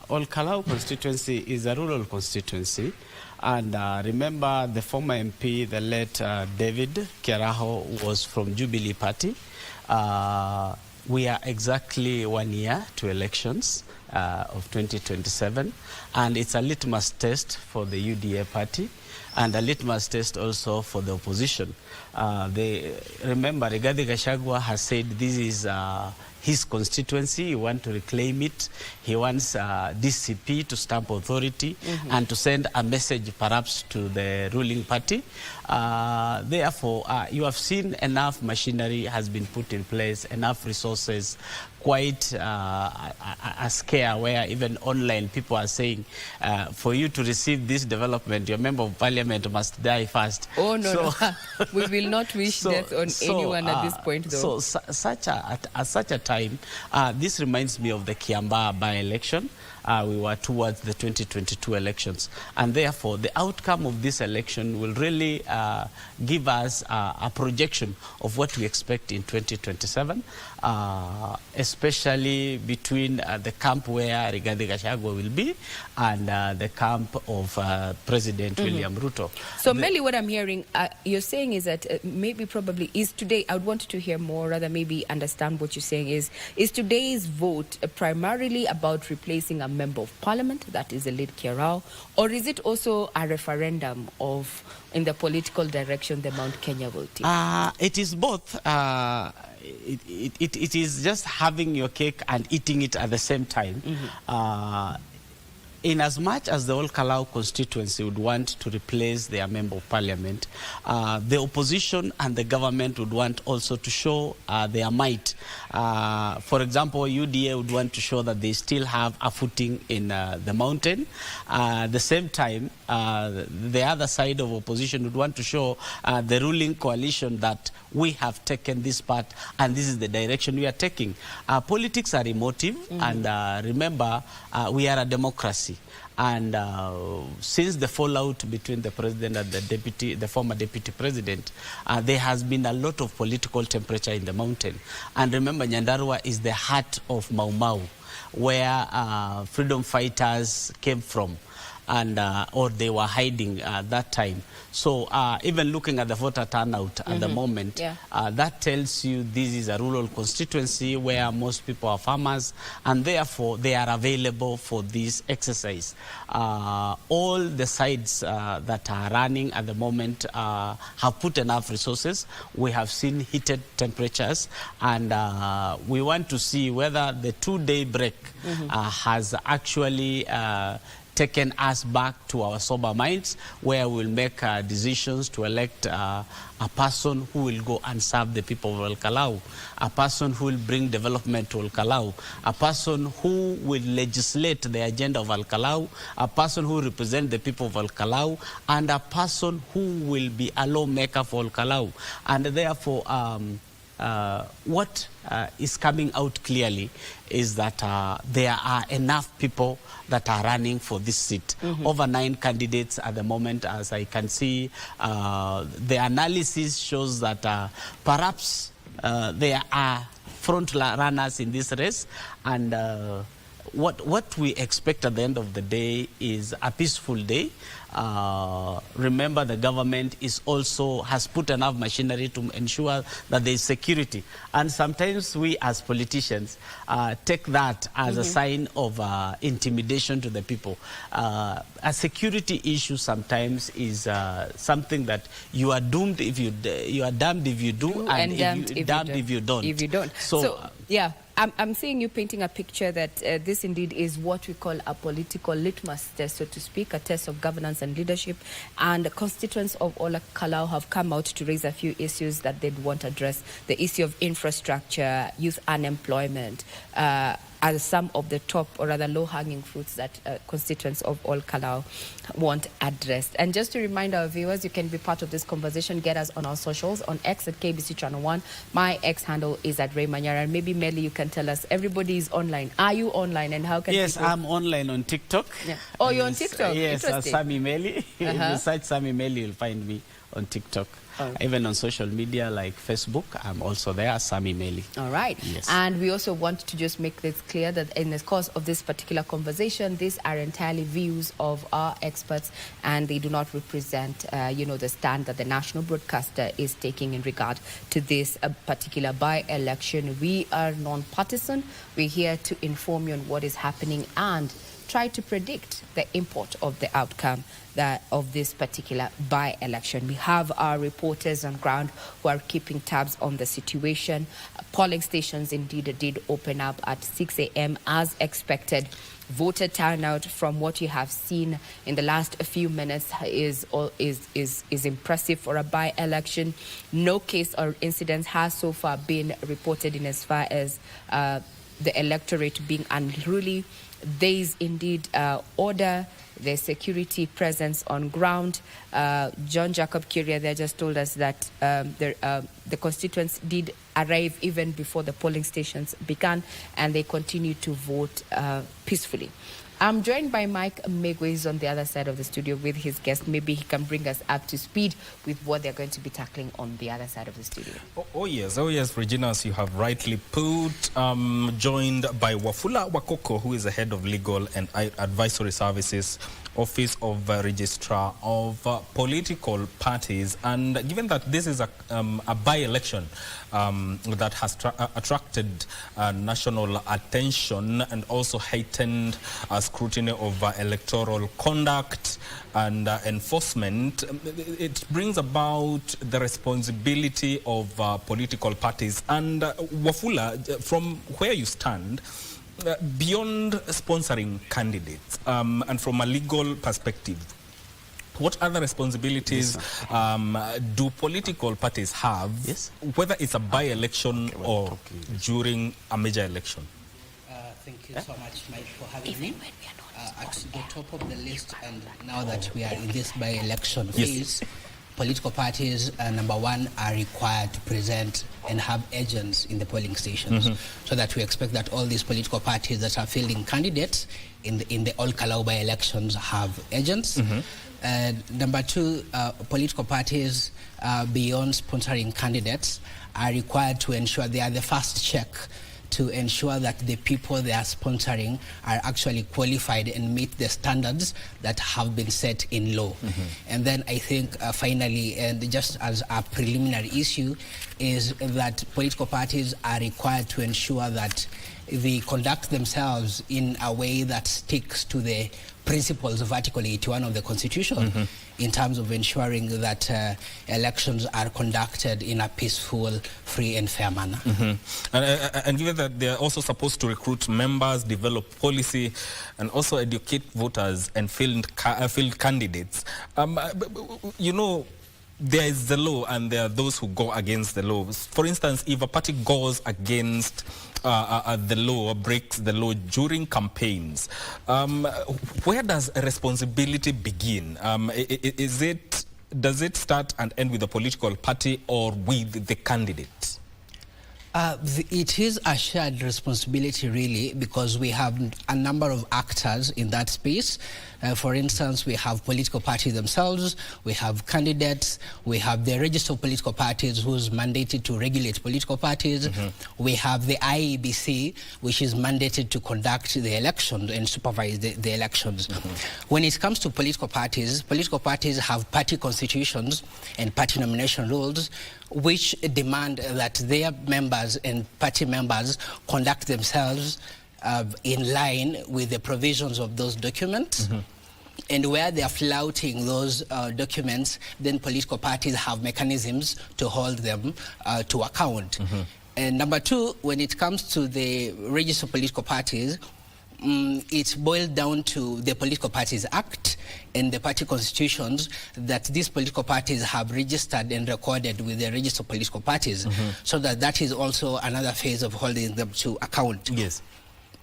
Kalou constituency is a rural constituency. And remember, the former MP, the late David Keraho, was from Jubilee Party. We are exactly 1 year to elections of 2027. And it's a litmus test for the UDA party and a litmus test also for the opposition. Remember, Rigathi Gachagua has said this is his constituency. He wants to reclaim it. He wants DCP to stamp authority and to send a message perhaps to the ruling party. Therefore, you have seen enough machinery has been put in place, enough resources, quite a scare where even online people are saying, for you to receive this development, your member of parliament must die first. Oh, no, no. We will not wish death on anyone at this point, though. So at such a time, this reminds me of the Kiambaa by-election. We were towards the 2022 elections. And therefore, the outcome of this election will really give us a projection of what we expect in 2027, especially between the camp where Rigathi Gachagua will be and the camp of President William Ruto. So, Melly, what I'm hearing, you're saying is that maybe probably is today, I would want to hear more, rather maybe understand what you're saying is today's vote primarily about replacing a member of parliament, that is the late Keraho, or is it also a referendum of in the political direction the Mount Kenya will take? It is both. It is just having your cake and eating it at the same time. In as much as the Kalou constituency would want to replace their member of parliament, the opposition and the government would want also to show their might. For example, UDA would want to show that they still have a footing in the mountain. At the same time, the other side of opposition would want to show the ruling coalition that we have taken this part and this is the direction we are taking. Politics are emotive, and remember, we are a democracy. And since the fallout between the president and the former deputy president, there has been a lot of political temperature in the mountain. And remember, Nyandarua is the heart of Mau Mau, where freedom fighters came from, and or they were hiding at that time. So even looking at the voter turnout at the moment, that tells you this is a rural constituency where most people are farmers, and therefore they are available for this exercise. All the sides that are running at the moment have put enough resources. We have seen heated temperatures, and we want to see whether the 2-day break has actually taken us back to our sober minds, where we'll make decisions to elect a person who will go and serve the people of Kalou, a person who will bring development to Kalou, a person who will legislate the agenda of Kalou, a person who will represent the people of Kalou, and a person who will be a lawmaker for Kalou. And therefore, what is coming out clearly is that there are enough people that are running for this seat. Over 9 candidates at the moment, as I can see. The analysis shows that perhaps there are front runners in this race, and what we expect at the end of the day is a peaceful day. Remember, the government has put enough machinery to ensure that there is security. And sometimes we as politicians take that as a sign of intimidation to the people. A security issue sometimes is something that you are doomed if you are damned if you do, and damned if you don't. So yeah. I'm seeing you painting a picture that this indeed is what we call a political litmus test, so to speak, a test of governance and leadership. And the constituents of Kalou have come out to raise a few issues that they'd want to address. The issue of infrastructure, youth unemployment, are some of the top, or rather low-hanging fruits that constituents of Kalou want addressed. And just to remind our viewers, you can be part of this conversation. Get us on our socials, on X at KBC Channel 1. My X handle is at Ray Manyara. And maybe, Melly, you can tell us, everybody is online. Are you online, and how can Yes, people... I'm online on TikTok. Yeah. Oh, you're on TikTok? Yes, Sammy Melly. If you search Sammy Melly, you'll find me on TikTok. Even on social media like Facebook, I'm also there, Sami Meli. All right. Yes. And we also want to just make this clear that in the course of this particular conversation, these are entirely views of our experts, and they do not represent, the stand that the national broadcaster is taking in regard to this particular by-election. We are non-partisan. We're here to inform you on what is happening and try to predict the import of the outcome of this particular by-election. We have our reporters on ground who are keeping tabs on the situation. Polling stations indeed did open up at 6 a.m. as expected. Voter turnout, from what you have seen in the last few minutes, is impressive for a by-election. No case or incident has so far been reported in as far as the electorate being unruly. There is indeed order, there's security presence on ground. John Jacob Curia there just told us that the constituents did arrive even before the polling stations began, and they continue to vote peacefully. I'm joined by Mike Megwes on the other side of the studio with his guest. Maybe he can bring us up to speed with what they're going to be tackling on the other side of the studio. Oh yes, Regina, as you have rightly put, joined by Wafula Wakoko, who is the head of Legal and Advisory Services, Office of Registrar of Political Parties. And given that this is a by-election that has attracted national attention and also heightened scrutiny of electoral conduct and enforcement, it brings about the responsibility of political parties. And Wafula, from where you stand, beyond sponsoring candidates and from a legal perspective, what other responsibilities do political parties have, whether it's a by-election or during a major election? Thank you so much, Mike, for having me. At the top of the list, and now that we are in this by-election phase, political parties, number one, are required to present and have agents in the polling stations, so that we expect that all these political parties that are fielding candidates in the all Kalou by-elections have agents. Number two, political parties, beyond sponsoring candidates, are required to ensure they are the first check to ensure that the people they are sponsoring are actually qualified and meet the standards that have been set in law. And then I think finally, and just as a preliminary issue, is that political parties are required to ensure that they conduct themselves in a way that sticks to the principles of Article 81 of the Constitution in terms of ensuring that elections are conducted in a peaceful, free and fair manner. And given that they are also supposed to recruit members, develop policy, and also educate voters and field candidates, you know, there is the law and there are those who go against the law. For instance, if a party goes against the law or breaks the law during campaigns, where does responsibility begin? Does it start and end with the political party or with the candidate? It is a shared responsibility, really, because we have a number of actors in that space. For instance, we have political parties themselves, we have candidates, we have the register of political parties who's mandated to regulate political parties, we have the IEBC, which is mandated to conduct the elections and supervise the elections. When it comes to political parties have party constitutions and party nomination rules, which demand that their members and party members conduct themselves in line with the provisions of those documents. And where they are flouting those documents, then political parties have mechanisms to hold them to account. And number two, when it comes to the register of political parties, it's boiled down to the Political Parties Act and the party constitutions that these political parties have registered and recorded with the register of political parties, so that is also another phase of holding them to account. Yes.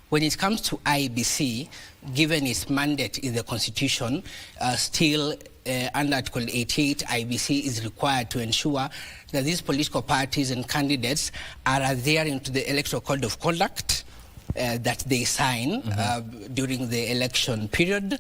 When it comes to IBC, given its mandate in the Constitution, still under Article 88, IBC is required to ensure that these political parties and candidates are adhering to the Electoral Code of Conduct that they sign during the election period.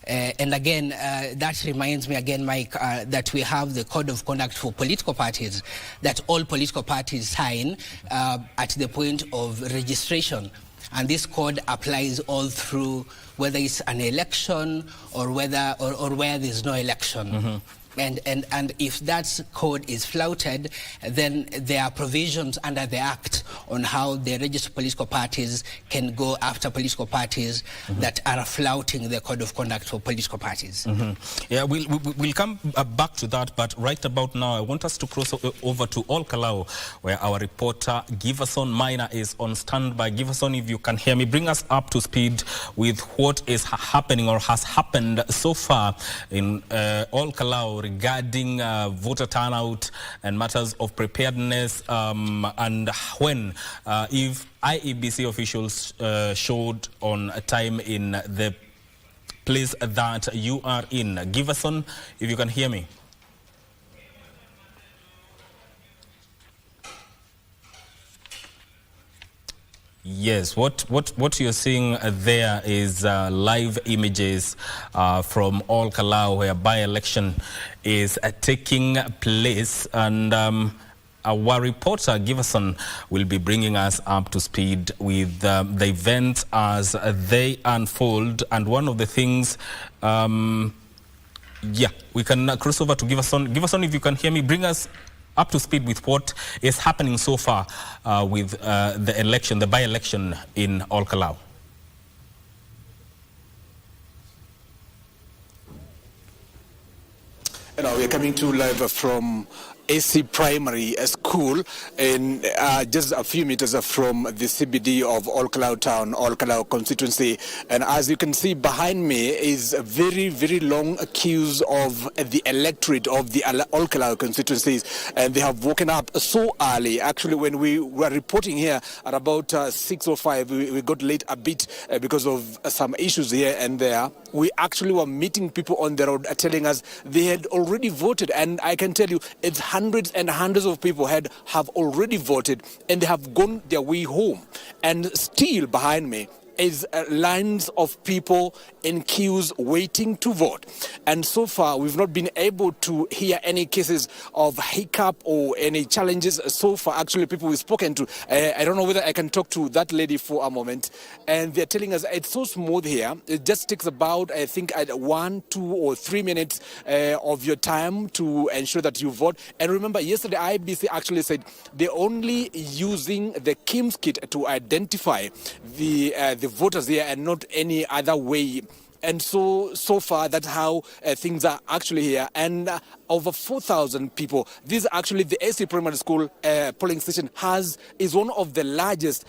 And again, that reminds me again, Mike, that we have the Code of Conduct for political parties that all political parties sign at the point of registration. And this code applies all through, whether it's an election or whether or where there's no election. And if that code is flouted, then there are provisions under the Act on how the registered political parties can go after political parties that are flouting the Code of Conduct for political parties. Yeah, we'll come back to that, but right about now, I want us to cross over to Kalou, where our reporter Giverson Minor is on standby. Giverson, if you can hear me, bring us up to speed with what is happening or has happened so far in Kalou regarding voter turnout and matters of preparedness, and when, if IEBC officials showed on time in the place that you are in. Giverson, if you can hear me. Yes, what you're seeing there is live images from Kalou, where by-election is taking place, and our reporter Giverson will be bringing us up to speed with the events as they unfold. And one of the things, yeah, we can cross over to Giverson. Giverson, if you can hear me, bring us up to speed with what is happening so far with the election, the by-election in Kalou. We're coming to live from AC Primary School in just a few meters from the CBD of Kalou town, Kalou constituency. And as you can see behind me is very, very long queues of the electorate of the Kalou constituencies. And they have woken up so early. Actually, when we were reporting here at about 6:05, we got late a bit because of some issues here and there. We actually were meeting people on the road telling us they had already voted. And I can tell you, it's hundreds and hundreds of people have already voted, and they have gone their way home. And still behind me is lines of people in queues waiting to vote. And so far, we've not been able to hear any cases of hiccup or any challenges so far. Actually, people we've spoken to, I don't know whether I can talk to that lady for a moment. And they're telling us it's so smooth here. It just takes about, I think, 1, 2, or 3 minutes of your time to ensure that you vote. And remember, yesterday, IBC actually said they're only using the KIMS kit to identify the voters here and not any other way. And so far, that's how things are actually here. And over 4,000 people. This is actually the AC Primary School polling station is one of the largest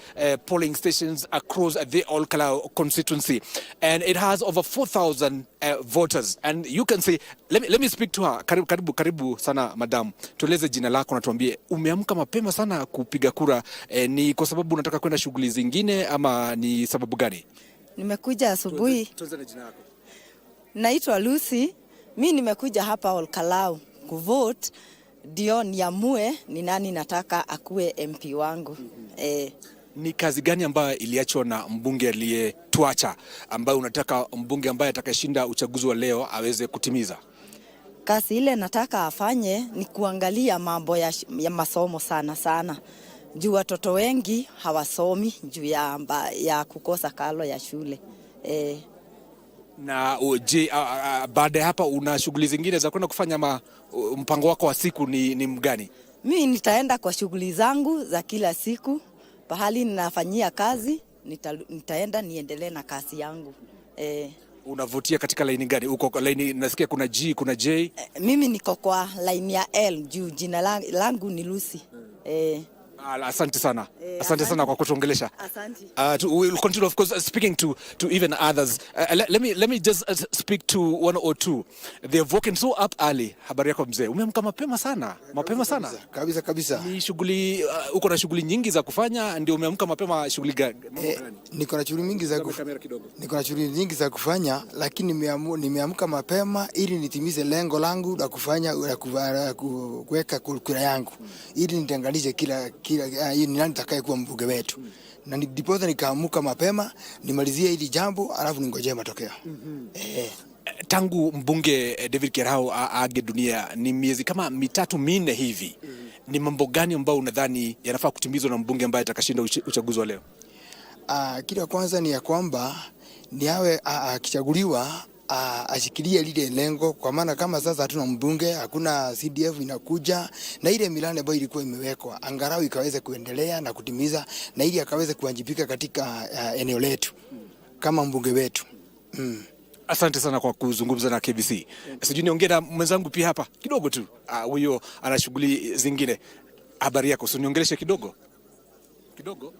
polling stations across the Kalou constituency. And it has over 4,000 voters. And you can see, let me speak to her. Karibu sana madam. Tueleze jina lako na tuambie umeamka mapema sana kupiga kura, ni kwa sababu unataka kwenda shughuli zingine ama ni sababu gani? Nimekuja asubuhi. Naitwa Lucy. Mimi nimekuja hapa Kalou kuvote ndio niamue ni nani nataka akuwe MP wangu. Ni kazi gani ambayo iliachwa na mbunge aliyetuacha, ambayo unataka mbunge ambaye atakayeshinda uchaguzi wa leo aweze kutimiza? Kazi ile nataka afanye ni kuangalia mambo ya masomo sana. Juu watoto wengi hawasomi juu ya kukosa karo ya shule. Na je, baada ya hapa una shughuli zingine za kwenda kufanya, mpango wako wa siku ni mgani? Mimi nitaenda kwa shughuli zangu za kila siku. Pahali ninafanyia kazi, nitaenda niendelee na kazi yangu. Unavutia katika laini gani? Uko laini, nasikia kuna G, kuna J. Mimi niko kwa laini ya L juu jina langu ni Lucy. Asante sana. Asante sana kwa kutuongelesha. Asante. We will continue, of course, speaking to even others. Let me just speak to one or two. They have woken so up early. Habari yako mzee? Umeamka mapema sana. Mapema sana. Kabisa. Ni shughuli, uko na shughuli nyingi za kufanya, ndio umeamka mapema. Shughuli gani? Niko na shughuli nyingi za kufanya, lakini nimeamka mapema ili nitimize lengo langu la kufanya kuweka kura yangu. Ili nitenganishe kila ni nani atakaye kuwa mbunge wetu. Na ndipo nikaamuka mapema nimalizie hili jambo alafu ningojee matokeo. tangu mbunge David Kerau aage dunia ni miezi kama 3-4 hivi. Ni mambo gani ambayo unadhani yanafaa kutimizwa na mbunge ambaye atakashinda uchaguzi wa leo? Kitu ya kwanza ni ya kwamba ni awe akichaguliwa ashikilie lile lengo, kwa maana kama sasa hatuna mbunge, hakuna CDF inakuja, na ile milani ambayo ilikuwa imewekwa angalau ikaweze kuendelea na kutimiza, na ili akaweze kuwajibika katika eneo letu kama mbunge wetu. Asante sana kwa kuzungumza na KBC. Sijui niongee na mwenzangu pia hapa kidogo tu. Huyo ana shughuli zingine. Habari yako? So niongeleshe kidogo. Kidogo.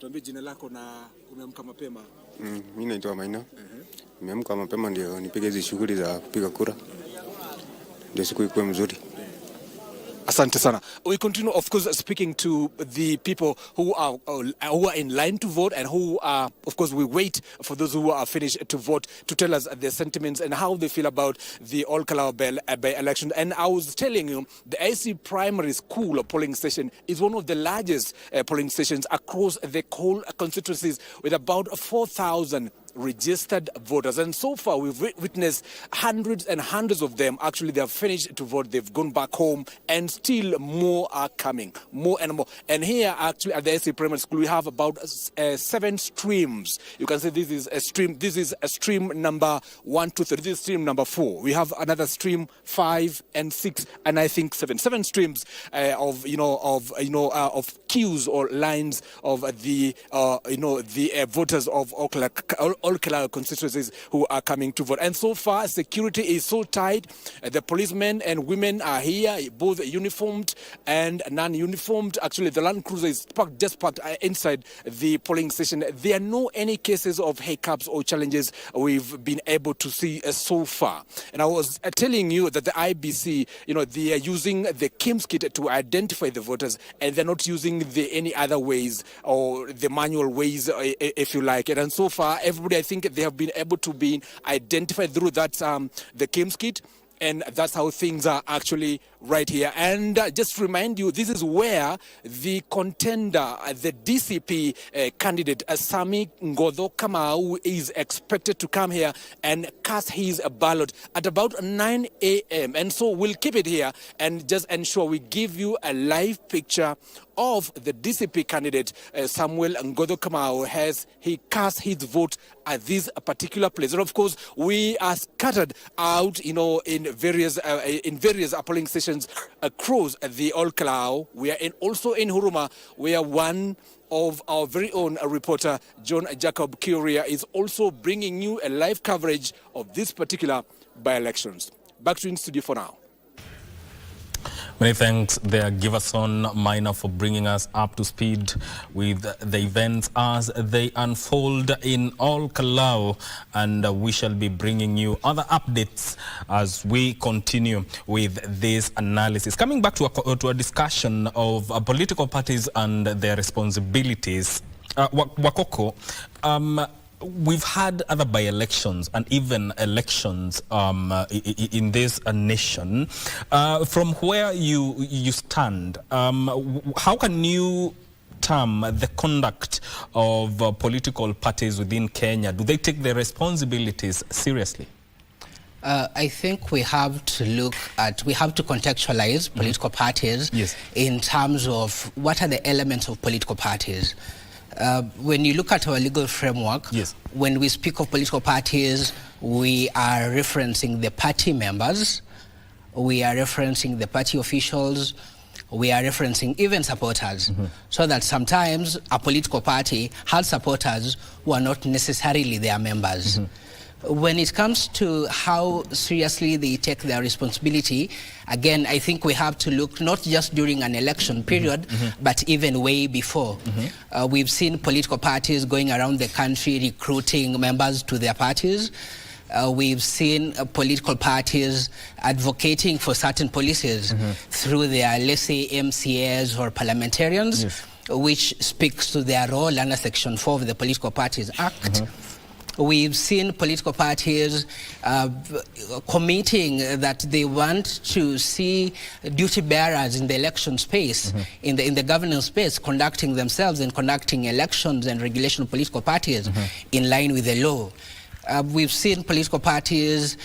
Tuambie jina lako na umeamka mapema. Mimi naitwa Maina. Nimeamka mapema ndio nipige hizo shughuli za kupiga kura. Ndio siku ikuwe mzuri. Asante sana. We continue, of course, speaking to the people who are in line to vote, and who are, of course, we wait for those who are finished to vote to tell us their sentiments and how they feel about the All Kalou by-election. And I was telling you, the AC Primary School polling station is one of the largest polling stations across the whole constituencies, with about 4,000 registered voters, and so far we've witnessed hundreds and hundreds of them. Actually, they have finished to vote, they've gone back home, and still more are coming, more and more. And here actually at the SC Primary School we have about 7 streams. You can say this is a stream, this is a stream number 1, 2, 3, this is stream number 4. We have another stream 5 and 6 and I think 7 streams of queues or lines of the voters of all Kalou constituencies who are coming to vote. And so far, security is so tight. The policemen and women are here, both uniformed and non-uniformed. Actually, the Land Cruiser is just parked inside the polling station. There are no any cases of hiccups or challenges we've been able to see so far. And I was telling you that the IBC, they are using the KIMS kit to identify the voters, and they're not using any other ways or the manual ways, if you like it. And so far, everybody, I think they have been able to be identified through that the KIMS kit, and that's how things are actually right here. And just to remind you, this is where the contender, the DCP candidate, Sami Ngodho Kamau, is expected to come here and cast his ballot at about 9 a.m. And so we'll keep it here and just ensure we give you a live picture of the DCP candidate, Samuel Ngodho Kamau, as he cast his vote at this particular place. And of course, we are scattered out, in various polling stations across the All Kalou. We are also in Huruma, where one of our very own reporter, John Jacob Kuria, is also bringing you a live coverage of this particular by-elections. Back to you in studio for now. Many thanks there, Giverson Minor, for bringing us up to speed with the events as they unfold in All Kalou, and we shall be bringing you other updates as we continue with this analysis. Coming back to a discussion of political parties and their responsibilities, Wakoko, we've had other by-elections and even elections in this nation. From where you stand, how can you term the conduct of political parties within Kenya? Do they take their responsibilities seriously? I think we have to contextualize political parties in terms of what are the elements of political parties. When you look at our legal framework, when we speak of political parties, we are referencing the party members, we are referencing the party officials, we are referencing even supporters. So that sometimes a political party has supporters who are not necessarily their members. When it comes to how seriously they take their responsibility, again, I think we have to look not just during an election period, but even way before. We've seen political parties going around the country recruiting members to their parties. We've seen political parties advocating for certain policies through their, let's say, MCAs or parliamentarians, which speaks to their role under Section 4 of the Political Parties Act. We've seen political parties committing that they want to see duty bearers in the election space, in the governance space, conducting themselves and conducting elections and regulation of political parties in line with the law. we've seen political parties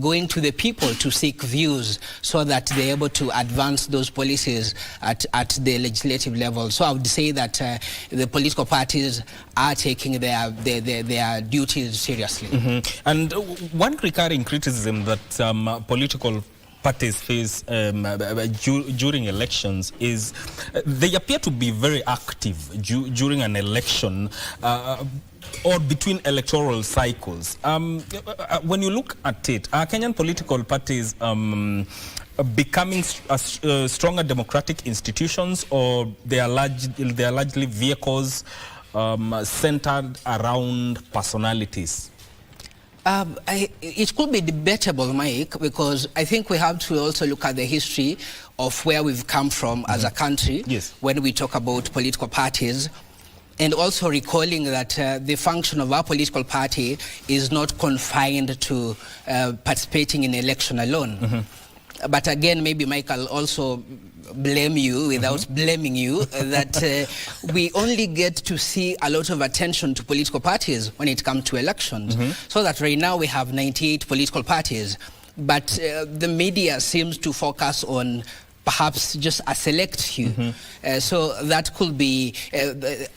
going to the people to seek views so that they're able to advance those policies at the legislative level. So I would say that the political parties are taking their duties seriously. And one recurring criticism that political parties face during elections is they appear to be very active during an election or between electoral cycles. When you look at it, are Kenyan political parties becoming stronger democratic institutions, or they are largely vehicles centered around personalities? It could be debatable, Mike, because I think we have to also look at the history of where we've come from as a country when we talk about political parties, and also recalling that the function of our political party is not confined to participating in election alone. But again, maybe Mike, I'll also blame you without blaming you that we only get to see a lot of attention to political parties when it comes to elections. So that right now we have 98 political parties, but the media seems to focus on perhaps just a select few. So that could be,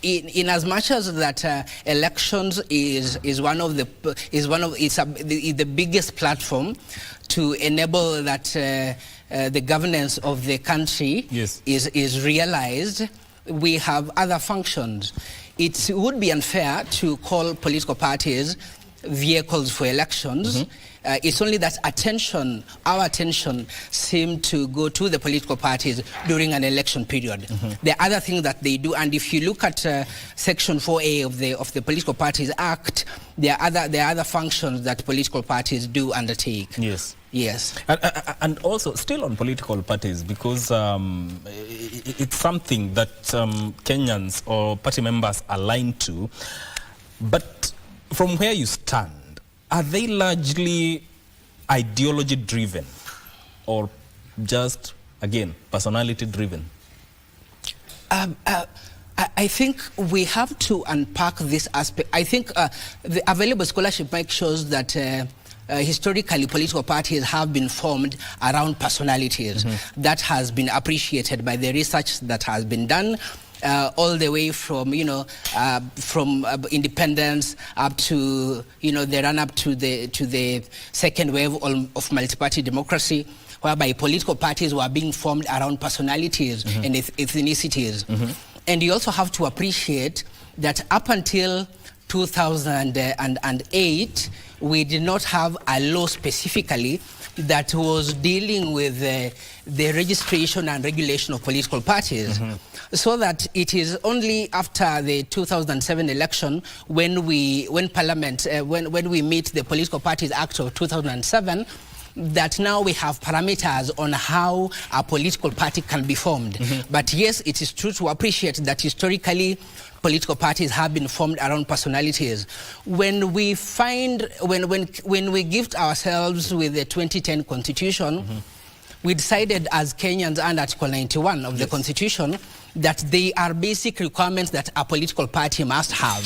in as much as that elections is the biggest platform to enable that the governance of the country is realized. We have other functions. It would be unfair to call political parties vehicles for elections. It's only that our attention seemed to go to the political parties during an election period. There are other things that they do, and if you look at Section 4A of the Political Parties Act, there are other functions that political parties do undertake. Yes. And also, still on political parties, because it's something that Kenyans or party members align to, but from where you stand, are they largely ideology driven or just, again, personality driven? I think we have to unpack this aspect. I think the available scholarship, Mike, shows that historically political parties have been formed around personalities. That has been appreciated by the research that has been done. All the way from independence up to the run up to the second wave of multi-party democracy, whereby political parties were being formed around personalities and ethnicities. And you also have to appreciate that up until 2008, we did not have a law specifically that was dealing with the registration and regulation of political parties. So that it is only after the 2007 election when we meet the Political Parties Act of 2007 that now we have parameters on how a political party can be formed. But yes, it is true to appreciate that historically political parties have been formed around personalities. When we gift ourselves with the 2010 Constitution, we decided as Kenyans under Article 91 of the Constitution that they are basic requirements that a political party must have.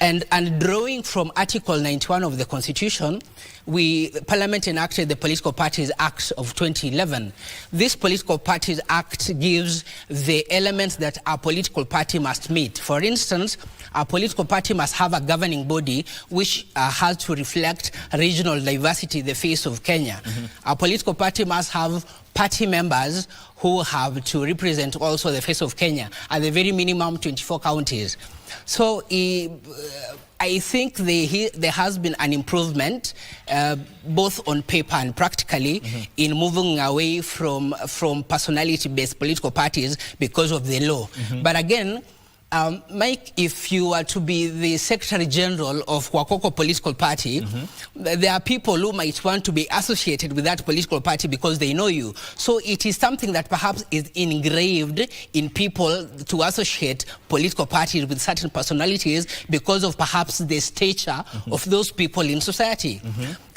And drawing from Article 91 of the Constitution, Parliament enacted the Political Parties Act of 2011. This Political Parties Act gives the elements that a political party must meet. For instance, a political party must have a governing body which has to reflect regional diversity, the face of Kenya. A political party must have party members who have to represent also the face of Kenya, at the very minimum 24 counties. So I think there has been an improvement, both on paper and practically, in moving away from personality-based political parties because of the law. But again, Mike, if you are to be the Secretary General of Wakoko Political Party, there are people who might want to be associated with that political party because they know you. So it is something that perhaps is engraved in people to associate political parties with certain personalities because of perhaps the stature of those people in society.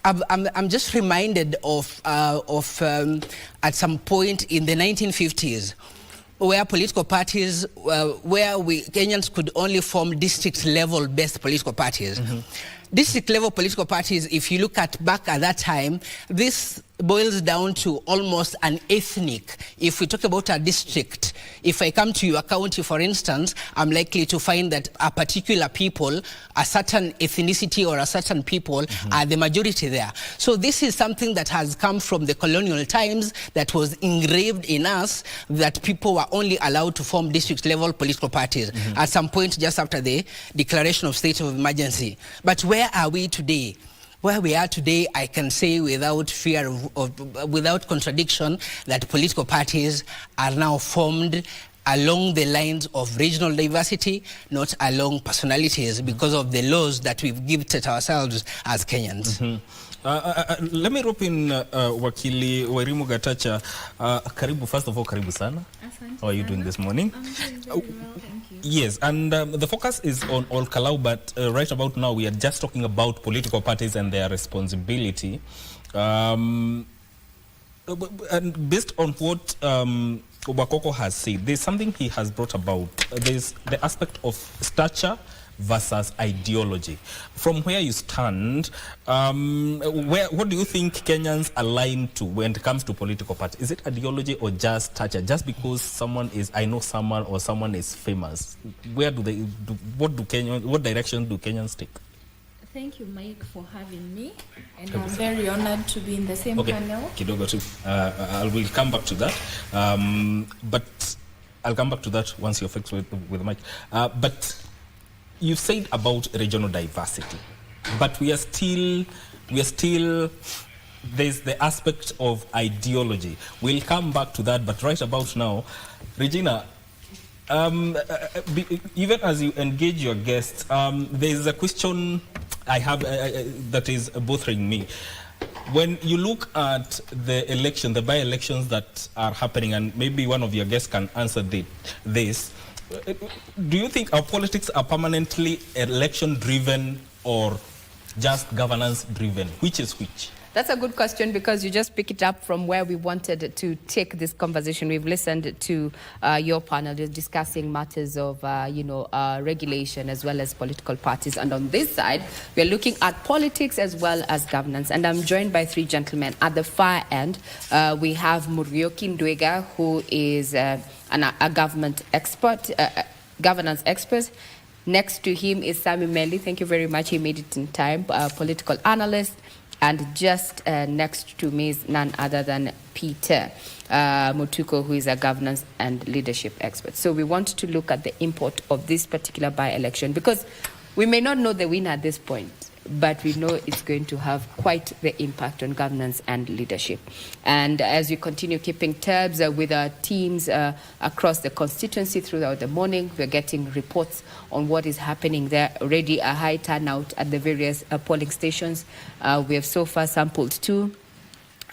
I'm just reminded of at some point in the 1950s, where political parties, Kenyans could only form district-level based political parties. district level political parties, if you look at back at that time, this boils down to almost an ethnic. If we talk about a district, if I come to your county, for instance, I'm likely to find that a particular people, a certain ethnicity or a certain people are the majority there. So this is something that has come from the colonial times, that was engraved in us, that people were only allowed to form district level political parties at some point just after the declaration of state of emergency. But where are we today? Where we are today, I can say without fear without contradiction, that political parties are now formed along the lines of regional diversity, not along personalities, because of the laws that we've gifted ourselves as Kenyans. Let me rope in Wakili Wairimu Gatacha. Karibu, first of all, karibu sana. How are you doing this morning? I'm doing very well, thank you. Yes, and the focus is on All Kalou, but right about now we are just talking about political parties and their responsibility. And based on what Wakoko has said, there's something he has brought about. There's the aspect of stature versus ideology. From where you stand, what do you think Kenyans align to when it comes to political parties? Is it ideology or just stature? Just because someone is, I know someone, or someone is famous, where do they, what direction do Kenyans take? Thank you, Mike, for having me, and I'm very honored to be in the same panel. Kidogo too. I will come back to that, but I'll come back to that once you're fixed with Mike. But you've said about regional diversity, but we are still, there's the aspect of ideology. We'll come back to that, but right about now, Regina, even as you engage your guests, there's a question I have that is bothering me. When you look at the election, the by-elections that are happening, and maybe one of your guests can answer this, do you think our politics are permanently election-driven or just governance-driven? Which is which? That's a good question, because you just pick it up from where we wanted to take this conversation. We've listened to your panel discussing matters of, regulation as well as political parties. And on this side, we're looking at politics as well as governance. And I'm joined by three gentlemen. At the far end, we have Muriuki Ndwega, who is a government expert, governance expert. Next to him is Sami Meli. Thank you very much. He made it in time. Political analyst. And just next to me is none other than Peter Mutuko, who is a governance and leadership expert. So we want to look at the import of this particular by-election, because we may not know the winner at this point, but we know it's going to have quite the impact on governance and leadership. And as we continue keeping tabs with our teams across the constituency throughout the morning, we're getting reports on what is happening there. Already a high turnout at the various polling stations. We have so far sampled 2.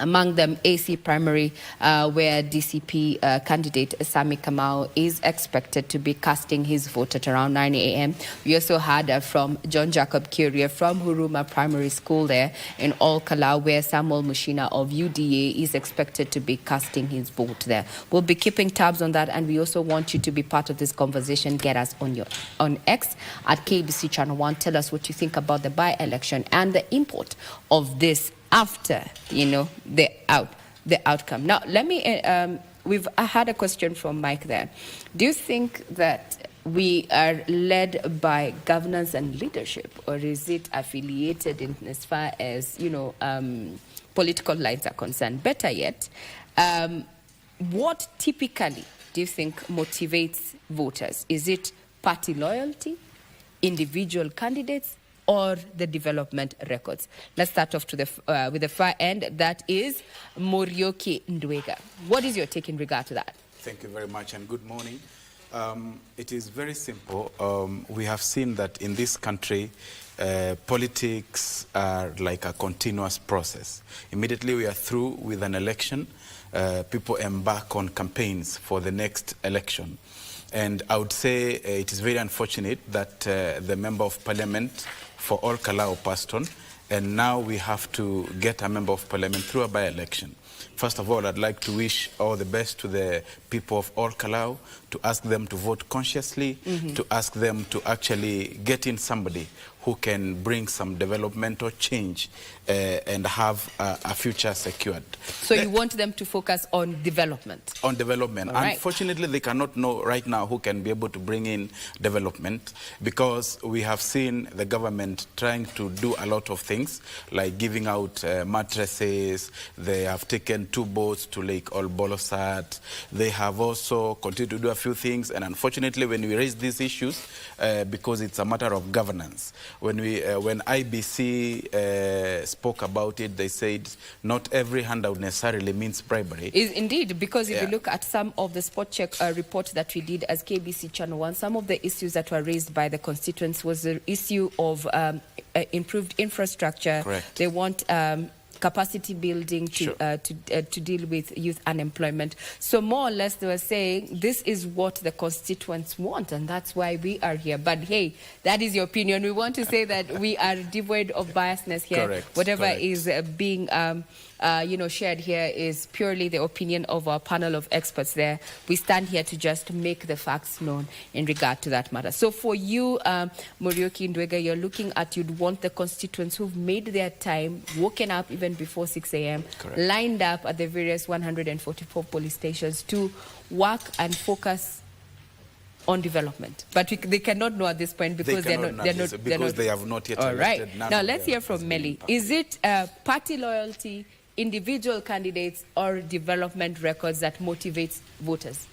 Among them, AC Primary, where DCP candidate Sami Kamau is expected to be casting his vote at around 9 a.m. We also heard from John Jacob Curia from Huruma Primary School there in All Kalou, where Samuel Mushina of UDA is expected to be casting his vote there. We'll be keeping tabs on that, and we also want you to be part of this conversation. Get us on X at KBC Channel 1. Tell us what you think about the by-election and the import of this after, the outcome. Now, let me, I had a question from Mike there. Do you think that we are led by governance and leadership, or is it affiliated in as far as, political lines are concerned? Better yet, what typically do you think motivates voters? Is it party loyalty, individual candidates, or the development records? Let's start off with the far end. That is Muriuki Ndwega. What is your take in regard to that? Thank you very much, and good morning. It is very simple. We have seen that in this country, politics are like a continuous process. Immediately we are through with an election, people embark on campaigns for the next election. And I would say it is very unfortunate that the Member of Parliament for All Kalou passed on, and now we have to get a Member of Parliament through a by-election. First of all, I'd like to wish all the best to the people of All Kalou, to ask them to vote consciously, to ask them to actually get in somebody who can bring some developmental change and have a future secured. So you want them to focus on development? On development. Right. Unfortunately, they cannot know right now who can be able to bring in development, because we have seen the government trying to do a lot of things, like giving out mattresses. They have taken 2 boats to Lake Olbolosat. They have also continued to do a few things, and unfortunately, when we raise these issues, because it's a matter of governance, when IBC spoke about it, they said not every handout necessarily means bribery. Indeed, because if you look at some of the spot check reports that we did as KBC Channel 1, some of the issues that were raised by the constituents was the issue of improved infrastructure. Correct. They want capacity building to deal with youth unemployment. So more or less they were saying this is what the constituents want, and that's why we are here. But hey, that is your opinion. We want to say that we are devoid of biasness here. Correct. Whatever is being shared here is purely the opinion of our panel of experts there. We stand here to just make the facts known in regard to that matter. So for you, Muriuki Ndwega, you're looking at, you'd want the constituents who've made their time, woken up even before 6 a.m., lined up at the various 144 police stations to work and focus on development. But they cannot know at this point because they have not yet all right. elected. Now let's hear from Melly. Is it party loyalty, individual candidates, or development records that motivates voters?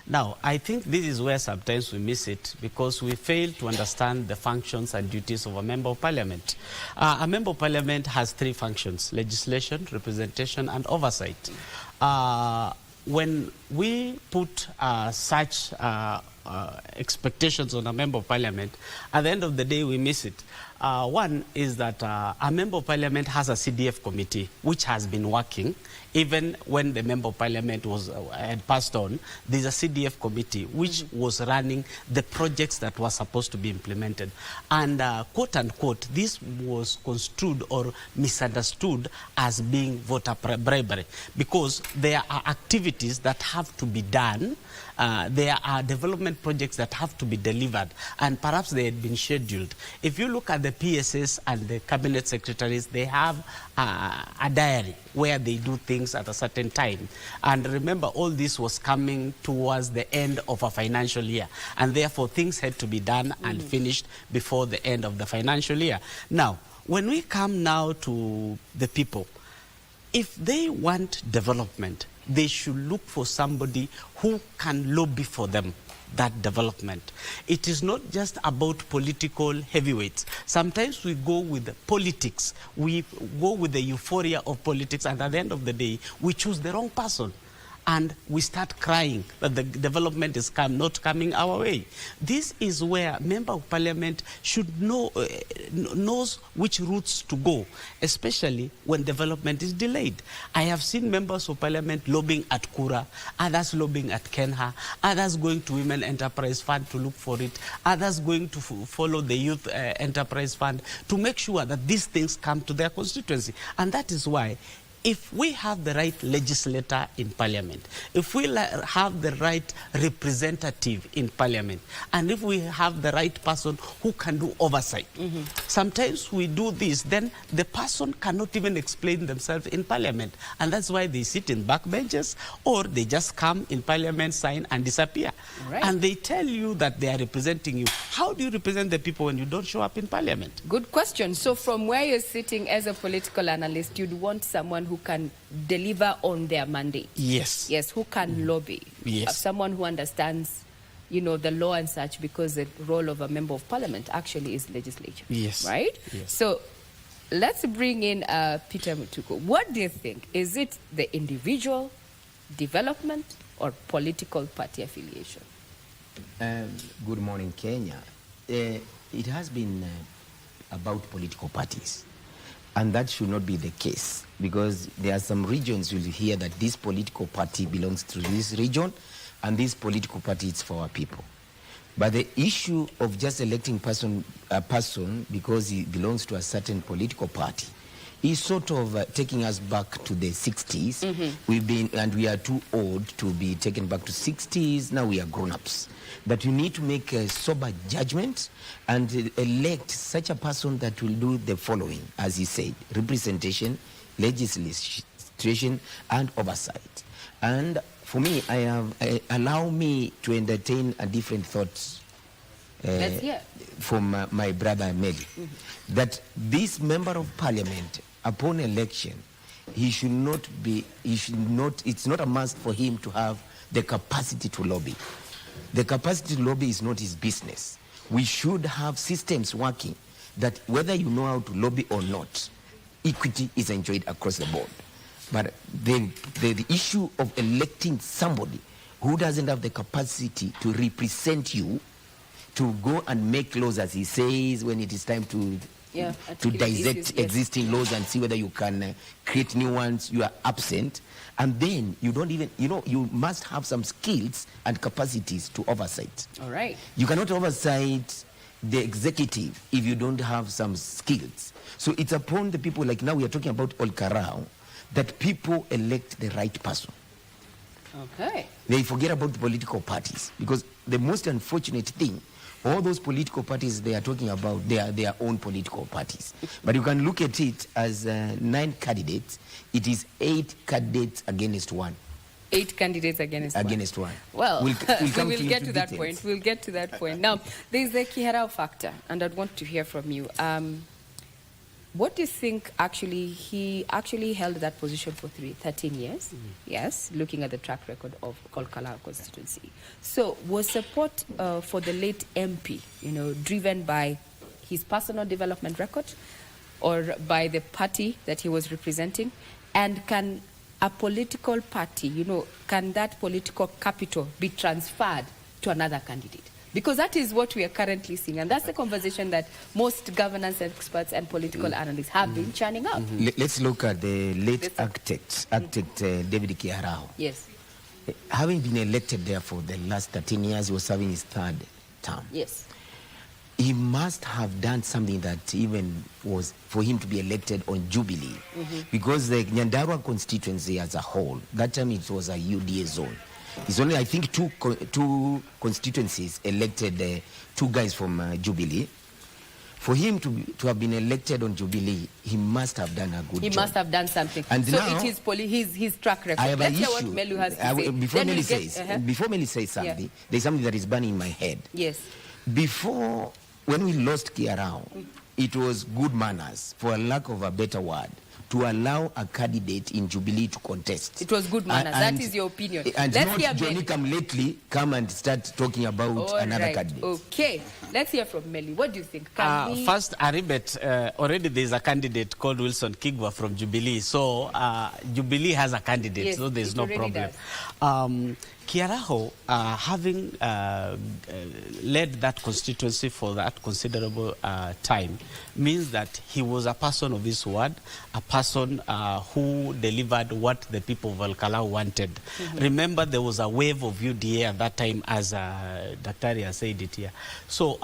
Now, I think this is where sometimes we miss it, because we fail to understand the functions and duties of a member of parliament. A member of parliament has 3 functions: legislation, representation, and oversight. When we put such expectations on a member of parliament, at the end of the day we miss it. One is that a member of parliament has a CDF committee which has been working. Even when the member of parliament had passed on, there's a CDF committee which was running the projects that were supposed to be implemented. And quote unquote, this was construed or misunderstood as being voter bribery, because there are activities that have to be done. There are development projects that have to be delivered, and perhaps they had been scheduled. If you look at the PSS and the cabinet secretaries, they have a diary where they do things at a certain time. And remember, all this was coming towards the end of a financial year, and therefore things had to be done and finished before the end of the financial year. Now, when we come now to the people, if they want development, they should look for somebody who can lobby for them that development. It is not just about political heavyweights. Sometimes we go with politics. We go with the euphoria of politics, and at the end of the day, we choose the wrong person. And we start crying that the development is not coming our way. This is where member of parliament should knows which routes to go, especially when development is delayed. I have seen members of parliament lobbying at Kura, others lobbying at Kenha, others going to Women Enterprise Fund to look for it, others going to follow the Youth Enterprise Fund to make sure that these things come to their constituency. And that is why, if we have the right legislator in parliament, if we have the right representative in parliament, and if we have the right person who can do oversight, sometimes we do this, then the person cannot even explain themselves in parliament. And that's why they sit in backbenches, or they just come in parliament, sign, and disappear. Right. And they tell you that they are representing you. How do you represent the people when you don't show up in parliament? Good question. So from where you're sitting as a political analyst, you'd want someone who can deliver on their mandate. Yes. Yes, who can lobby. Yes. Someone who understands, the law and such, because the role of a member of parliament actually is legislature. Yes. Right? Yes. So let's bring in Peter Mutuku. What do you think? Is it the individual, development, or political party affiliation? Good morning, Kenya. It has been about political parties. And that should not be the case, because there are some regions you'll hear that this political party belongs to this region, and this political party is for our people. But the issue of just electing a person because he belongs to a certain political party is sort of taking us back to the 60s. We are too old to be taken back to 60s. Now we are grown-ups. But you need to make a sober judgment and elect such a person that will do the following, as he said: representation, legislation, and oversight. And for me, allow me to entertain a different thoughts from my brother Meli, that this member of parliament, upon election, it's not a must for him to have the capacity to lobby. The capacity to lobby is not his business. We should have systems working that whether you know how to lobby or not, equity is enjoyed across the board. But the issue of electing somebody who doesn't have the capacity to represent you, to go and make laws, as he says, when it is time to dissect existing laws and see whether you can create new ones, you are absent. And then you don't even, you must have some skills and capacities to oversight. All right. You cannot oversight the executive if you don't have some skills. So it's upon the people, like now we are talking about Olkarau, that people elect the right person. Okay. They forget about the political parties, because the most unfortunate thing, all those political parties they are talking about, they are their own political parties. But you can look at it as 9 candidates. It is 8 candidates against 1. 8 candidates against one. Well, we'll get to that point. We'll get to that point. Now, there's the Kiharau factor, and I'd want to hear from you. What do you think he actually held that position for 13 years? Yes, looking at the track record of Kalou constituency. So was support for the late MP, driven by his personal development record or by the party that he was representing? And can a political party, can that political capital be transferred to another candidate? Because that is what we are currently seeing. And that's the conversation that most governance experts and political analysts have been churning up. Let's look at the late architect David Kiharau. Yes. Having been elected there for the last 13 years, he was serving his 3rd term. Yes. He must have done something that even was for him to be elected on Jubilee. Because the Nyandarua constituency as a whole, that time it was a UDA zone. It's only, I think, two constituencies elected 2 guys from Jubilee. For him to have been elected on Jubilee, he must have done a good job. He must have done something. And so now, it is his track record. I have Let's an hear issue. what Melu has to say. Before Meli says something, there's something that is burning in my head. Yes. Before, when we lost Kiharau, it was good manners, for a lack of a better word, to allow a candidate in Jubilee to contest. It was good manners. That is your opinion. And let's not Johnny come lately come and start talking about another candidate. Okay. Let's hear from Meli. What do you think? First, Aribet, already there's a candidate called Wilson Kigwa from Jubilee. So Jubilee has a candidate, so there's no problem. Kiharau, having led that constituency for that considerable time, means that he was a person of his word, a person who delivered what the people of Kalou wanted. Remember, there was a wave of UDA at that time, as Dr. said it here. So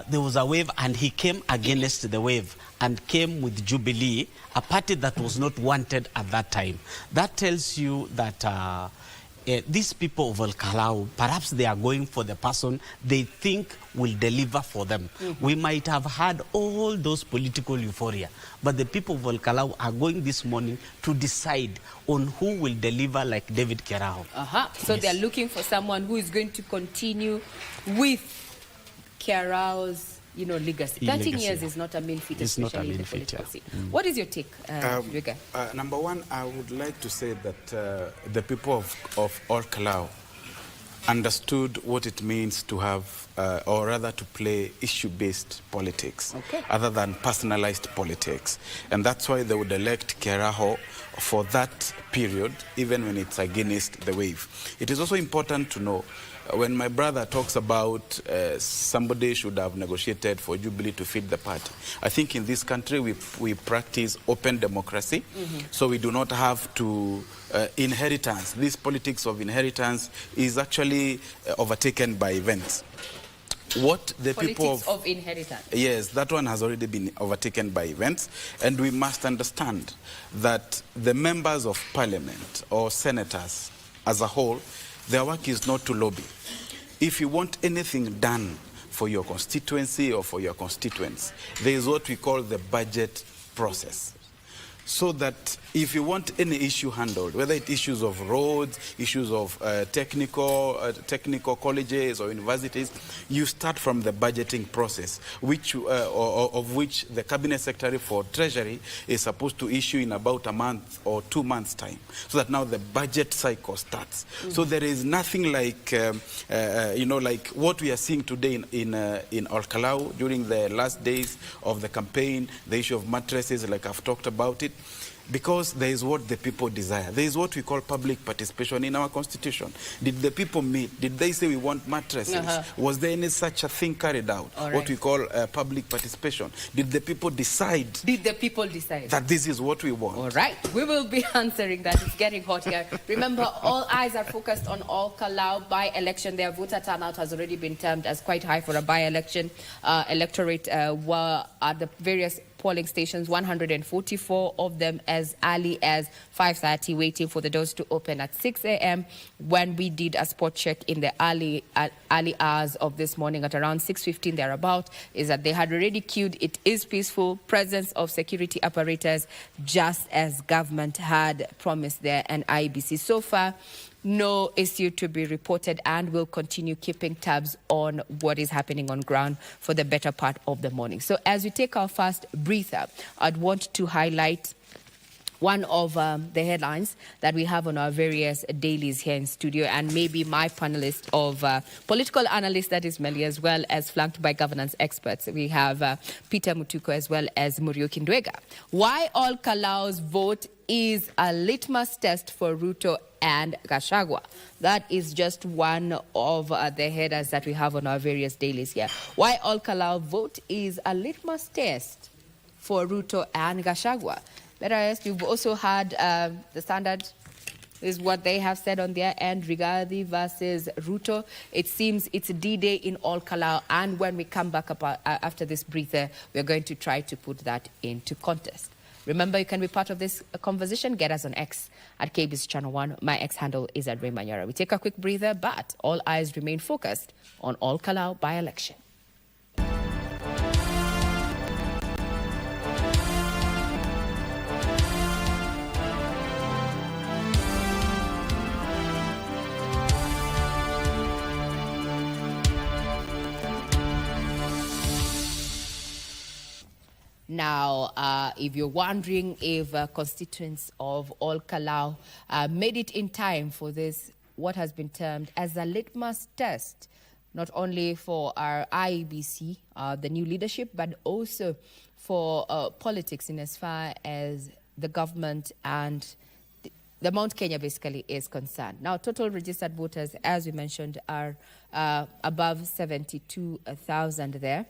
there was a wave, and he came against the wave and came with Jubilee, a party that was not wanted at that time. That tells you that these people of Kalou, perhaps they are going for the person they think will deliver for them. We might have had all those political euphoria, but the people of Kalou are going this morning to decide on who will deliver like David Kiharau. So they are looking for someone who is going to continue with Kiharau's legacy. 13 years is not a mean feat, especially in the political scene. What is your take, Riga? Number one, I would like to say that the people of Kalou understood what it means to have, or rather to play issue-based politics, other than personalized politics. And that's why they would elect Kiharau for that period, even when it's against the wave. It is also important to know, when my brother talks about somebody should have negotiated for Jubilee to feed the party, I think in this country we practice open democracy, so we do not have to inheritance. This politics of inheritance is actually overtaken by events. what the people Politics of inheritance. Yes, that one has already been overtaken by events, and we must understand that the members of parliament or senators as a whole, their work is not to lobby. If you want anything done for your constituency or for your constituents, there is what we call the budget process. So that if you want any issue handled, whether it's issues of roads, issues of technical colleges or universities, you start from the budgeting process, of which the Cabinet Secretary for Treasury is supposed to issue in about a month or 2 months' time, so that now the budget cycle starts. So there is nothing like, like what we are seeing today in Kalou during the last days of the campaign, the issue of mattresses, like I've talked about it. Because there is what the people desire. There is what we call public participation in our constitution. Did the people meet? Did they say we want mattresses? Was there any such a thing carried out? Right. What we call public participation. Did the people decide? Did the people decide That this is what we want? All right. We will be answering that. It's getting hot here. Remember, all eyes are focused on all Kalou by-election. Their voter turnout has already been termed as quite high for a by-election. Electorate were at the various polling stations, 144 of them as early as 5:30, waiting for the doors to open at 6 a.m. When we did a spot check in the early hours of this morning at around 6:15 thereabout, is that they had already queued. It is peaceful, presence of security apparatus, just as government had promised there, and IBC. So far, no issue to be reported, and we'll continue keeping tabs on what is happening on ground for the better part of the morning. So as we take our first breather, I'd want to highlight one of the headlines that we have on our various dailies here in studio, and maybe my panelist of political analyst, that is Melly, as well as flanked by governance experts. We have Peter Mutuko as well as Muriuki Ndwega. Why all Kalou's vote is a litmus test for Ruto and Gachagua. That is just one of the headers that we have on our various dailies here. Why all Kalou vote is a litmus test for Ruto and Gachagua. Let us ask, you've also had the Standard is what they have said on their end, Rigathi versus Ruto. It seems it's D-Day in all Kalou, and when we come back up, after this breather, we're going to try to put that into context. Remember, you can be part of this conversation. Get us on X at KBC Channel 1. My X handle is at Ray Manyara. We take a quick breather, but all eyes remain focused on all Kalou by-election. Now, if you're wondering if constituents of all Kalou made it in time for this, what has been termed as a litmus test, not only for our IEBC, the new leadership, but also for politics in as far as the government and the Mount Kenya basically is concerned. Now, total registered voters, as we mentioned, are above 72,000 there.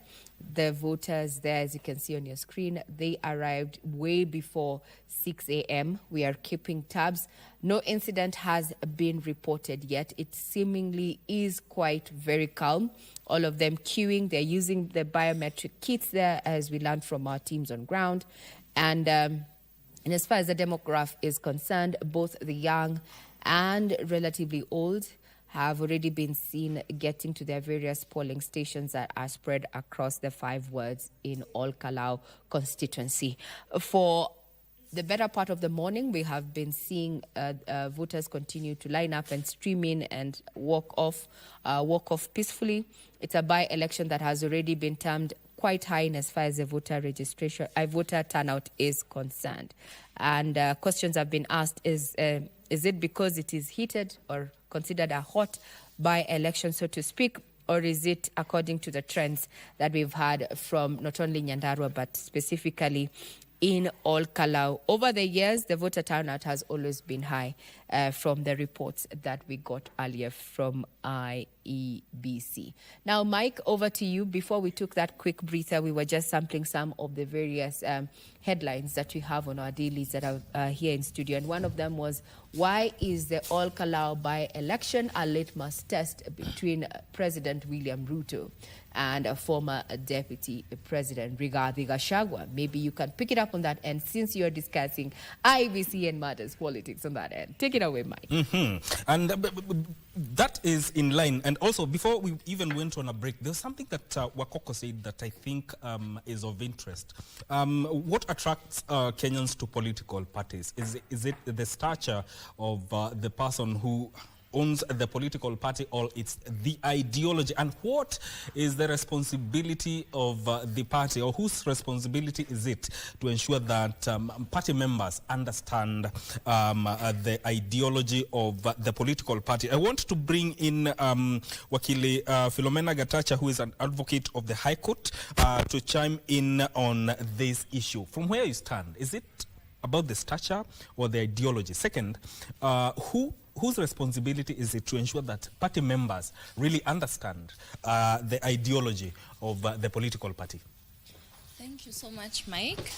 The voters there, as you can see on your screen, they arrived way before 6 a.m. We are keeping tabs. No incident has been reported yet. It seemingly is quite very calm. All of them queuing. They're using the biometric kits there, as we learned from our teams on ground. And as far as the demographic is concerned, both the young and relatively old have already been seen getting to their various polling stations that are spread across the 5 wards in all Kalou constituency. For the better part of the morning, we have been seeing voters continue to line up and stream in and walk off peacefully. It's a by-election that has already been termed quite high in as far as the voter turnout is concerned. And questions have been asked, is it because it is heated or considered a hot by-election, so to speak, or is it according to the trends that we've had from not only Nyandarua, but specifically in all Kalou? Over the years, the voter turnout has always been high. from the reports that we got earlier from IEBC. Now, Mike, over to you. Before we took that quick breather, we were just sampling some of the various headlines that we have on our dailies that are here in studio. And one of them was, why is the All Kalou by-election a litmus test between President William Ruto and a former Deputy President Rigathi Gachagua? Maybe you can pick it up on that end, since you're discussing IBC and matters politics on that end. Take it away, Mike. And that is in line. And also, before we even went on a break, there's something that Wakoko said that I think is of interest. What attracts Kenyans to political parties? Is it the stature of the person who owns the political party, or it's the ideology? And what is the responsibility of the party, or whose responsibility is it to ensure that party members understand the ideology of the political party? I want to bring in Wakili Philomena Gatacha, who is an advocate of the High Court, to chime in on this issue. From where you stand, is it about the stature or the ideology? Second, whose responsibility is it to ensure that party members really understand the ideology of the political party? Thank you so much, Mike.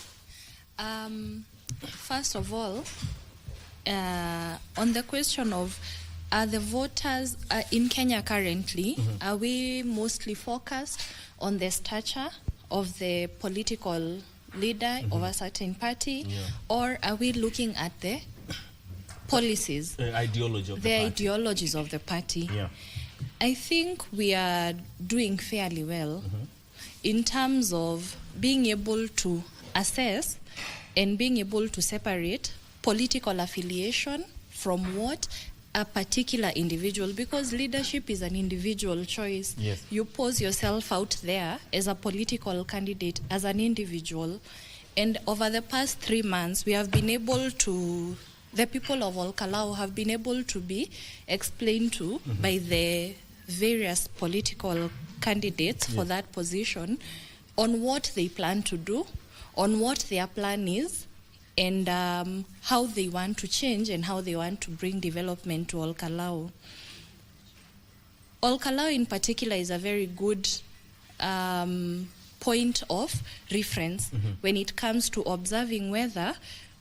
First of all, on the question of are the voters in Kenya currently, are we mostly focused on the stature of the political leader of a certain party, or are we looking at the policies, ideologies of the party? I think we are doing fairly well in terms of being able to assess and being able to separate political affiliation from what a particular individual, because leadership is an individual choice. You pose yourself out there as a political candidate, as an individual, and over the past 3 months we have been able to, the people of All Kalou have been able to be explained to by the various political candidates for that position on what they plan to do, on what their plan is, and how they want to change and how they want to bring development to All Kalou. All Kalou in particular is a very good point of reference when it comes to observing whether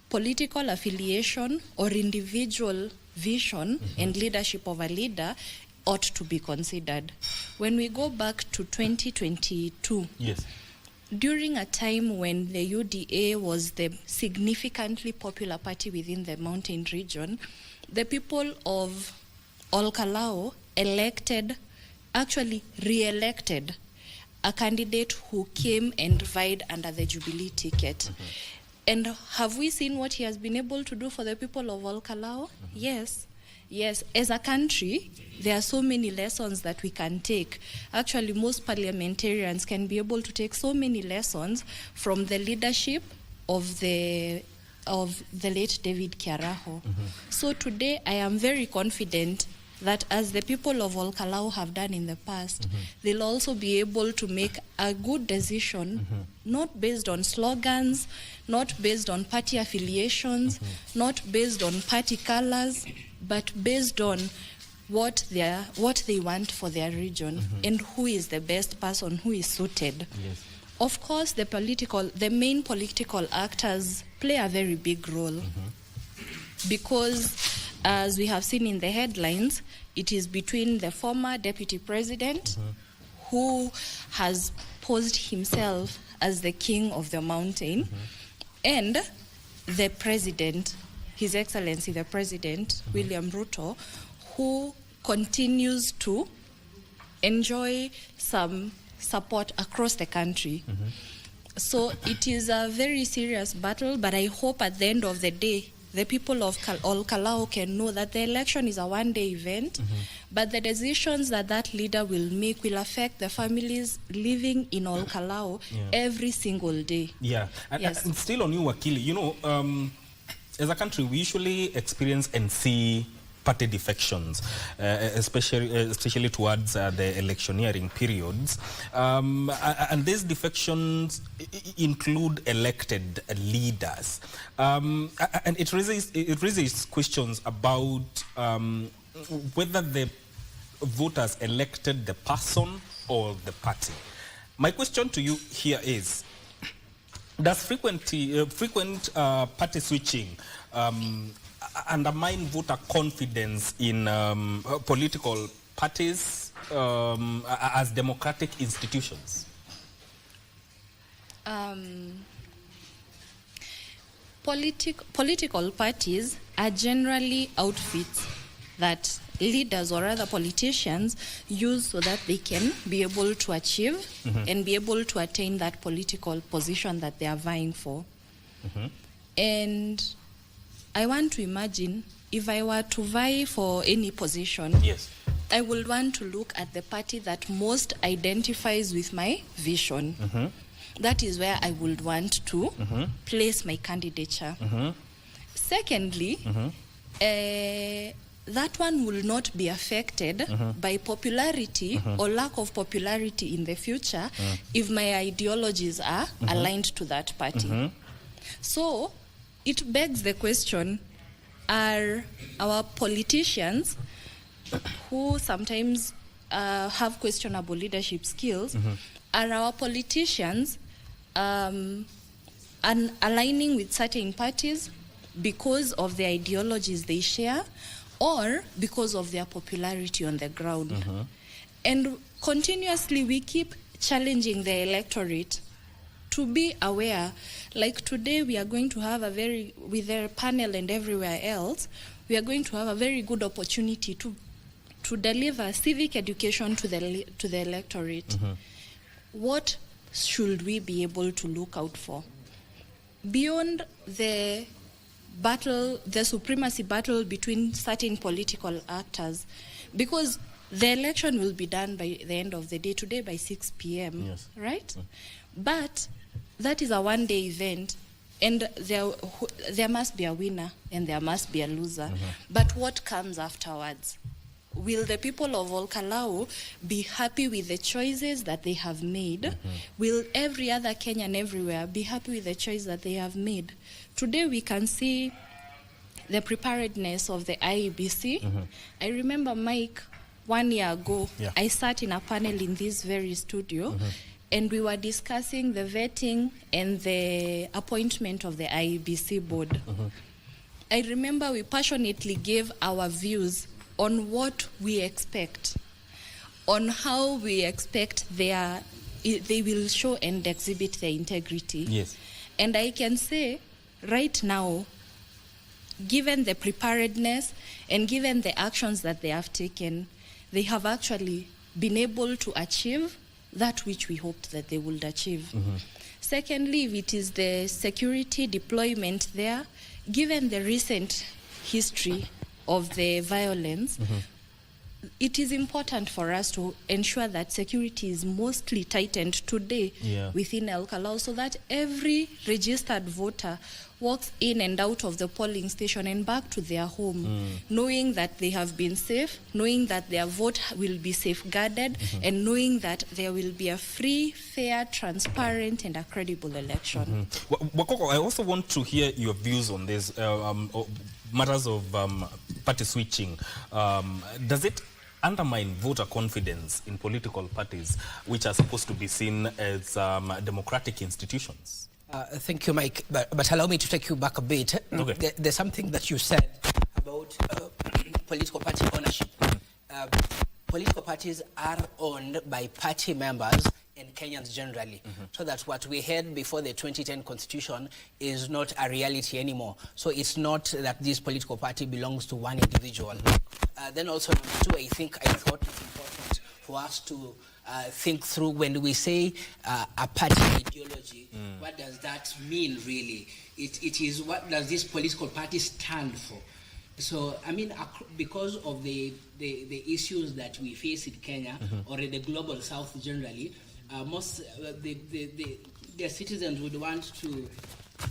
political affiliation or individual vision and leadership of a leader ought to be considered. When we go back to 2022, during a time when the UDA was the significantly popular party within the mountain region, the people of All Kalou re-elected a candidate who came and vied under the Jubilee ticket. And have we seen what he has been able to do for the people of All Kalou? Yes. Yes, as a country, there are so many lessons that we can take. Actually, most parliamentarians can be able to take so many lessons from the leadership of the late David Kiaraho. So today, I am very confident that as the people of All Kalou have done in the past, they'll also be able to make a good decision, not based on slogans, not based on party affiliations, not based on party colors, but based on what they want for their region and who is the best person who is suited. Of course, the main political actors play a very big role because, as we have seen in the headlines, it is between the former deputy president who has posed himself as the king of the mountain and the president, His Excellency the President, William Ruto, who continues to enjoy some support across the country. So it is a very serious battle, but I hope at the end of the day, the people of All Kalou can know that the election is a one-day event, but the decisions that leader will make will affect the families living in All Kalou every single day. And still on you, Wakili, you know, as a country, we usually experience and see party defections, especially towards the electioneering periods. And these defections include elected leaders. And it raises questions about whether the voters elected the person or the party. My question to you here is, does frequent party switching undermine voter confidence in political parties as democratic institutions? Political parties are generally outfits that leaders or other politicians use so that they can be able to achieve and be able to attain that political position that they are vying for. And I want to imagine if I were to vie for any position, yes, I would want to look at the party that most identifies with my vision. That is where I would want to place my candidature. Secondly, that one will not be affected by popularity or lack of popularity in the future if my ideologies are aligned to that party. So it begs the question, are our politicians who sometimes have questionable leadership skills, are our politicians aligning with certain parties because of the ideologies they share or because of their popularity on the ground? And continuously we keep challenging the electorate to be aware. Like today we are going to have with their panel and everywhere else, we are going to have a very good opportunity to deliver civic education to the electorate. What should we be able to look out for? Beyond the supremacy battle between certain political actors, because the election will be done by the end of the day, today by 6 p.m., yes, right? But that is a one-day event, and there must be a winner and there must be a loser. But what comes afterwards? Will the people of Kalou be happy with the choices that they have made? Will every other Kenyan everywhere be happy with the choice that they have made? Today we can see the preparedness of the IEBC. I remember, Mike, 1 year ago, I sat in a panel in this very studio, and we were discussing the vetting and the appointment of the IEBC board. I remember we passionately gave our views on what we expect, on how we expect they will show and exhibit their integrity. Yes. And I can say right now, given the preparedness and given the actions that they have taken, they have actually been able to achieve that which we hoped that they would achieve. Secondly, if it is the security deployment there, given the recent history of the violence, it is important for us to ensure that security is mostly tightened today within Kalou, so that every registered voter walks in and out of the polling station and back to their home, knowing that they have been safe, knowing that their vote will be safeguarded, and knowing that there will be a free, fair, transparent, and a credible election. Wakoko, I also want to hear your views on this matters of party switching. Does it undermine voter confidence in political parties, which are supposed to be seen as democratic institutions? Thank you, Mike. But allow me to take you back a bit. Okay. There's something that you said about political party ownership. Political parties are owned by party members and Kenyans generally. So that what we had before the 2010 constitution is not a reality anymore. So it's not that this political party belongs to one individual. Then also, number two, I thought it's important for us to think through when we say a party ideology, what does that mean really? It is, what does this political party stand for? So, I mean, because of the issues that we face in Kenya or in the global south generally, most the citizens would want to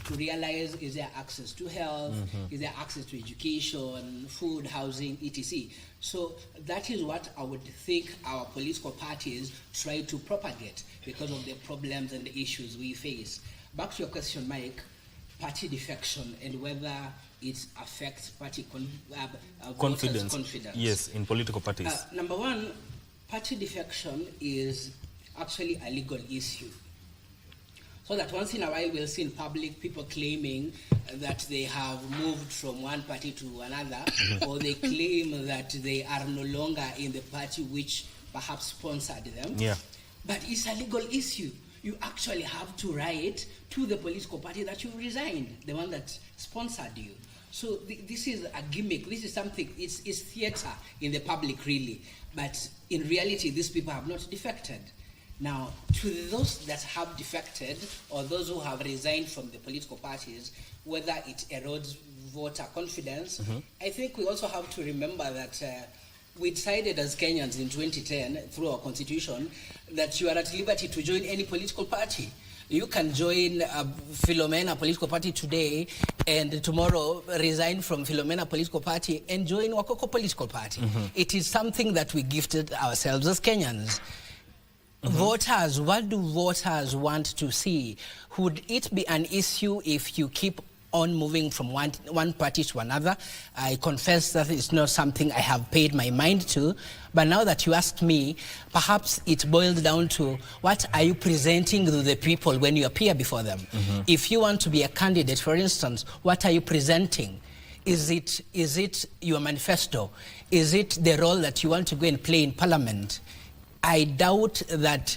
to realize, is there access to health, is there access to education, food, housing, etc. So that is what I would think our political parties try to propagate because of the problems and the issues we face. Back to your question, Mike, party defection and whether it affects party confidence. Yes, in political parties. Number one, party defection is actually a legal issue. So that once in a while we'll see in public people claiming that they have moved from one party to another, or they claim that they are no longer in the party which perhaps sponsored them. Yeah. But it's a legal issue. You actually have to write to the political party that you resigned, the one that sponsored you. So this is a gimmick. This is something, it's theater in the public really. But in reality, these people have not defected. Now, to those that have defected or those who have resigned from the political parties, whether it erodes voter confidence, I think we also have to remember that we decided as Kenyans in 2010 through our constitution that you are at liberty to join any political party. You can join Philomena political party today and tomorrow resign from Philomena political party and join Wakoko political party. It is something that we gifted ourselves as Kenyans. Voters, what do voters want to see? Would it be an issue if you keep on moving from one party to another? I confess that it's not something I have paid my mind to, but now that you asked me, perhaps it boils down to what are you presenting to the people when you appear before them? If you want to be a candidate, for instance, what are you presenting? Is it your manifesto? Is it the role that you want to go and play in parliament? I doubt that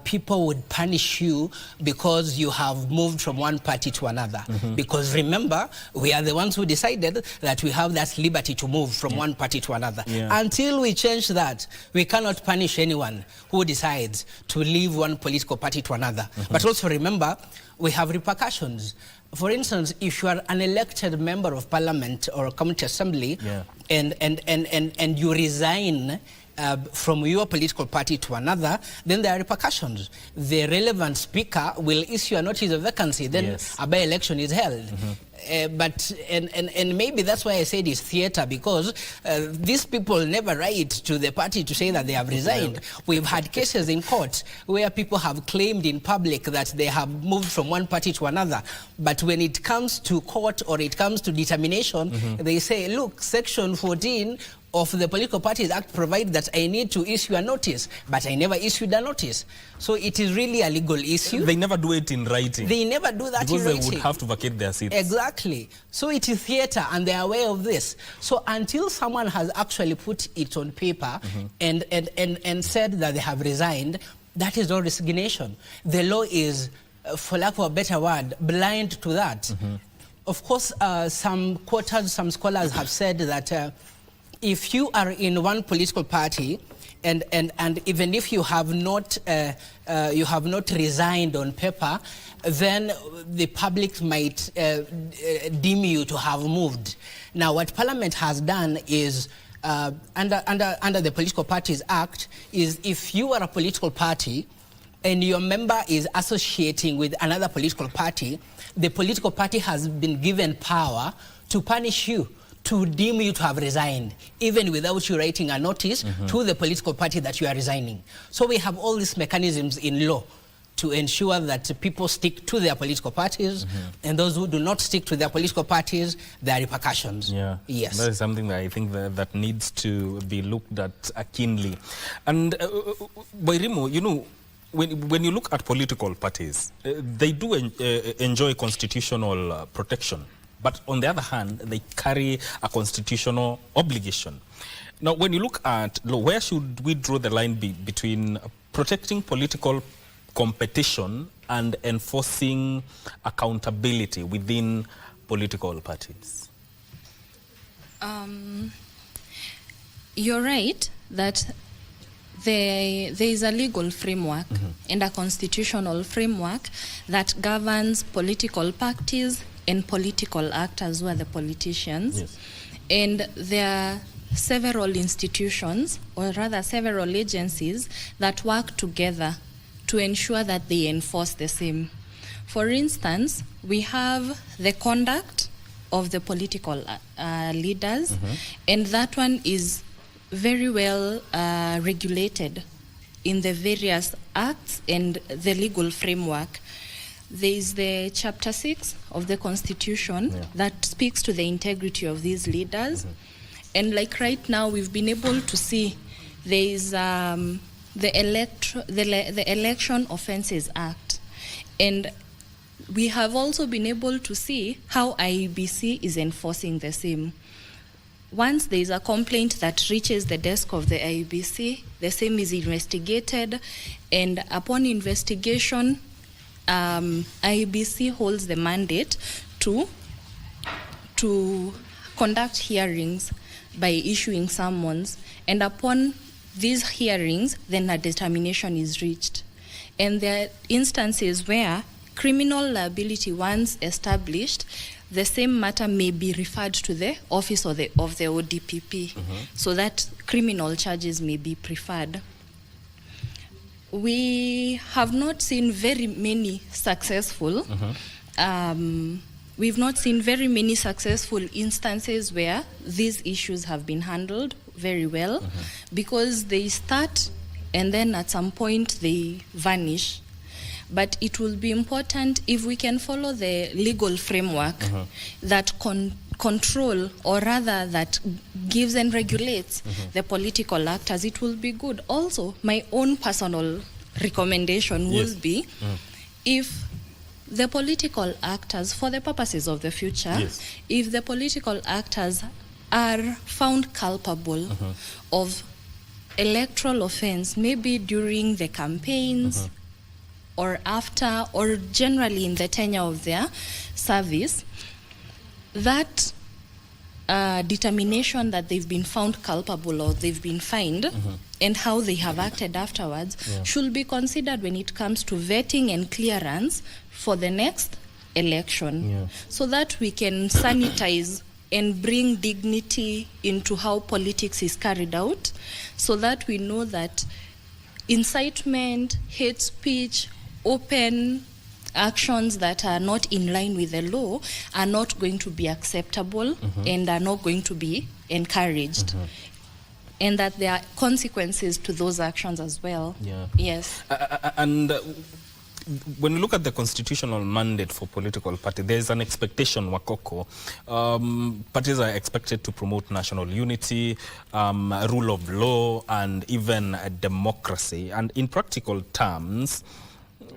people would punish you because you have moved from one party to another. Because remember, we are the ones who decided that we have that liberty to move from one party to another. Until we change that, we cannot punish anyone who decides to leave one political party to another. But also remember, we have repercussions. For instance, if you are an elected member of parliament or county assembly and you resign from your political party to another, then there are repercussions. The relevant speaker will issue a notice of vacancy, then a by-election is held. But maybe that's why I said it's theater, because these people never write to the party to say that they have resigned. We've had cases in court where people have claimed in public that they have moved from one party to another. But when it comes to court or it comes to determination, they say, look, section 14 of the Political Parties Act provides that I need to issue a notice, but I never issued a notice. So it is really a legal issue. They never do it in writing. They never do that in writing. Because they would have to vacate their seats. Exactly. So it is theater, and they are aware of this. So until someone has actually put it on paper and said that they have resigned, that is not resignation. The law is, for lack of a better word, blind to that. Of course, some scholars have said that if you are in one political party, and even if you have not resigned on paper, then the public might deem you to have moved. Now, what Parliament has done is, under the Political Parties Act, is if you are a political party and your member is associating with another political party, the political party has been given power to punish you, to deem you to have resigned, even without you writing a notice to the political party that you are resigning. So we have all these mechanisms in law to ensure that people stick to their political parties, and those who do not stick to their political parties, there are repercussions. Yes. That is something that I think that needs to be looked at keenly. And Boirimo, you know, when you look at political parties, they do enjoy constitutional protection. But on the other hand, they carry a constitutional obligation. Now, when you look at law, where should we draw the line between protecting political competition and enforcing accountability within political parties? You're right that there is a legal framework and a constitutional framework that governs political parties and political actors who are the politicians. And there are several institutions, or rather several agencies, that work together to ensure that they enforce the same. For instance, we have the conduct of the political leaders, and that one is very well regulated in the various acts and the legal framework. There is the Chapter 6 of the Constitution that speaks to the integrity of these leaders. And like right now, we've been able to see there is the Election Offences Act. And we have also been able to see how IEBC is enforcing the same. Once there is a complaint that reaches the desk of the IEBC, the same is investigated, and upon investigation, IEBC holds the mandate to conduct hearings by issuing summons, and upon these hearings, then a determination is reached. And there are instances where criminal liability, once established, the same matter may be referred to the office of the ODPP, so that criminal charges may be preferred. We have not seen very many successful. We've not seen very many successful instances where these issues have been handled very well, because they start and then at some point they vanish. But it will be important if we can follow the legal framework that control, or rather that gives and regulates the political actors. It will be good. Also, my own personal recommendation will be if the political actors, for the purposes of the future, if the political actors are found culpable of electoral offense, maybe during the campaigns, or after, or generally in the tenure of their service, that determination that they've been found culpable or they've been fined, and how they have acted afterwards, should be considered when it comes to vetting and clearance for the next election, so that we can sanitize and bring dignity into how politics is carried out, so that we know that incitement, hate speech, open actions that are not in line with the law are not going to be acceptable and are not going to be encouraged. And that there are consequences to those actions as well. Yes. And when you look at the constitutional mandate for political parties, there is an expectation, Wakoko. Parties are expected to promote national unity, rule of law, and even democracy. And in practical terms,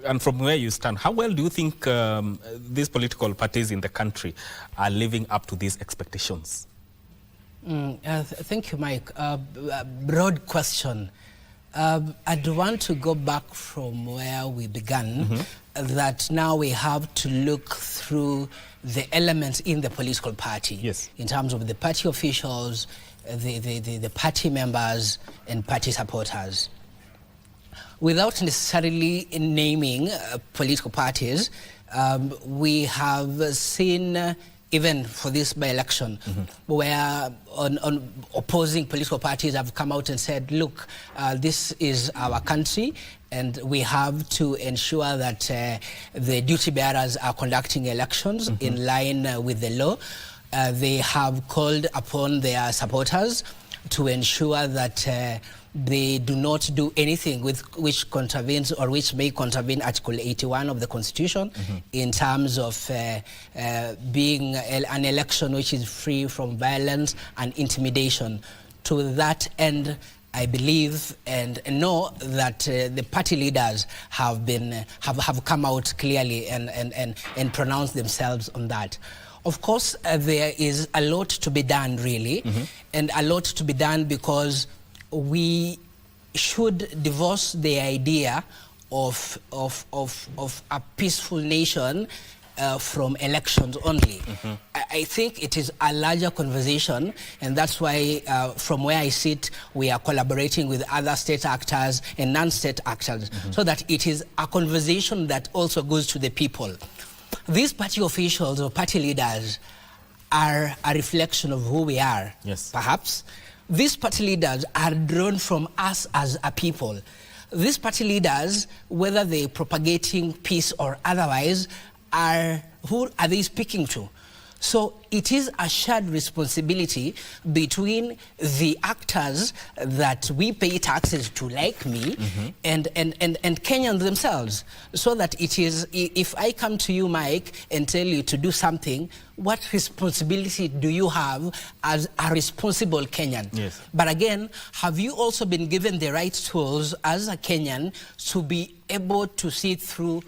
and from where you stand, how well do you think these political parties in the country are living up to these expectations? Thank you, Mike. Broad question. I'd want to go back from where we began, that now we have to look through the elements in the political party, in terms of the party officials, the party members, and party supporters. Without necessarily naming political parties, we have seen, even for this by-election, where on opposing political parties have come out and said, look, this is our country, and we have to ensure that the duty bearers are conducting elections in line with the law. They have called upon their supporters to ensure that they do not do anything which contravenes or which may contravene Article 81 of the Constitution in terms of being an election which is free from violence and intimidation. To that end, I believe and know that the party leaders have come out clearly and pronounced themselves on that. Of course, there is a lot to be done, really, and a lot to be done because we should divorce the idea of a peaceful nation from elections only. I think it is a larger conversation, and that's why from where I sit, we are collaborating with other state actors and non-state actors, so that it is a conversation that also goes to the people. These party officials or party leaders are a reflection of who we are, perhaps. These party leaders are drawn from us as a people. these party leaders, whether they're propagating peace or otherwise, who are they speaking to? So it is a shared responsibility between the actors that we pay taxes to, like me, and Kenyans themselves. So that it is, if I come to you, Mike, and tell you to do something, what responsibility do you have as a responsible Kenyan? Yes. But again, have you also been given the right tools as a Kenyan to be able to see through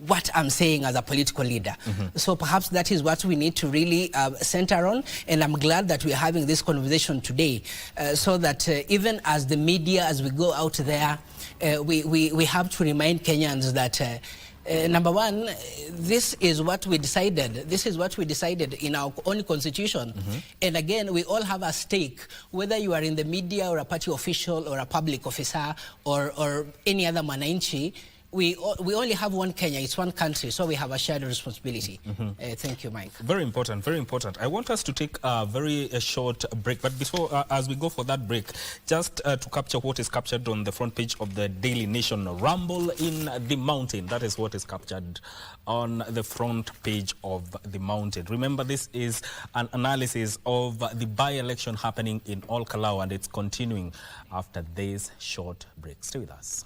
what I'm saying as a political leader? So perhaps that is what we need to really center on, and I'm glad that we're having this conversation today, so that even as the media, as we go out there, we have to remind Kenyans that number one, this is what we decided. This is what we decided in our own constitution. And again, we all have a stake, whether you are in the media or a party official or a public officer or any other mwananchi. We only have one Kenya, it's one country, so we have a shared responsibility. Thank you, Mike. Very important, very important. I want us to take a very short break, but before, as we go for that break, just to capture what is captured on the front page of the Daily Nation, Rumble in the Mountain. That is what is captured on the front page of the Mountain. Remember, this is an analysis of the by-election happening in Kalou, and it's continuing after this short break. Stay with us.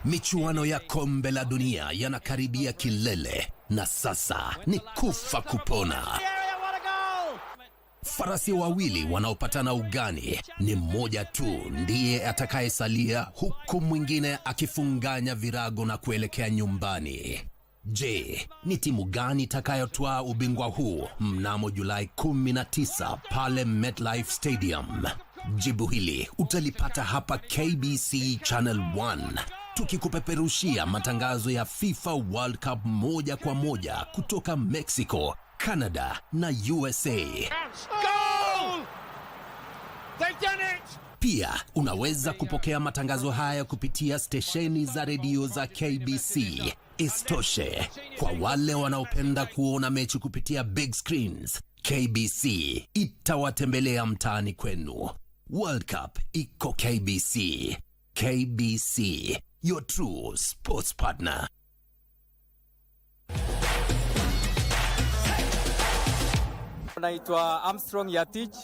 Michuano ya kombe la dunia yanakaribia kilele, na sasa ni kufa kupona. Farasi wawili wanaopatana ugani, ni mmoja tu ndiye atakayesalia, huku mwingine akifunganya virago na kuelekea nyumbani. Je, ni timu gani itakayotwaa ubingwa huu mnamo Julai 19 pale MetLife Stadium? Jibu hili utalipata hapa KBC Channel 1, tukikupeperushia matangazo ya FIFA World Cup moja kwa moja kutoka Mexico, Canada na USA. Goal! They've done it! Pia unaweza kupokea matangazo haya kupitia stesheni za redio za KBC. Istoshe, kwa wale wanaopenda kuona mechi kupitia big screens, KBC itawatembelea mtaani kwenu. World Cup iko KBC. KBC, your true sports partner. Naitwa Armstrong Yatich.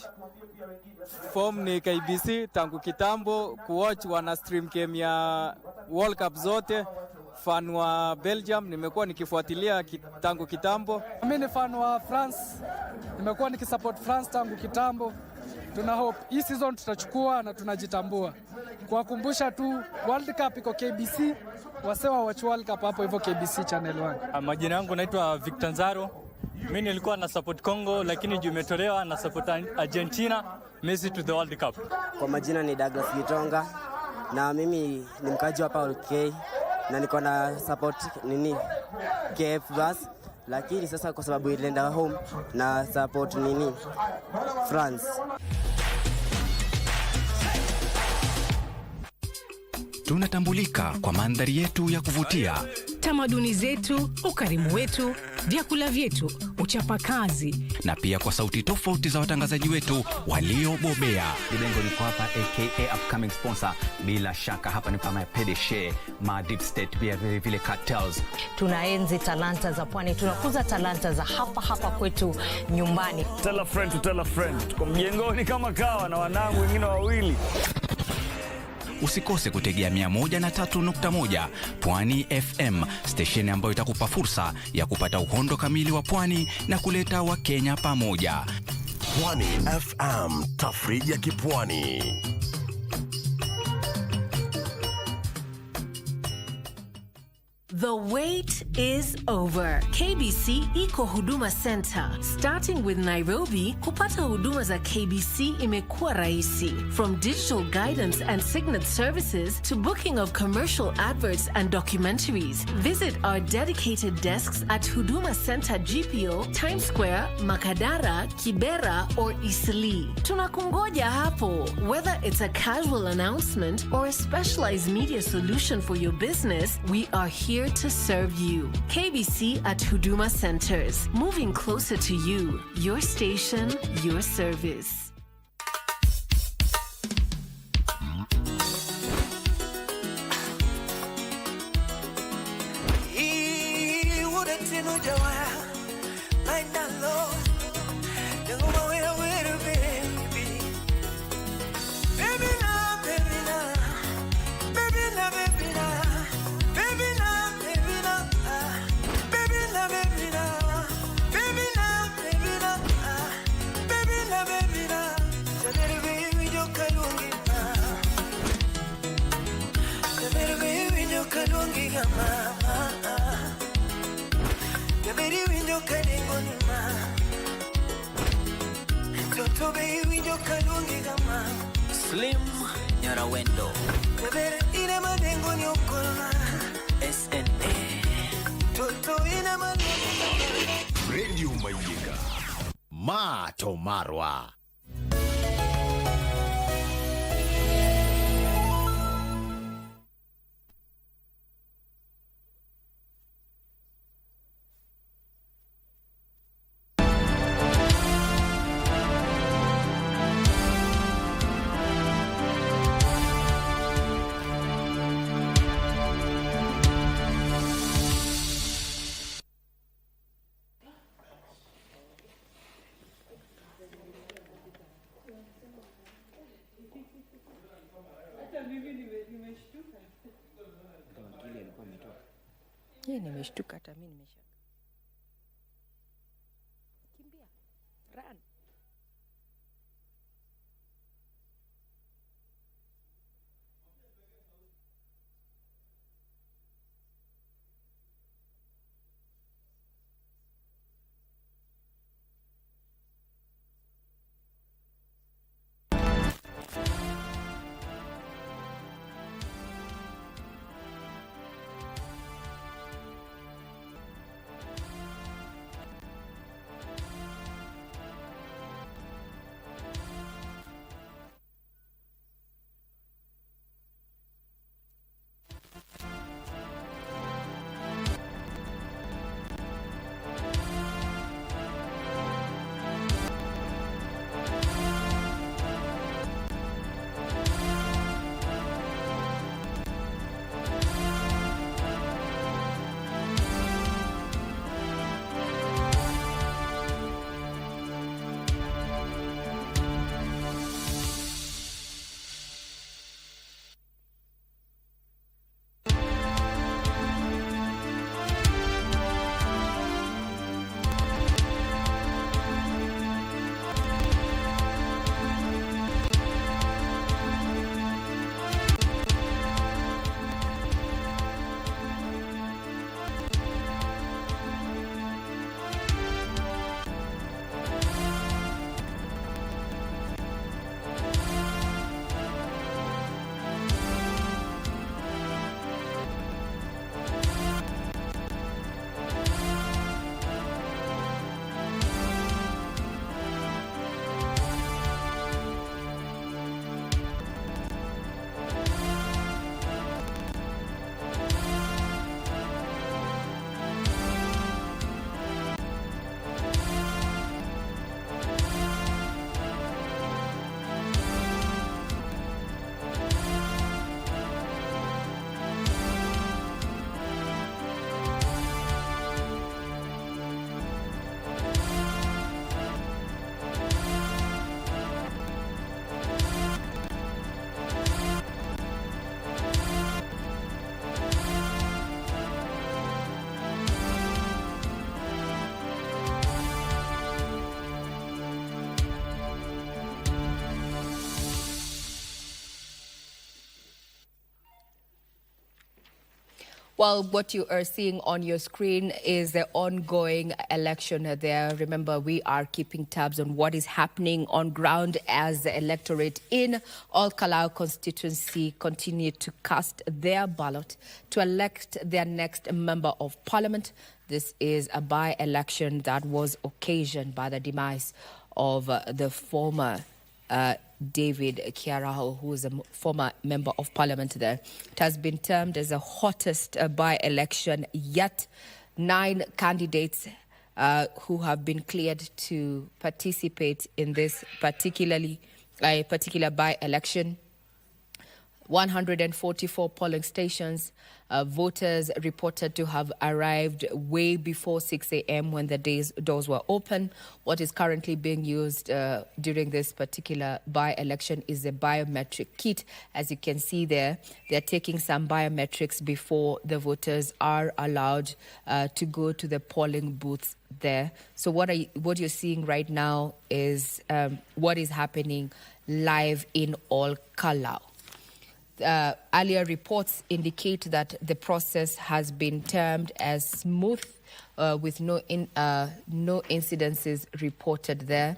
Form ni KBC tangu kitambo, kuwatch wana stream game ya World Cup zote. Fan wa Belgium, nimekuwa nikifuatilia tangu kitambo. Mimi ni fan wa France, nimekuwa nikisupport France tangu kitambo. Tuna hope hii season tutachukua na tunajitambua. Kuwakumbusha tu World Cup iko KBC, wasewa watch World Cup hapo hivyo KBC Channel 1. Majina yangu naitwa Victor Nzaro. Mimi nilikuwa na support Congo, lakini juu imetolewa na support Argentina, Messi to the World Cup. Kwa majina ni Douglas Gitonga na mimi ni mkaji hapa UK na niko na support KF+, lakini sasa kwa sababu ilienda home na support France. Tunatambulika kwa mandhari yetu ya kuvutia, tamaduni zetu, ukarimu wetu, vyakula vyetu, uchapakazi, na pia kwa sauti tofauti za watangazaji wetu waliobobea. Libengo liko hapa aka upcoming sponsor. Bila shaka hapa ni kama PDG, ma deep state, pia vile cartels. Tunaenzi talanta za pwani, tunakuza talanta za hapa kwetu nyumbani. Tell a friend to tell a friend. Tuko mjengoni kama kawa na wanangu wengine wawili. Usikose kutegea 103.1 Pwani FM, station ambayo itakupa fursa ya kupata uhondo kamili wa pwani na kuleta Wakenya pamoja. Pwani FM, tafrija ya kipwani. The wait is over. KBC Iko Huduma Center. Starting with Nairobi, kupata huduma za KBC imekuwa rahisi. From digital guidance and signet services to booking of commercial adverts and documentaries. Visit our dedicated desks at Huduma Center GPO, Times Square, Makadara, Kibera, or Eastleigh. Tunakungoja hapo. Whether it's a casual announcement or a specialized media solution for your business, we are here to serve you. KBC at Huduma Centers. Moving closer to you. Your station, your service. Slim Nyarawendo SNA Radio Mayiga Mato Marwa. Nimeshtuka hata mimi nimesha. Kimbia. Run. Well, what you are seeing on your screen is the ongoing election there. Remember, we are keeping tabs on what is happening on ground as the electorate in Kalou constituency continue to cast their ballot to elect their next member of parliament. This is a by-election that was occasioned by the demise of the former David Kiaraho, who is a former member of parliament there. It has been termed as the hottest by-election yet. 9 candidates who have been cleared to participate in this particular by-election. 144 polling stations. Voters reported to have arrived way before 6 a.m. when the doors were open. What is currently being used during this particular by-election is a biometric kit. As you can see there, they're taking some biometrics before the voters are allowed to go to the polling booths there. So what you're seeing right now is what is happening live in Kalou. Earlier reports indicate that the process has been termed as smooth with no incidences reported there.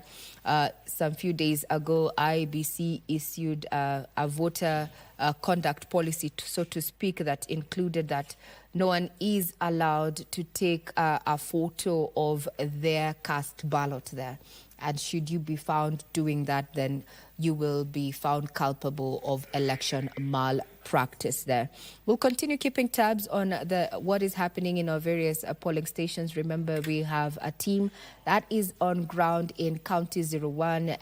Some few days ago, IBC issued a voter conduct policy, so to speak, that included that no one is allowed to take a photo of their cast ballot there. And should you be found doing that, then you will be found culpable of election malpractice there. We'll continue keeping tabs on what is happening in our various polling stations. Remember, we have a team that is on ground in County 31,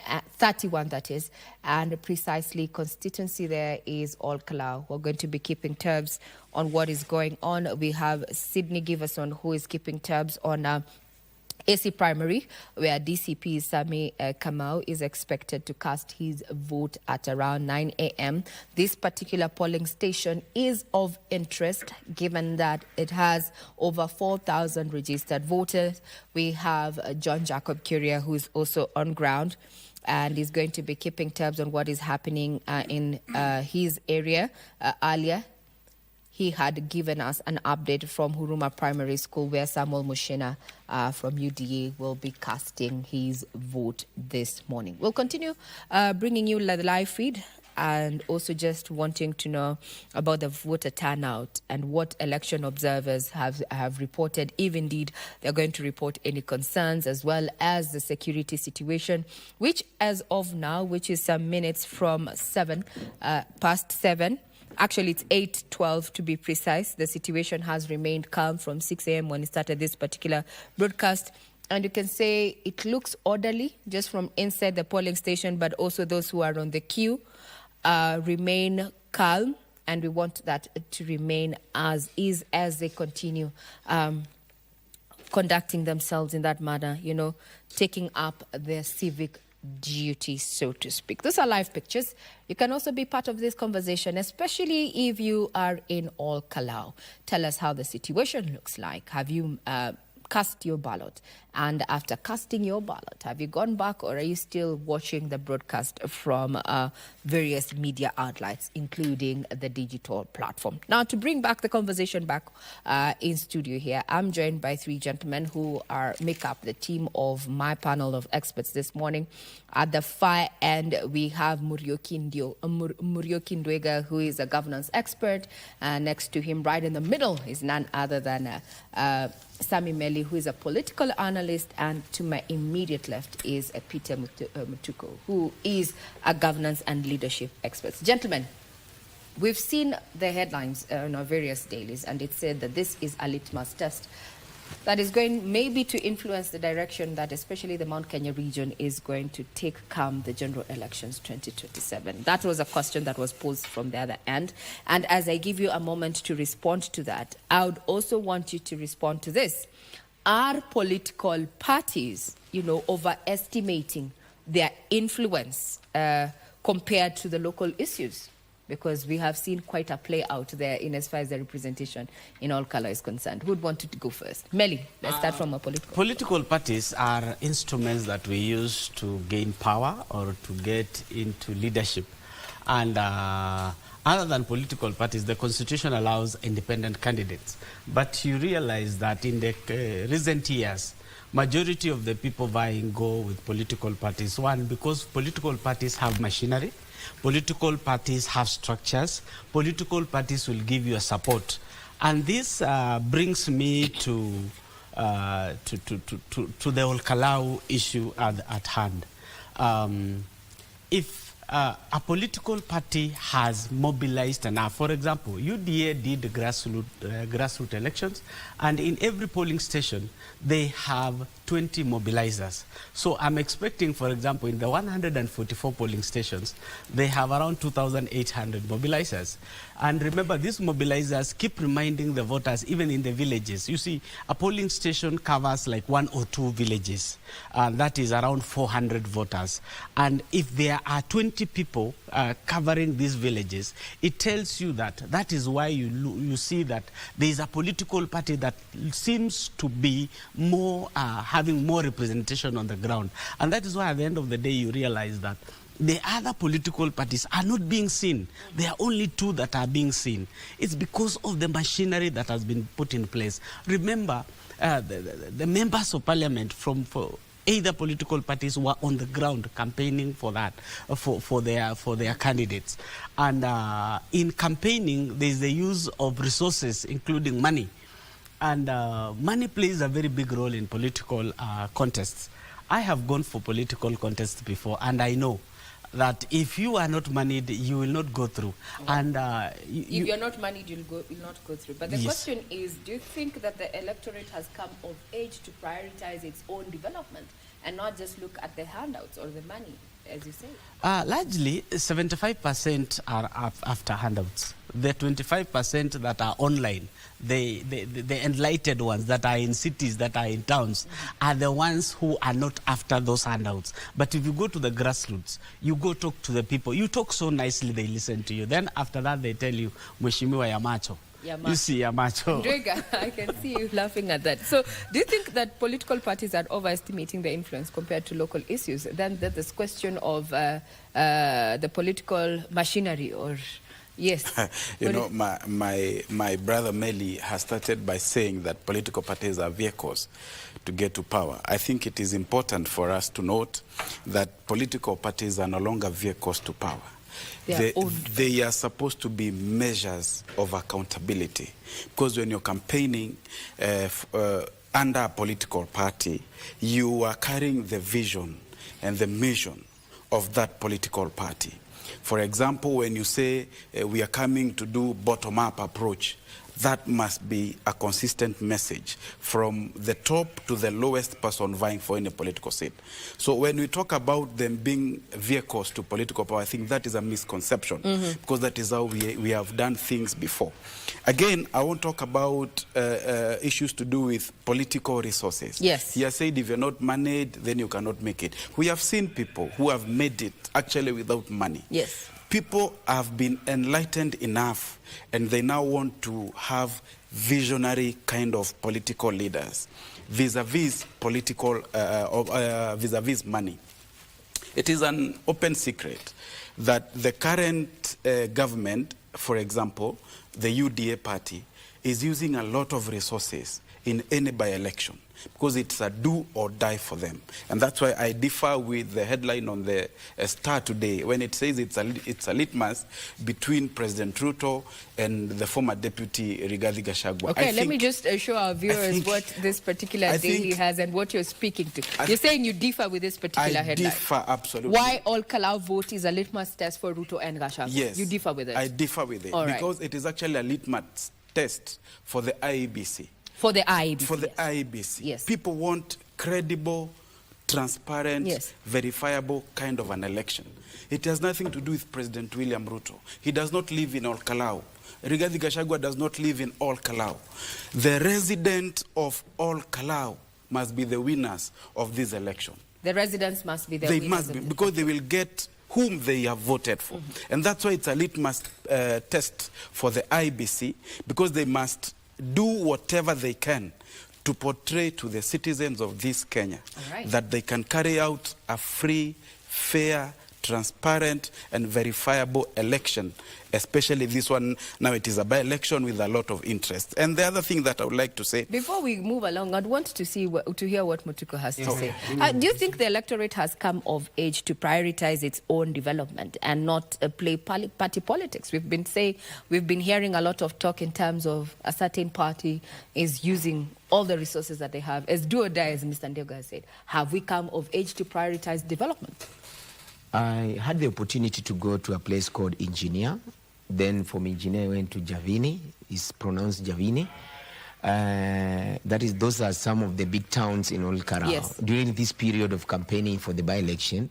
that is, and precisely constituency there is Kalou. We're going to be keeping tabs on what is going on. We have Sydney Giverson, who is keeping tabs on AC Primary, where DCP Sami Kamau is expected to cast his vote at around 9 a.m. This particular polling station is of interest given that it has over 4,000 registered voters. We have John Jacob Curia, who is also on ground and is going to be keeping tabs on what is happening in his area. Earlier, he had given us an update from Huruma Primary School, where Samuel Mushina from UDA will be casting his vote this morning. We'll continue bringing you the live feed and also just wanting to know about the voter turnout and what election observers have reported, if indeed they're going to report any concerns, as well as the security situation, which as of now, which is some minutes from past 7, actually, it's 8:12 to be precise. The situation has remained calm from 6 a.m. when it started this particular broadcast. And you can say it looks orderly just from inside the polling station, but also those who are on the queue remain calm. And we want that to remain as is as they continue conducting themselves in that manner, taking up their civic duty, so to speak. Those are live pictures. You can also be part of this conversation, especially if you are in Kalou. Tell us how the situation looks like. Have you cast your ballot? And after casting your ballot, have you gone back, or are you still watching the broadcast from various media outlets, including the digital platform? Now, to bring back the conversation back in studio here, I'm joined by 3 gentlemen who make up the team of my panel of experts this morning. At the far end, we have Murioki Ndwega, who is a governance expert. Next to him, right in the middle, is none other than Sami Meli, who is a political analyst, and to my immediate left is Peter Mutuko, who is a governance and leadership expert. Gentlemen, we've seen the headlines in our various dailies, and it said that this is a litmus test that is going maybe to influence the direction that especially the Mount Kenya region is going to take come the general elections 2027. That was a question that was posed from the other end. And as I give you a moment to respond to that, I would also want you to respond to this. Are political parties, overestimating their influence compared to the local issues? Because we have seen quite a play out there in as far as the representation in Kalou is concerned. Who would want to go first? Meli, let's start from a political. Political parties are instruments that we use to gain power or to get into leadership. And other than political parties, the Constitution allows independent candidates. But you realize that in the recent years, majority of the people vying go with political parties. One, because political parties have machinery, political parties have structures, political parties will give you a support. And this brings me to the whole Kalou issue at hand. If a political party has mobilized enough, for example, UDA did grassroots elections, and in every polling station, they have 20 mobilizers. So I'm expecting, for example, in the 144 polling stations, they have around 2,800 mobilizers. And remember, these mobilizers keep reminding the voters, even in the villages. You see, a polling station covers like 1 or 2 villages, and that is around 400 voters. And if there are 20 people covering these villages, it tells you that is why you see that there is a political party that seems to be more having more representation on the ground. And that is why at the end of the day you realize that the other political parties are not being seen. There are only 2 that are being seen. It's because of the machinery that has been put in place. Remember, the members of parliament from either political parties were on the ground campaigning for that, for their candidates. And in campaigning, there is the use of resources, including money. And money plays a very big role in political contests. I have gone for political contests before, and I know that if you are not moneyed, you will not go through. And if you're not moneyed, you'll not go through. But the question is, do you think that the electorate has come of age to prioritize its own development and not just look at the handouts or the money, as you say? Largely, 75% are after handouts. The 25% that are online, the enlightened ones that are in cities, that are in towns, are the ones who are not after those handouts. But if you go to the grassroots, you go talk to the people, you talk so nicely, they listen to you. Then after that, they tell you, Mheshimiwa Yamacho. You see Yamacho. Ndrega, I can see you laughing at that. So do you think that political parties are overestimating their influence compared to local issues? Then there's this question of the political machinery, or... Yes. You know, my brother Meli has started by saying that political parties are vehicles to get to power. I think it is important for us to note that political parties are no longer vehicles to power. They are supposed to be measures of accountability. Because when you're campaigning under a political party, you are carrying the vision and the mission of that political party. For example, when you say we are coming to do bottom-up approach, that must be a consistent message from the top to the lowest person vying for any political seat. So when we talk about them being vehicles to political power, I think that is a misconception, because that is how we have done things before. Again, I won't talk about issues to do with political resources. Yes. He has said if you're not moneyed, then you cannot make it. We have seen people who have made it actually without money. Yes. People have been enlightened enough, and they now want to have visionary kind of political leaders vis-a-vis political, vis-a-vis money. It is an open secret that the current government, for example, the UDA party, is using a lot of resources in any by-election, because it's a do or die for them. And that's why I differ with the headline on the Star today, when it says it's a litmus between President Ruto and the former deputy Rigathi Gachagua. Okay, let me just show our viewers what this particular daily has and what you're speaking to. You're saying you differ with this particular headline. I differ, absolutely. Why all Kalou vote is a litmus test for Ruto and Gachagua? Yes. You differ with it? I differ with it, because it is actually a litmus test for the IEBC. For the IEBC. For the IEBC. Yes. People want credible, transparent, verifiable kind of an election. It has nothing to do with President William Ruto. He does not live in all Kalou. Rigathi Gachagua does not live in all Kalou. The resident of all Kalou must be the winners of this election. The residents must be the winners. They must be, because they will get whom they have voted for. And that's why it's a litmus test for the IEBC, because they must do whatever they can to portray to the citizens of this Kenya that they can carry out a free, fair, transparent and verifiable election, especially this one. Now it is a by-election with a lot of interest. And the other thing that I would like to say... Before we move along, I'd want to hear what Mutuku has to say. Do you think the electorate has come of age to prioritize its own development and not play party politics? We've been hearing a lot of talk in terms of a certain party is using all the resources that they have, as do or die, as Mr. Ndego has said. Have we come of age to prioritize development? I had the opportunity to go to a place called Engineer. Then from Engineer I went to Javini. It's pronounced Javini. Those are some of the big towns in Old Karao. Yes. During this period of campaigning for the by-election.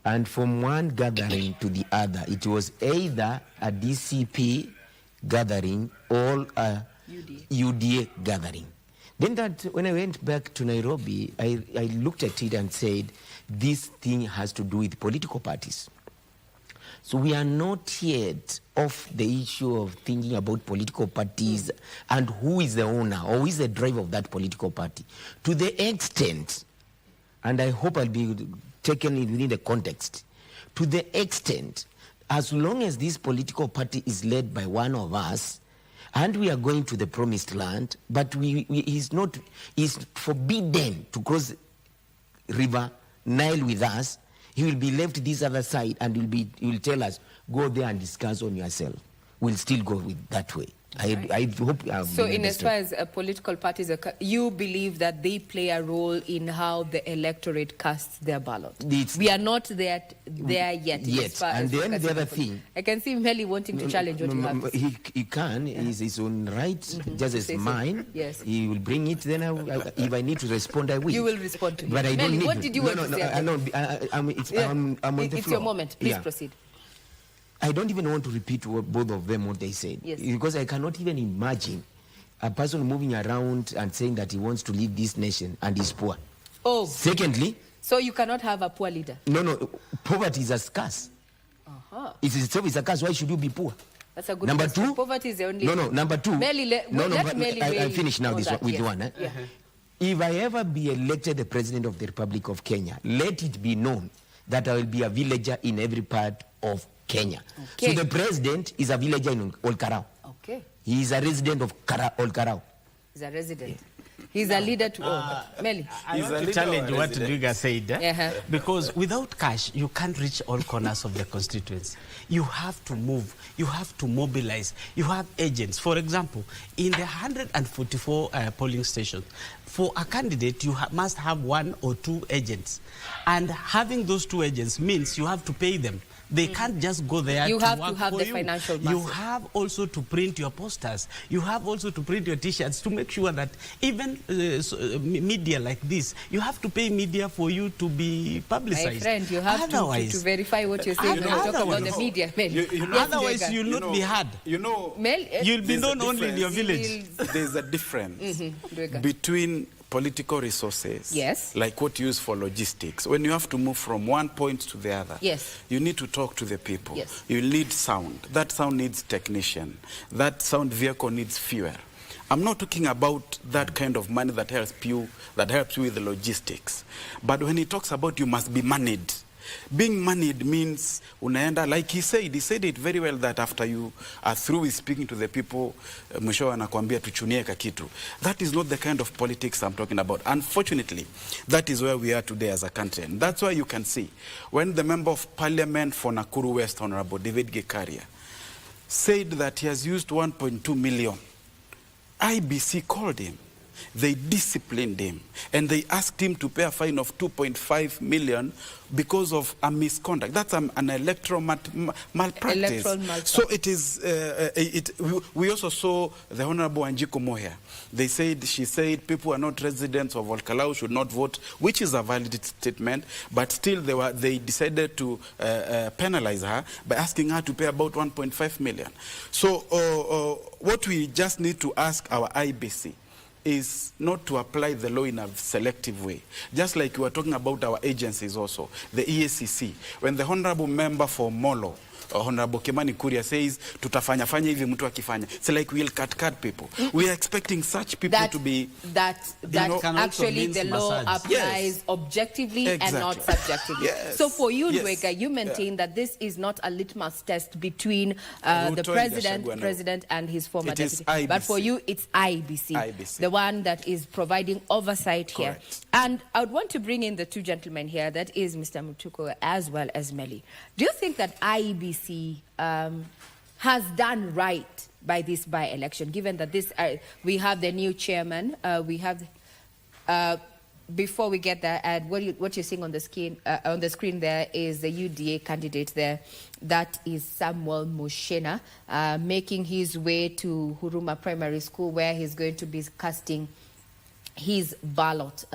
And from one gathering to the other, it was either a DCP gathering or a UDA gathering. Then when I went back to Nairobi, I looked at it and said, this thing has to do with political parties. So we are not yet off the issue of thinking about political parties and who is the owner or who is the driver of that political party. To the extent, and I hope I'll be taken within the context, to the extent, as long as this political party is led by one of us, and we are going to the promised land, but he's forbidden to cross River Nile with us. He will be left this other side and he will tell us, go there and discuss on yourself. We'll still go with that way. I hope so in as far as political parties, you believe that they play a role in how the electorate casts their ballot? We are not there yet. Yes, and then the other thing... I can see Meli wanting to challenge what you have. He can, it's his own right, just as mine. Yes. He will bring it, then if I need to respond, I will. You will respond to him. But I don't need what did you want to say? I'm on the floor. It's your moment. Please proceed. I don't even want to repeat both of them what they said. Yes. Because I cannot even imagine a person moving around and saying that he wants to leave this nation and is poor. Oh. Secondly... So you cannot have a poor leader? No. Poverty is a curse. If itself is a curse, why should you be poor? That's a good Number question. two... Poverty is the only... No, number two... I'll finish now with one. If I ever be elected the President of the Republic of Kenya, let it be known that I will be a villager in every part of Kenya. Okay. So the president is a villager in Old Karao. Okay. He is a resident of Old Karao. He's a resident. He's a leader to all. Meli. I want to challenge what Ndwiga said. Because without cash, you can't reach all corners of the constituency. You have to move. You have to mobilize. You have agents. For example, in the 144 polling stations, for a candidate, you must have 1 or 2 agents. And having those 2 agents means you have to pay them. They can't just go there you to have work to have for the you. Financial muscle. You have also to print your posters. You have also to print your t-shirts to make sure that even media like this, you have to pay media for you to be publicized. My friend, you have to verify what you're saying when you talk about the media. Otherwise, you'll not be heard. You'll be known only in your village. There's a difference between political resources, yes, like what you use for logistics. When you have to move from one point to the other, yes, you need to talk to the people. Yes. You need sound. That sound needs technician. That sound vehicle needs fuel. I'm not talking about that kind of money that helps you with the logistics. But when he talks about you must be moneyed, being moneyed means unaenda, like he said it very well, that after you are through with speaking to the people, mwisho anakuambia tuchunie kakitu. That is not the kind of politics I'm talking about. Unfortunately, that is where we are today as a country. And that's why you can see when the Member of Parliament for Nakuru West, Honorable David Gekaria, said that he has used 1.2 million, IBC called him. They disciplined him and they asked him to pay a fine of 2.5 million because of a misconduct. That's an electoral malpractice. So it is. We also saw the Honorable Wanjiku Moya. She said people are not residents of Olkalau, should not vote, which is a valid statement. But still, they decided to penalize her by asking her to pay about 1.5 million. So what we just need to ask our IBC is not to apply the law in a selective way. Just like we were talking about our agencies also, the EACC. When the Honorable Member for Molo Honorable Kimani Kuria says, tutafanya hivi mtu akifanya. It's like we'll cut people. We are expecting such people to be... That actually the law applies objectively and not subjectively. So for you, Nwega, you maintain that this is not a litmus test between the president and his former deputy. But for you, it's IBC, the one that is providing oversight here. And I would want to bring in the two gentlemen here, that is Mr. Mutuku as well as Meli. Do you think that IBC has done right by this by-election, given that this we have the new chairman, we have... before we get there, what you're seeing on the screen there is the UDA candidate there. That is Samuel Mushena, making his way to Huruma Primary School, where he's going to be casting his ballot.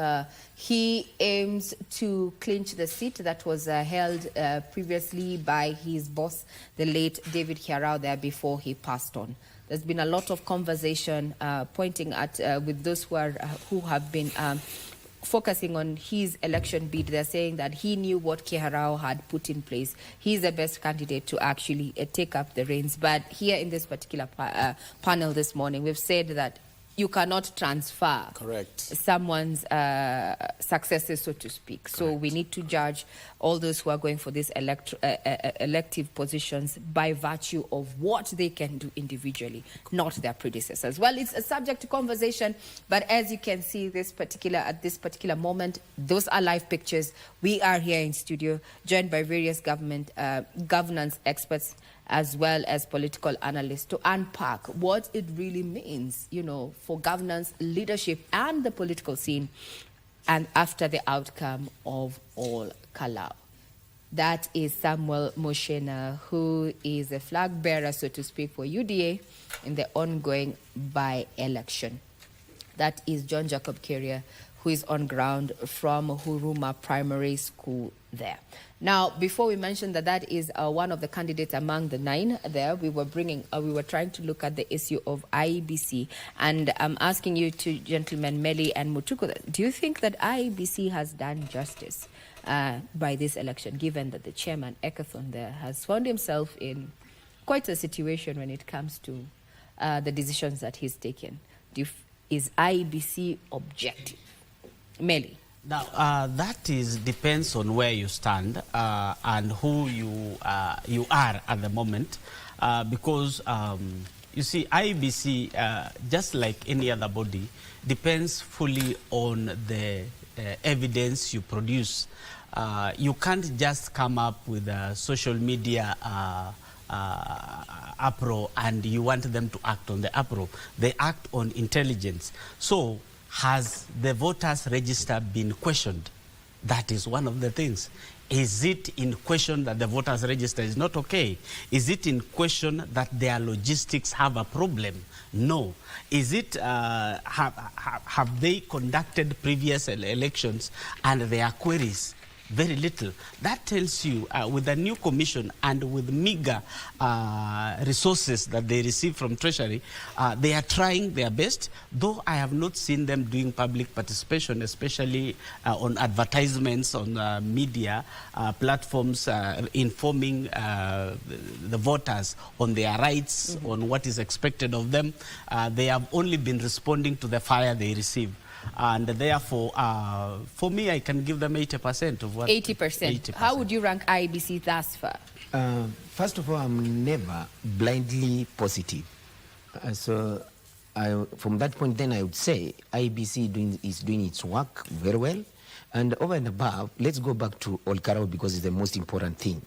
He aims to clinch the seat that was held previously by his boss, the late David Hiarao, there before he passed on. There's been a lot of conversation pointing at with those who have been focusing on his election bid. They're saying that he knew what Kiharao had put in place. He's the best candidate to actually take up the reins. But here in this particular panel this morning, we've said that you cannot transfer someone's successes, so to speak. So we need to judge all those who are going for these elective positions by virtue of what they can do individually, not their predecessors. Well, it's a subject to conversation, but as you can see at this particular moment, those are live pictures. We are here in studio, joined by various governance experts as well as political analysts to unpack what it really means, for governance, leadership, and the political scene, and after the outcome of all Kalou. That is Samuel Mushena, who is a flag bearer, so to speak, for UDA in the ongoing by-election. That is John Jacob Keria, who is on ground from Huruma Primary School there. Now, before we mention that is one of the candidates among the 9 there, we were trying to look at the issue of IEBC, and I'm asking you two gentlemen, Meli and Mutuku, do you think that IEBC has done justice by this election, given that the chairman, Ekathon, there has found himself in quite a situation when it comes to the decisions that he's taken? Is IEBC objective? Meli. Now, that depends on where you stand and who you are at the moment, because you see, IBC, just like any other body, depends fully on the evidence you produce. You can't just come up with a social media uproar and you want them to act on the uproar. They act on intelligence. So, has the voters' register been questioned? That is one of the things. Is it in question that the voters' register is not okay? Is it in question that their logistics have a problem? No. Is it, have they conducted previous elections and their queries? Very little. That tells you, with the new commission and with meager resources that they receive from Treasury, they are trying their best, though I have not seen them doing public participation, especially on advertisements, on media platforms, informing the voters on their rights, on what is expected of them. They have only been responding to the fire they receive. And therefore, for me, I can give them 80% of what... 80%. How would you rank IBC thus far? First of all, I'm never blindly positive. So from that point, then I would say IBC is doing its work very well. And over and above, let's go back to Olkarao, because it's the most important thing.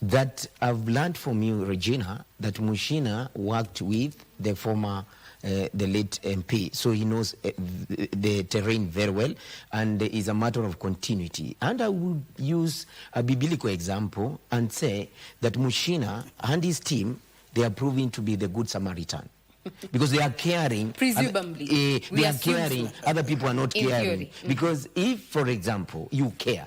That I've learned from you, Regina, that Mushina worked with the former the late MP, so he knows the terrain very well, and it's a matter of continuity. And I would use a biblical example and say that Mushina and his team, they are proving to be the good Samaritan. Because they are caring. Presumably. They are caring, other people are not caring. Because if, for example, you care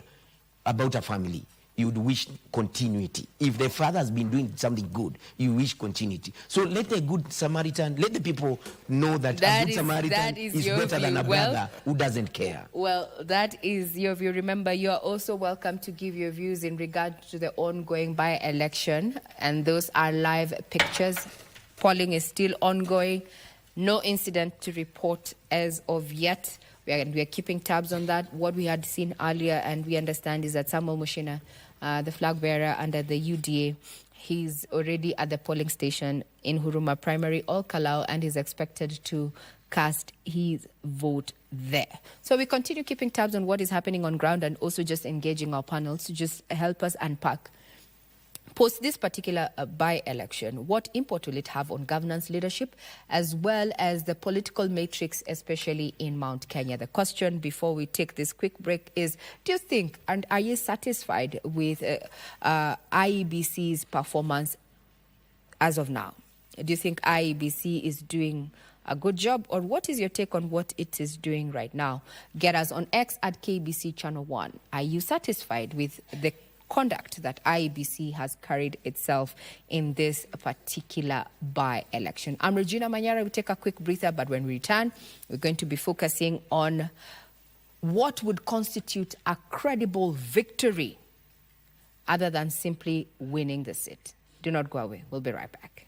about a family, you would wish continuity. If the father has been doing something good, you wish continuity. So let the good Samaritan, let the people know that a good Samaritan is better than a brother who doesn't care. Well, that is your view. Remember, you are also welcome to give your views in regard to the ongoing by-election, and those are live pictures. Polling is still ongoing. No incident to report as of yet. We are keeping tabs on that. What we had seen earlier, and we understand, is that Samuel Mushina, the flag bearer under the UDA, he's already at the polling station in Huruma Primary, All Kalou, and is expected to cast his vote there. So we continue keeping tabs on what is happening on ground, and also just engaging our panels to just help us unpack, post this particular by-election, what import will it have on governance leadership, as well as the political matrix, especially in Mount Kenya? The question before we take this quick break is, do you think, and are you satisfied with IEBC's performance as of now? Do you think IEBC is doing a good job, or what is your take on what it is doing right now? Get us on X at KBC Channel 1. Are you satisfied with the conduct that IEBC has carried itself in this particular by-election? I'm Regina Manyara. We'll take a quick breather, but when we return, we're going to be focusing on what would constitute a credible victory other than simply winning the seat. Do not go away. We'll be right back.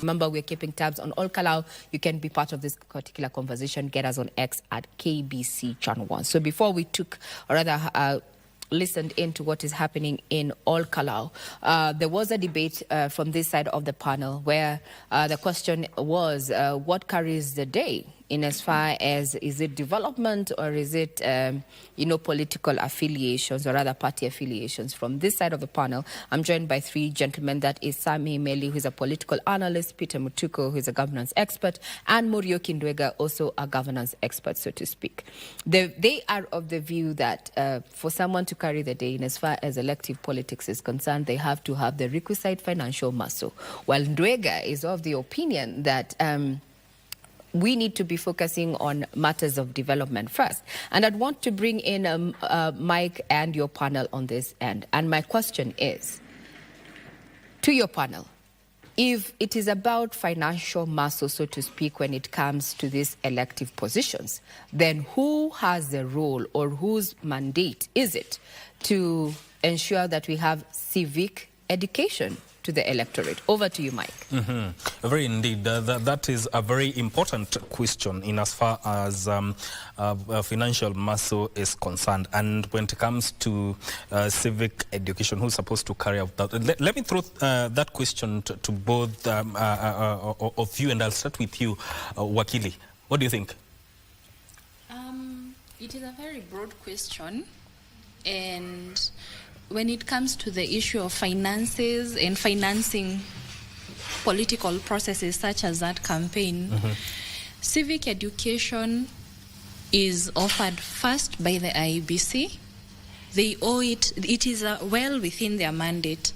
Remember, we're keeping tabs on All Kalou. You can be part of this particular conversation. Get us on X at KBC Channel 1. So before we took, or rather listened into what is happening in All Kalou, there was a debate from this side of the panel where the question was, what carries the day? In as far as, is it development, or is it, political affiliations, or rather party affiliations? From this side of the panel, I'm joined by three gentlemen. That is Sami Meli, who is a political analyst, Peter Mutuko, who is a governance expert, and Muriuki Ndwega, also a governance expert, so to speak. They are of the view that for someone to carry the day in as far as elective politics is concerned, they have to have the requisite financial muscle, while Ndwega is of the opinion that we need to be focusing on matters of development first. And I'd want to bring in Mike and your panel on this end. And my question is, to your panel, if it is about financial muscle, so to speak, when it comes to these elective positions, then who has the role, or whose mandate is it to ensure that we have civic education to the electorate? Over to you, Mike. Very indeed. That is a very important question in as far as financial muscle is concerned. And when it comes to civic education, who's supposed to carry out that? Let me throw that question to both of you, and I'll start with you, Wakili. What do you think? It is a very broad question, and when it comes to the issue of finances and financing political processes such as that campaign, civic education is offered first by the IEBC. They owe it. It is well within their mandate.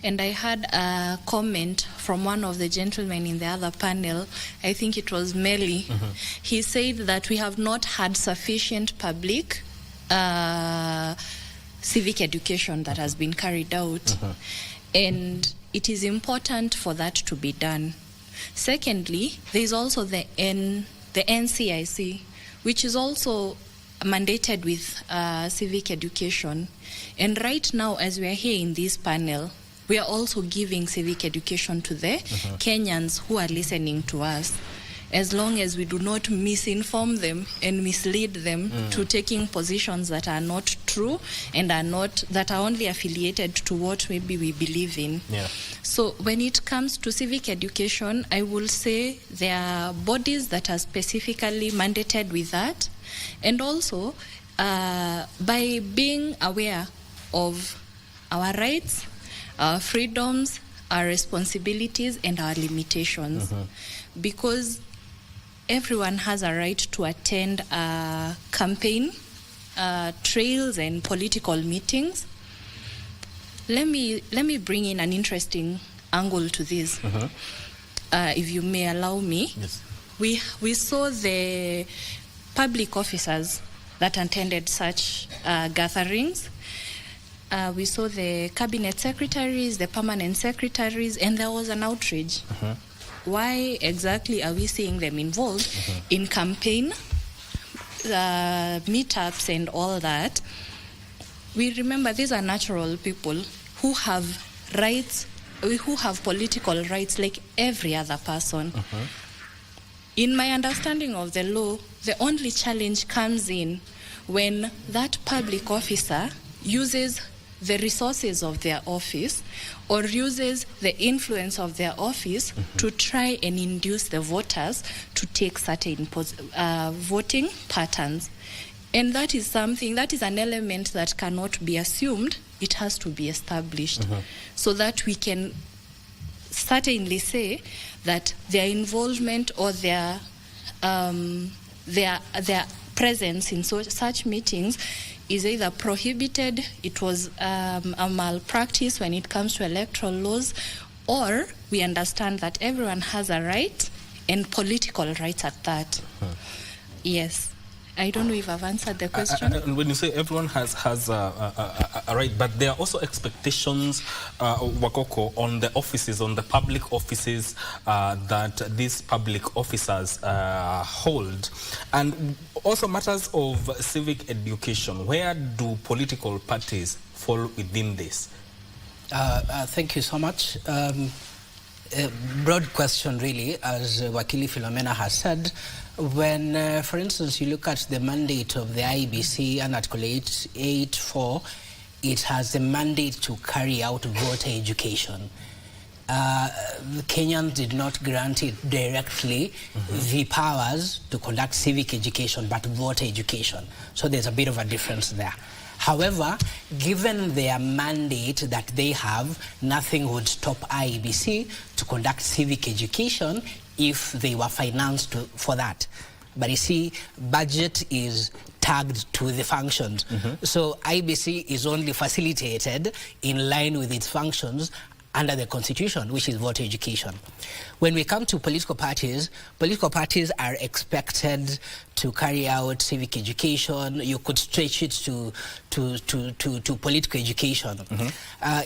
And I had a comment from one of the gentlemen in the other panel, I think it was Meli. He said that we have not had sufficient public civic education that has been carried out, and it is important for that to be done. Secondly, there is also the NCIC, which is also mandated with civic education. And right now, as we are here in this panel, we are also giving civic education to the Kenyans who are listening to us, as long as we do not misinform them and mislead them to taking positions that are not true and that are only affiliated to what maybe we believe in. So when it comes to civic education, I will say there are bodies that are specifically mandated with that, and also by being aware of our rights, our freedoms, our responsibilities, and our limitations, because everyone has a right to attend campaign trails and political meetings. Let me bring in an interesting angle to this, if you may allow me. Yes. We saw the public officers that attended such gatherings. We saw the cabinet secretaries, the permanent secretaries, and there was an outrage. Why exactly are we seeing them involved in campaign, meetups, and all that? We remember these are natural people who have rights, who have political rights like every other person. In my understanding of the law, the only challenge comes in when that public officer uses the resources of their office or uses the influence of their office to try and induce the voters to take certain voting patterns. And that is something, that is an element that cannot be assumed. It has to be established so that we can certainly say that their involvement or their presence in such meetings is either prohibited, it was a malpractice when it comes to electoral laws, or we understand that everyone has a right, and political rights at that. Yes. I don't know if I've answered the question. And when you say everyone has a right, but there are also expectations, Wakoko, on the offices, on the public offices that these public officers hold. And also matters of civic education. Where do political parties fall within this? Thank you so much. A broad question, really, as Wakili Philomena has said. When, for instance, you look at the mandate of the IBC and Article 8.4, it has the mandate to carry out voter education. Kenyans did not grant it directly the powers to conduct civic education, but voter education. So there's a bit of a difference there. However, given their mandate that they have, nothing would stop IEBC to conduct civic education if they were financed for that. But you see, budget is tagged to the functions. So IEBC is only facilitated in line with its functions under the Constitution, which is voter education. When we come to political parties are expected to carry out civic education. You could stretch it to political education.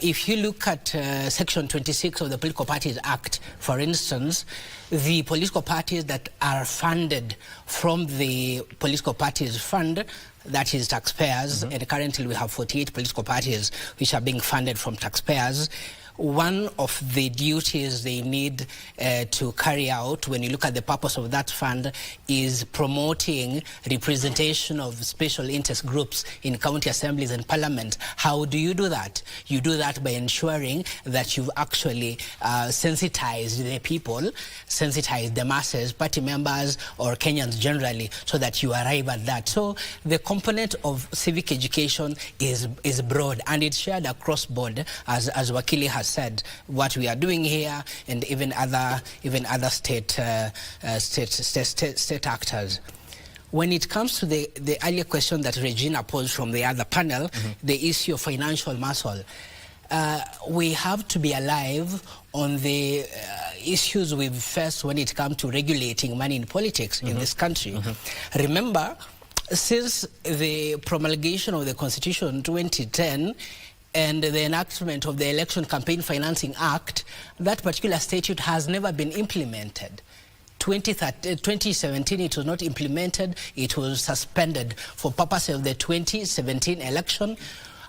If you look at Section 26 of the Political Parties Act, for instance, the political parties that are funded from the political parties fund, that is taxpayers, and currently we have 48 political parties which are being funded from taxpayers. One of the duties they need to carry out, when you look at the purpose of that fund, is promoting representation of special interest groups in county assemblies and parliament. How do you do that? You do that by ensuring that you've actually sensitized the people, sensitized the masses, party members or Kenyans generally, so that you arrive at that. So the component of civic education is broad, and it's shared across board, as Wakili has said, what we are doing here, and even other state actors. When it comes to the earlier question that Regina posed from the other panel, the issue of financial muscle, we have to be alive on the issues we've faced when it comes to regulating money in politics in this country. Remember, since the promulgation of the Constitution in 2010, and the enactment of the Election Campaign Financing Act, that particular statute has never been implemented. 2017, it was not implemented. It was suspended for purpose of the 2017 election.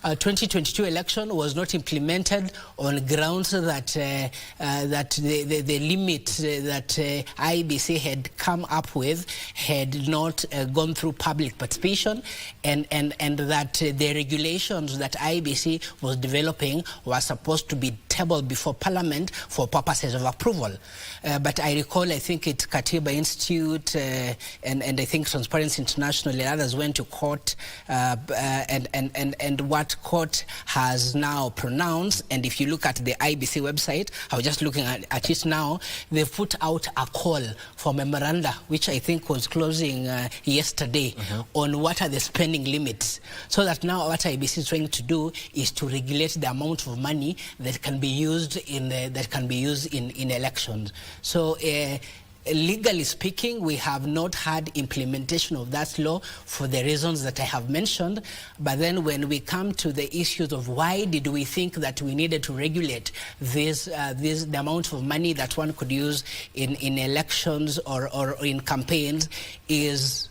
2022 election was not implemented on grounds that the limit that IEBC had come up with had not gone through public participation, and that the regulations that IEBC was developing were supposed to be tabled before Parliament for purposes of approval. But I recall, I think it's Katiba Institute and I think Transparency International and others went to court, and what what court has now pronounced. And if you look at the IBC website, I was just looking at it now, they've put out a call for memoranda, which I think was closing yesterday, on what are the spending limits. So that now what IBC is trying to do is to regulate the amount of money that can be used in elections. So legally speaking, we have not had implementation of that law for the reasons that I have mentioned. But then when we come to the issues of why did we think that we needed to regulate the amount of money that one could use in elections or in campaigns, is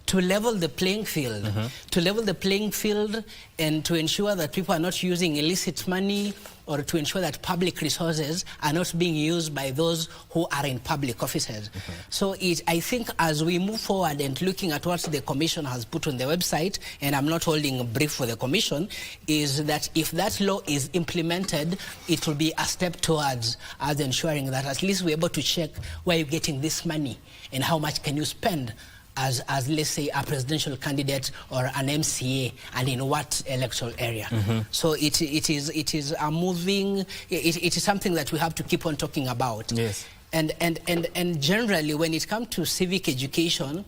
to level the playing field. To level the playing field and to ensure that people are not using illicit money, or to ensure that public resources are not being used by those who are in public offices. So I think as we move forward and looking at what the Commission has put on the website, and I'm not holding a brief for the Commission, is that if that law is implemented, it will be a step towards us ensuring that at least we're able to check where you're getting this money and how much can you spend as let's say a presidential candidate or an MCA, and in what electoral area. So it is a moving, it is something that we have to keep on talking about. Yes. And generally when it comes to civic education,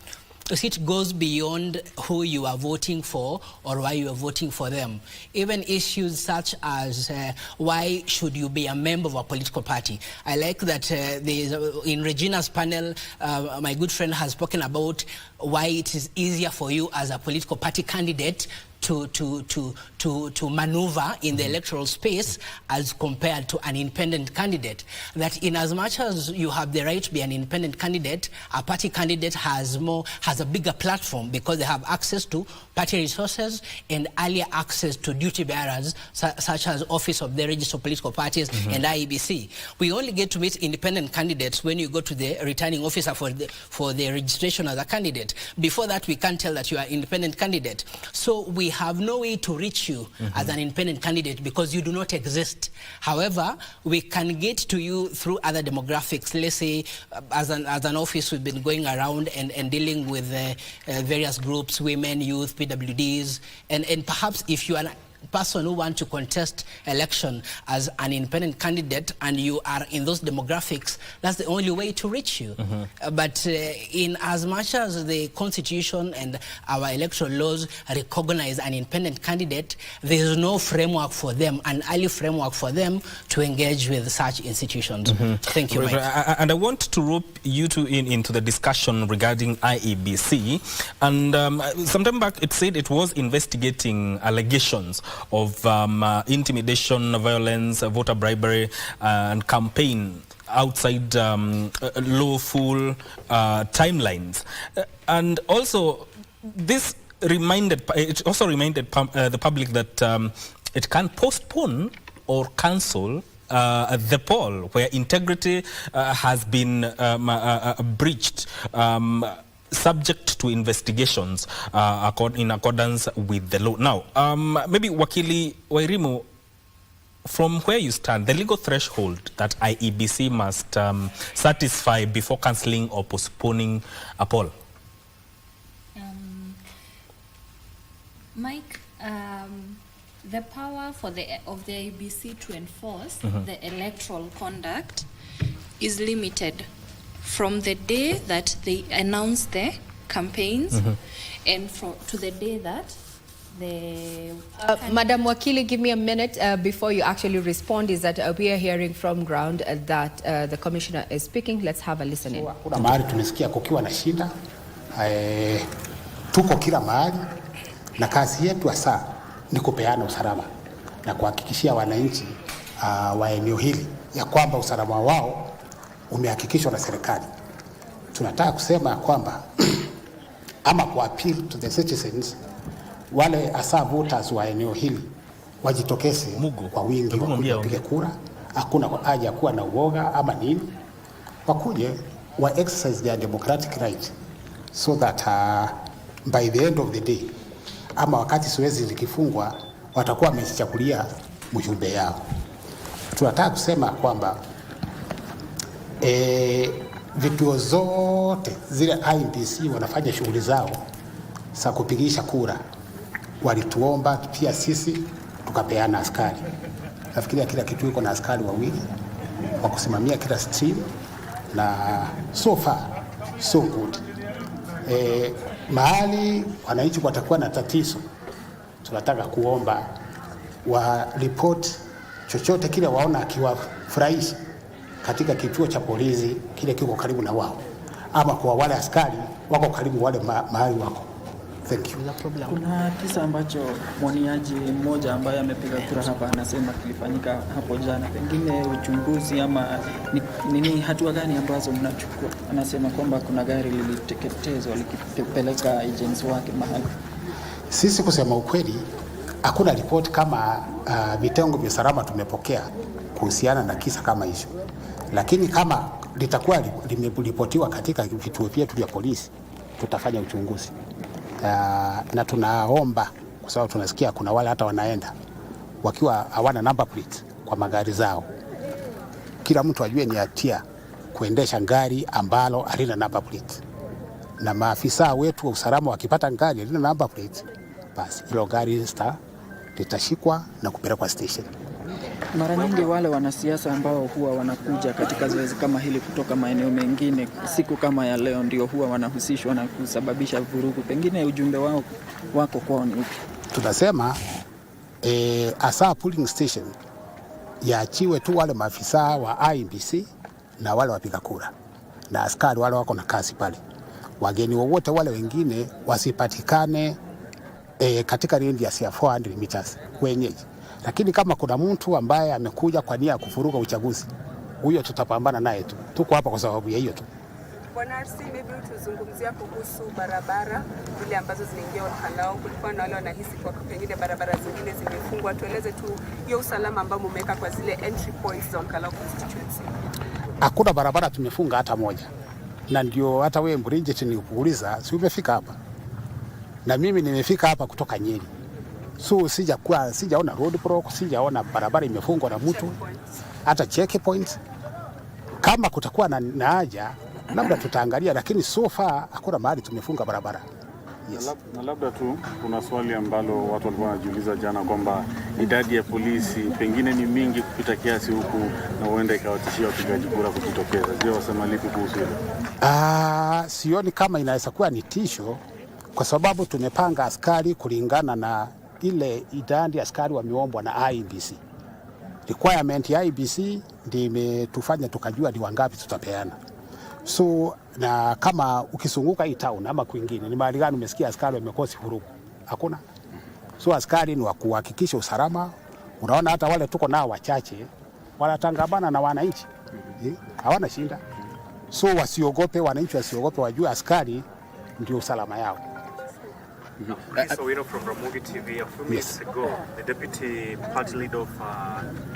it goes beyond who you are voting for or why you are voting for them. Even issues such as why should you be a member of a political party. I like that in Regina's panel, my good friend has spoken about why it is easier for you as a political party candidate to maneuver in the electoral space as compared to an independent candidate. That in as much as you have the right to be an independent candidate, a party candidate has a bigger platform because they have access to party resources and earlier access to duty bearers such as Office of the Register of Political Parties and IEBC. We only get to meet independent candidates when you go to the returning officer for the registration as a candidate. Before that, we can't tell that you are an independent candidate. So we have no way to reach you as an independent candidate because you do not exist. However, we can get to you through other demographics. Let's say as an office, we've been going around and dealing with various groups, women, youth, PWDs, and perhaps if you are person who want to contest election as an independent candidate and you are in those demographics, that's the only way to reach you. But in as much as the Constitution and our electoral laws recognize an independent candidate, there is no framework for them, an early framework for them to engage with such institutions. Thank you, Mike. And I want to rope you two into the discussion regarding IEBC. And some time back, it said it was investigating allegations of intimidation, violence, voter bribery, and campaign outside lawful timelines. And also, this reminded the public that it can postpone or cancel the poll where integrity has been breached, subject to investigations in accordance with the law. Now, maybe Wakili Wairimu, from where you stand, the legal threshold that IEBC must satisfy before cancelling or postponing a poll? Mike, the power of the IEBC to enforce the electoral conduct is limited from the day that they announce the campaigns and to the day that the... Madam Wakili, give me a minute before you actually respond. Is that we are hearing from ground that the Commissioner is speaking. Let's have a listen in. Kuna mahali tunasikia kukiwa na shida, tuko kila mahali, na kazi yetu hasa ni kupeana usalama na kuhakikishia wananchi wa eneo hili ya kwamba usalama wao umehakikishwa na serikali. Tunataka kusema kwamba ama ku appeal to the citizens, wale asa voters wa eneo hili wajitokeze kwa wingi wapige kura. Hakuna haja kuwa na uoga ama nini, wakuje wa exercise their democratic right so that by the end of the day ama wakati zoezi likifungwa watakuwa wamechagulia mjumbe yao. Tunataka kusema kwamba vituo zote zile IEBC wanafanya shughuli zao za kupigisha kura, walituomba pia sisi tukapeana askari. Nafikiria kila kitu iko na askari wawili wa kusimamia kila stream, na so far so good. Mahali wananchi watakuwa na tatizo, tunataka kuomba wa report chochote kile waona akiwafurahisha katika kituo cha polisi kile kiko karibu na wao, ama kwa wale askari wako karibu wale mahali wako. Thank you. Kuna kisa ambacho mwaniaji mmoja ambaye amepiga kura hapa anasema kilifanyika hapo jana, pengine uchunguzi ama nini, hatua gani ambazo mnachukua? Anasema kwamba kuna gari liliteketezwa likipeleka agents wake mahali. Sisi kusema ukweli, hakuna report kama vitengo vya usalama tumepokea kuhusiana na kisa kama hicho, lakini kama litakuwa limeripotiwa katika vituo vyetu vya polisi, tutafanya uchunguzi. Na tunaomba, kwa sababu tunasikia kuna wale hata wanaenda wakiwa hawana number plate kwa magari zao. Kila mtu ajue ni hatia kuendesha gari ambalo halina number plate, na maafisa wetu wa usalama wakipata gari halina number plate, basi hilo gari litashikwa na kupelekwa station. Mara nyingi wale wanasiasa ambao huwa wanakuja katika zoezi kama hili kutoka maeneo mengine siku kama ya leo ndio huwa wanahusishwa na kusababisha vurugu, pengine ujumbe wako kwao ni upi? Tunasema asa polling station yaachiwe tu wale maafisa wa IEBC na wale wapiga kura na askari wale wako na kazi pale. Wageni wowote wale wengine wasipatikane katika range ya 400 meters wenyeji. Lakini kama kuna mtu ambaye amekuja kwa nia ya kufuruga uchaguzi, huyo tutapambana naye tu. Tuko hapa kwa sababu ya hiyo tu. Bwana RC, maybe tuzungumzia kuhusu barabara zile ambazo zinaingia Kalou. Kulikuwa na wale wanahisi kwa pengine barabara zingine zimefungwa. Tueleze tu hiyo usalama ambao mmeweka kwa zile entry points za Kalou constituency. Hakuna barabara tumefunga hata moja. Na ndio hata wewe Bridget nikuuliza, si umefika hapa? Na mimi nimefika hapa kutoka Nyeri. So sijaona road block, sijaona barabara imefungwa na mtu, hata checkpoint. Kama kutakuwa na haja labda tutaangalia, lakini so far hakuna mahali tumefunga barabara. Yes. Na labda tu kuna swali ambalo watu walikuwa wanajiuliza jana kwamba idadi ya polisi pengine ni mingi kupita kiasi huku na huenda ikawatishia wapigaji kura kujitokeza. Je, wasema lipi kuhusu hilo? Sioni kama inaweza kuwa ni tisho, kwa sababu tumepanga askari kulingana na ile idadi askari wameombwa na IEBC. Requirement ya IEBC ndio imetufanya tukajua ni wangapi tutapeana. So na kama ukizunguka hii town ama kwingine, ni mahali gani umesikia askari wamekosi vurugu? Hakuna. So askari ni wa kuhakikisha usalama. Unaona hata wale tuko nao wachache wanatangamana na wananchi. Hawana shinda. So wasiogope, wananchi wasiogope, wajue askari ndio usalama yao. So we know from Ramogi TV a few minutes ago, the deputy party leader of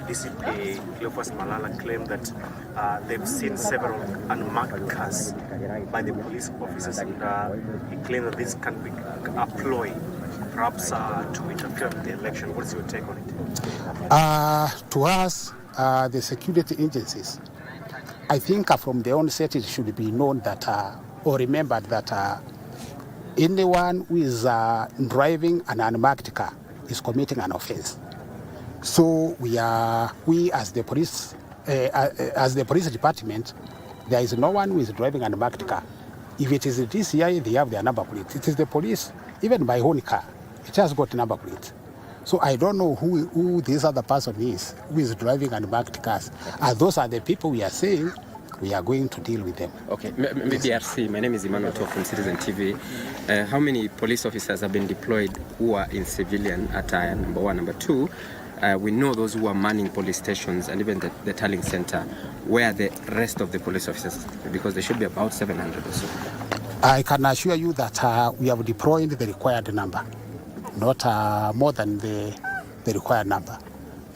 DCP, Cleophas Malala, claimed that they've seen several unmarked cars by the police officers, and he claimed that this can be a ploy, perhaps to interfere with the election. What's your take on it? To us, the security agencies, I think from the onset it should be known that, or remembered that anyone who is driving an unmarked car is committing an offense. So we as the police department, there is no one who is driving an unmarked car. If it is the DCI, they have their number plate. It is the police, even my own car, it has got number plate. So I don't know who this other person is who is driving unmarked cars. And those are the people we are saying we are going to deal with them. Okay, maybe RC, my name is Emmanuel from Citizen TV. How many police officers have been deployed who are in civilian attire, number one? Number two, we know those who are manning police stations and even the tallying center. Where are the rest of the police officers? Because there should be about 700 or so. I can assure you that we have deployed the required number, not more than the required number.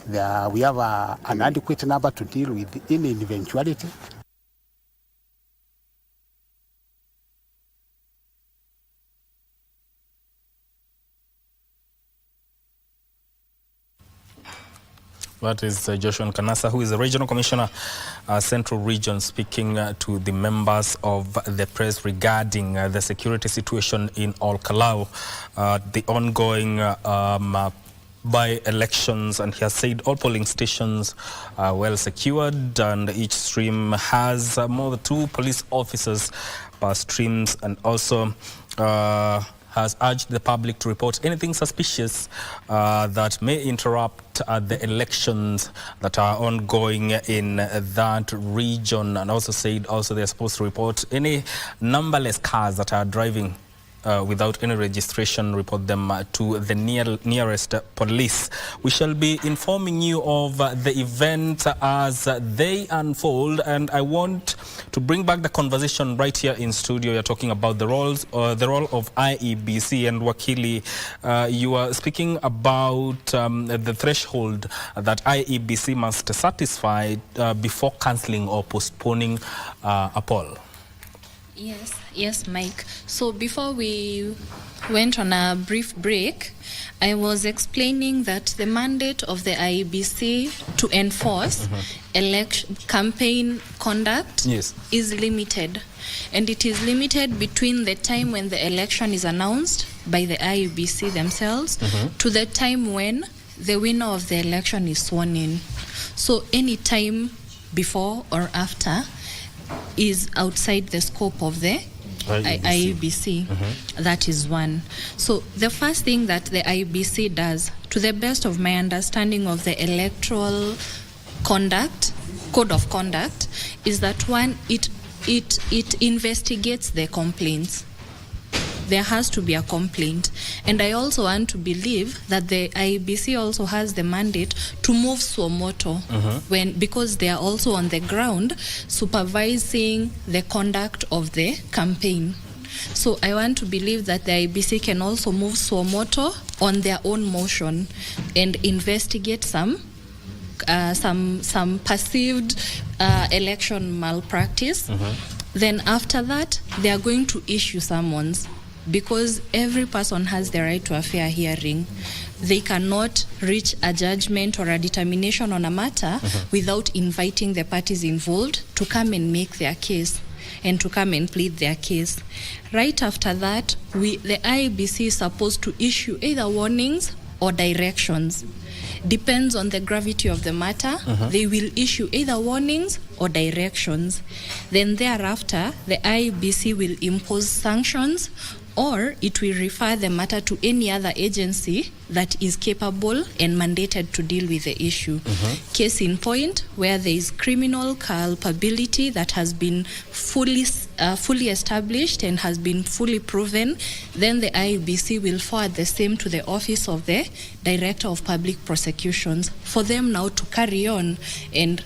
We have an adequate number to deal with any eventuality. That is Joshua Kanasa, who is the Regional Commissioner, Central Region, speaking to the members of the press regarding the security situation in Kalou, the ongoing by-elections, and he has said all polling stations are well secured, and each stream has more than 2 police officers per streams, and also has urged the public to report anything suspicious that may interrupt the elections that are ongoing in that region, and also said they're supposed to report any numberless cars that are driving without any registration, report them to the nearest police. We shall be informing you of the events as they unfold, and I want to bring back the conversation right here in studio. You're talking about the role of IEBC, and Wakili, you are speaking about the threshold that IEBC must satisfy before cancelling or postponing a poll. Yes, Mike. So before we went on a brief break, I was explaining that the mandate of the IEBC to enforce campaign conduct is limited. And it is limited between the time when the election is announced by the IEBC themselves to the time when the winner of the election is sworn in. So any time before or after is outside the scope of the IEBC. That is one. So the first thing that the IEBC does, to the best of my understanding of the electoral code of conduct, is that one, it investigates the complaints. There has to be a complaint. And I also want to believe that the IEBC also has the mandate to move suo moto because they are also on the ground supervising the conduct of the campaign. So I want to believe that the IEBC can also move suo moto on their own motion and investigate some perceived election malpractice. Then after that, they are going to issue summons, because every person has the right to a fair hearing. They cannot reach a judgment or a determination on a matter without inviting the parties involved to come and make their case and to come and plead their case. Right after that, the IEBC is supposed to issue either warnings or directions. Depends on the gravity of the matter. They will issue either warnings or directions. Then thereafter, the IEBC will impose sanctions, or it will refer the matter to any other agency that is capable and mandated to deal with the issue. Case in point, where there is criminal culpability that has been fully established and has been fully proven, then the IEBC will forward the same to the Office of the Director of Public Prosecutions for them now to carry on and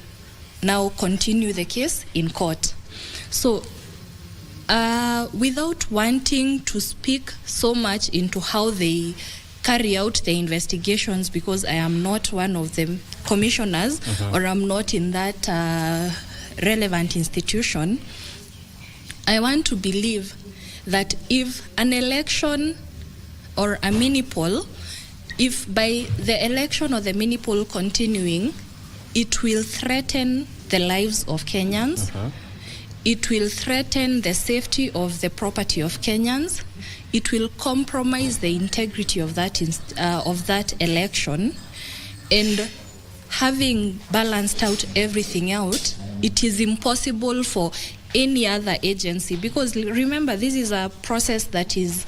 now continue the case in court. So without wanting to speak so much into how they carry out the investigations, because I am not one of the commissioners or I'm not in that relevant institution, I want to believe that if an election or a mini poll, if by the election or the mini poll continuing, it will threaten the lives of Kenyans, it will threaten the safety of the property of Kenyans, it will compromise the integrity of that election, and having balanced out everything out, it is impossible for any other agency, because remember, this is a process that is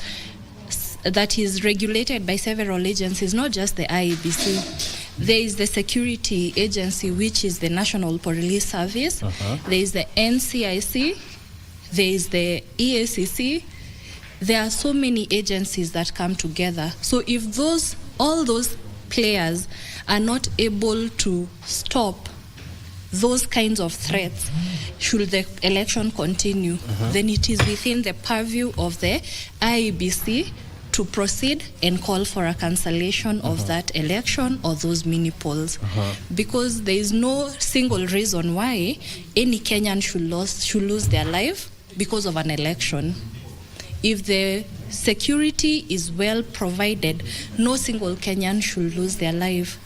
regulated by several agencies, not just the IEBC. There is the security agency, which is the National Police Service. There is the NCIC. There is the EACC. There are so many agencies that come together. So if all those players are not able to stop those kinds of threats, should the election continue, then it is within the purview of the IEBC to proceed and call for a cancellation of that election or those mini polls, because there is no single reason why any Kenyan should lose their life because of an election. If the security is well provided, no single Kenyan should lose their life.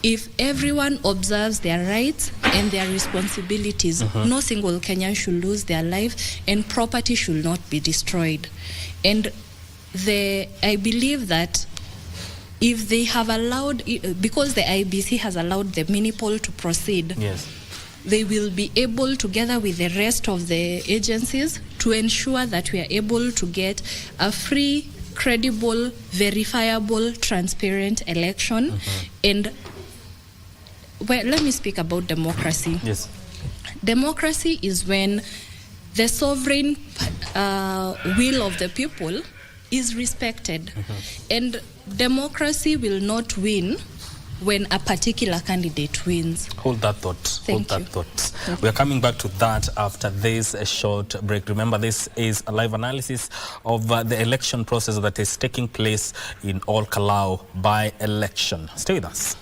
If everyone observes their rights and their responsibilities, no single Kenyan should lose their life, and property should not be destroyed. And I believe that if they have allowed, because the IBC has allowed the mini poll to proceed, yes, they will be able, together with the rest of the agencies, to ensure that we are able to get a free, credible, verifiable, transparent election. And well, let me speak about democracy. Yes. Democracy is when the sovereign will of the people is respected. And democracy will not win when a particular candidate wins. Hold that thought. Hold that thought. We are coming back to that after this short break. Remember, this is a live analysis of the election process that is taking place in all Kalou by election. Stay with us.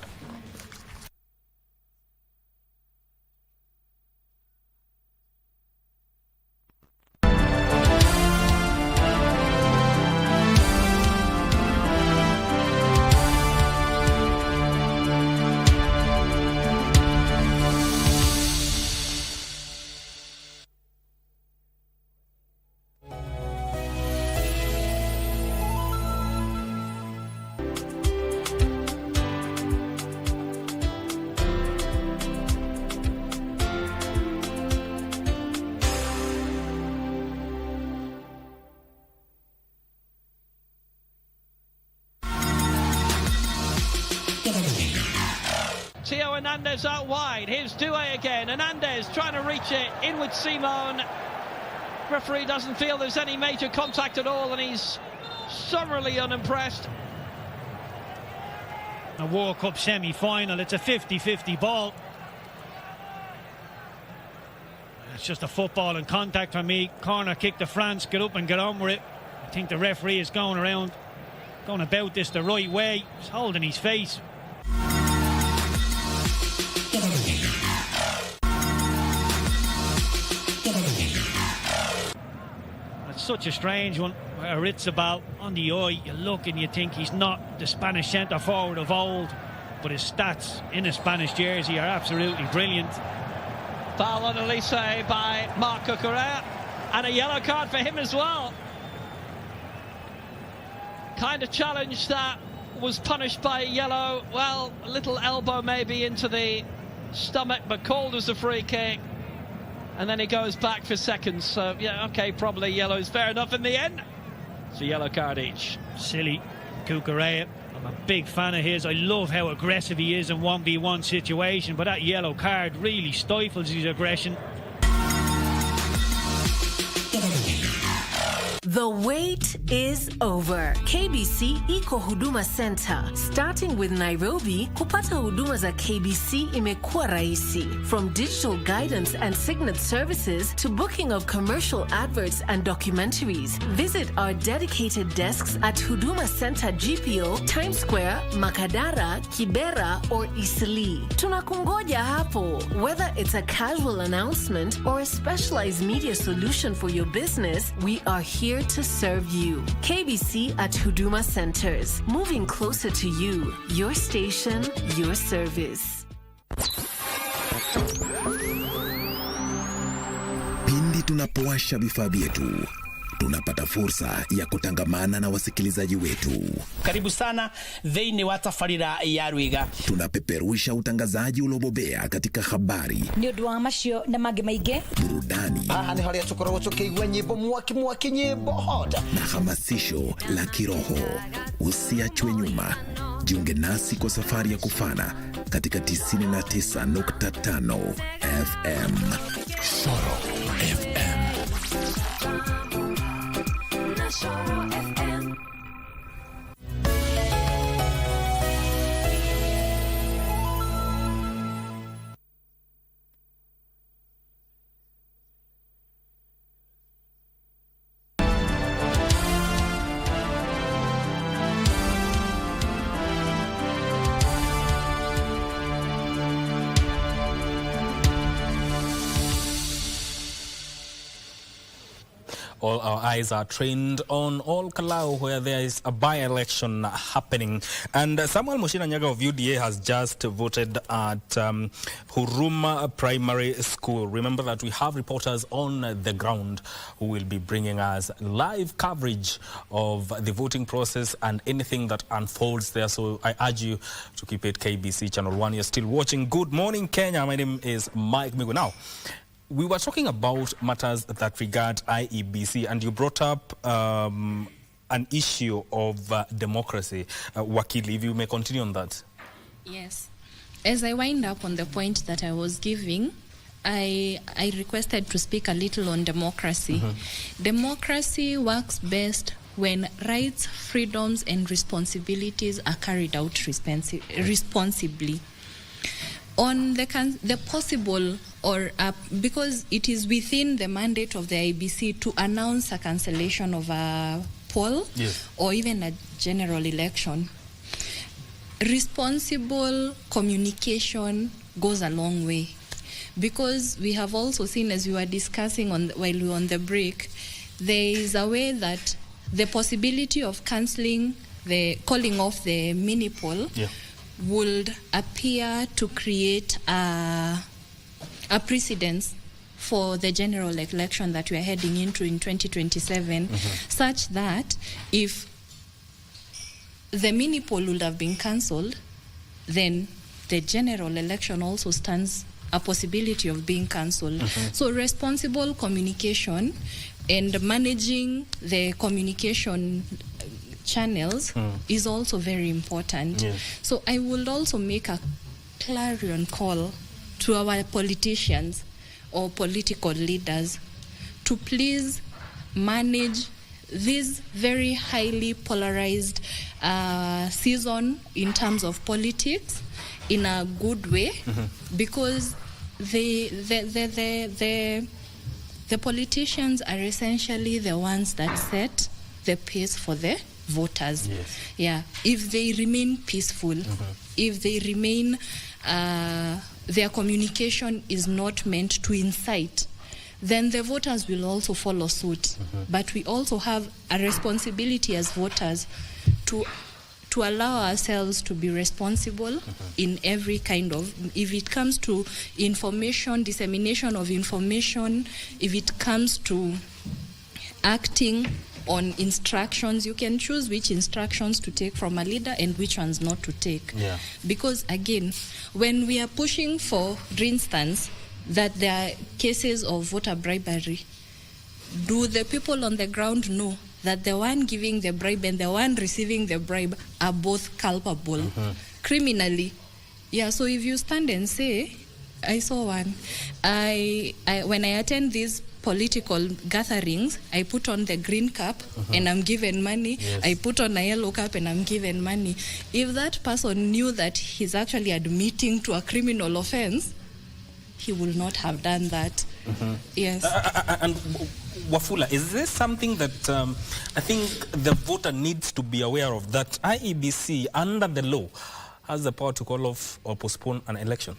Theo Hernandez out wide. Here's Doué again. Hernandez trying to reach it. In with Simone. Referee doesn't feel there's any major contact at all, and he's thoroughly unimpressed. A World Cup semi-final. It's a 50-50 ball. It's just a football and contact for me. Corner kick to France. Get up and get on with it. I think the referee is going about this the right way. He's holding his face. It's such a strange one. Aritzabal on the eye. You look and you think he's not the Spanish centre forward of old, but his stats in a Spanish jersey are absolutely brilliant. Foul on Elise by Marco Correa, and a yellow card for him as well. Kind of challenge that was punished by yellow. Well, a little elbow maybe into the stomach, but called as a free kick. And then he goes back for seconds. So, yeah, okay, probably yellow's fair enough in the end. It's a yellow card each. Silly Cucurella. I'm a big fan of his. I love how aggressive he is in 1v1 situation, but that yellow card really stifles his aggression. The wait is over. KBC Iko Huduma Center. Starting with Nairobi, kupata huduma za KBC imekuwa rahisi. From digital guidance and signet services to booking of commercial adverts and documentaries. Visit our dedicated desks at Huduma Center GPO, Times Square, Makadara, Kibera, or Eastleigh. Tunakungoja hapo. Whether it's a casual announcement or a specialized media solution for your business, we are here to serve you. KBC at Huduma Centers. Moving closer to you. Your station, your service. Pindi tunapowasha vifaa vyetu, tunapata fursa ya kutangamana na wasikilizaji wetu. Karibu sana thĩinĩ wa tabarĩra ya Rwĩga. Tunapeperusha utangazaji uliobobea katika habari, nĩ ũndũ wa macio na mangĩ maingĩ, burudani, haha nĩ harĩa tũkoragwo tũkĩigua nyĩmbo mwaki nyĩmbo hoda na hamasisho la kiroho. Usiachwe nyuma. Jiunge nasi kwa safari ya kufana katika 99.5 FM. Soro FM. all our eyes are trained on all Kalou, where there is a by-election happening. And Samuel Mushina Nyaga of UDA has just voted at Huruma Primary School. Remember that we have reporters on the ground who will be bringing us live coverage of the voting process and anything that unfolds there. So I urge you to keep it KBC Channel 1. You're still watching Good Morning Kenya. My name is Mike Migo. Now, we were talking about matters that regard IEBC, and you brought up an issue of democracy. Wakili, if you may continue on that. Yes. As I wind up on the point that I was giving, I requested to speak a little on democracy. Democracy works best when rights, freedoms, and responsibilities are carried out responsibly. On the possible, or because it is within the mandate of the IBC to announce a cancellation of a poll, yes, or even a general election, responsible communication goes a long way. Because we have also seen, as we were discussing while we were on the break, there is a way that the possibility of calling off the mini poll, yeah, would appear to create a precedence for the general election that we are heading into in 2027, such that if the mini poll would have been cancelled, then the general election also stands a possibility of being cancelled. So responsible communication and managing the communication channels is also very important. Yes. So I will also make a clarion call to our politicians or political leaders to please manage this very highly polarized season in terms of politics in a good way, because the politicians are essentially the ones that set the pace for the voters. Yes. Yeah. If they remain peaceful, if they remain, their communication is not meant to incite, then the voters will also follow suit. But we also have a responsibility as voters to allow ourselves to be responsible in every kind of, if it comes to information, dissemination of information, if it comes to acting on instructions, you can choose which instructions to take from a leader and which ones not to take. Yeah. Because again, when we are pushing for instance that there are cases of voter bribery, do the people on the ground know that the one giving the bribe and the one receiving the bribe are both culpable criminally? Yeah, so if you stand and say, I saw one, when I attend these political gatherings, I put on the green cap and I'm given money. Yes. I put on a yellow cap and I'm given money. If that person knew that he's actually admitting to a criminal offense, he will not have done that. Yes. And Wafula, is there something that I think the voter needs to be aware of, that IEBC, under the law, has the power to call off or postpone an election?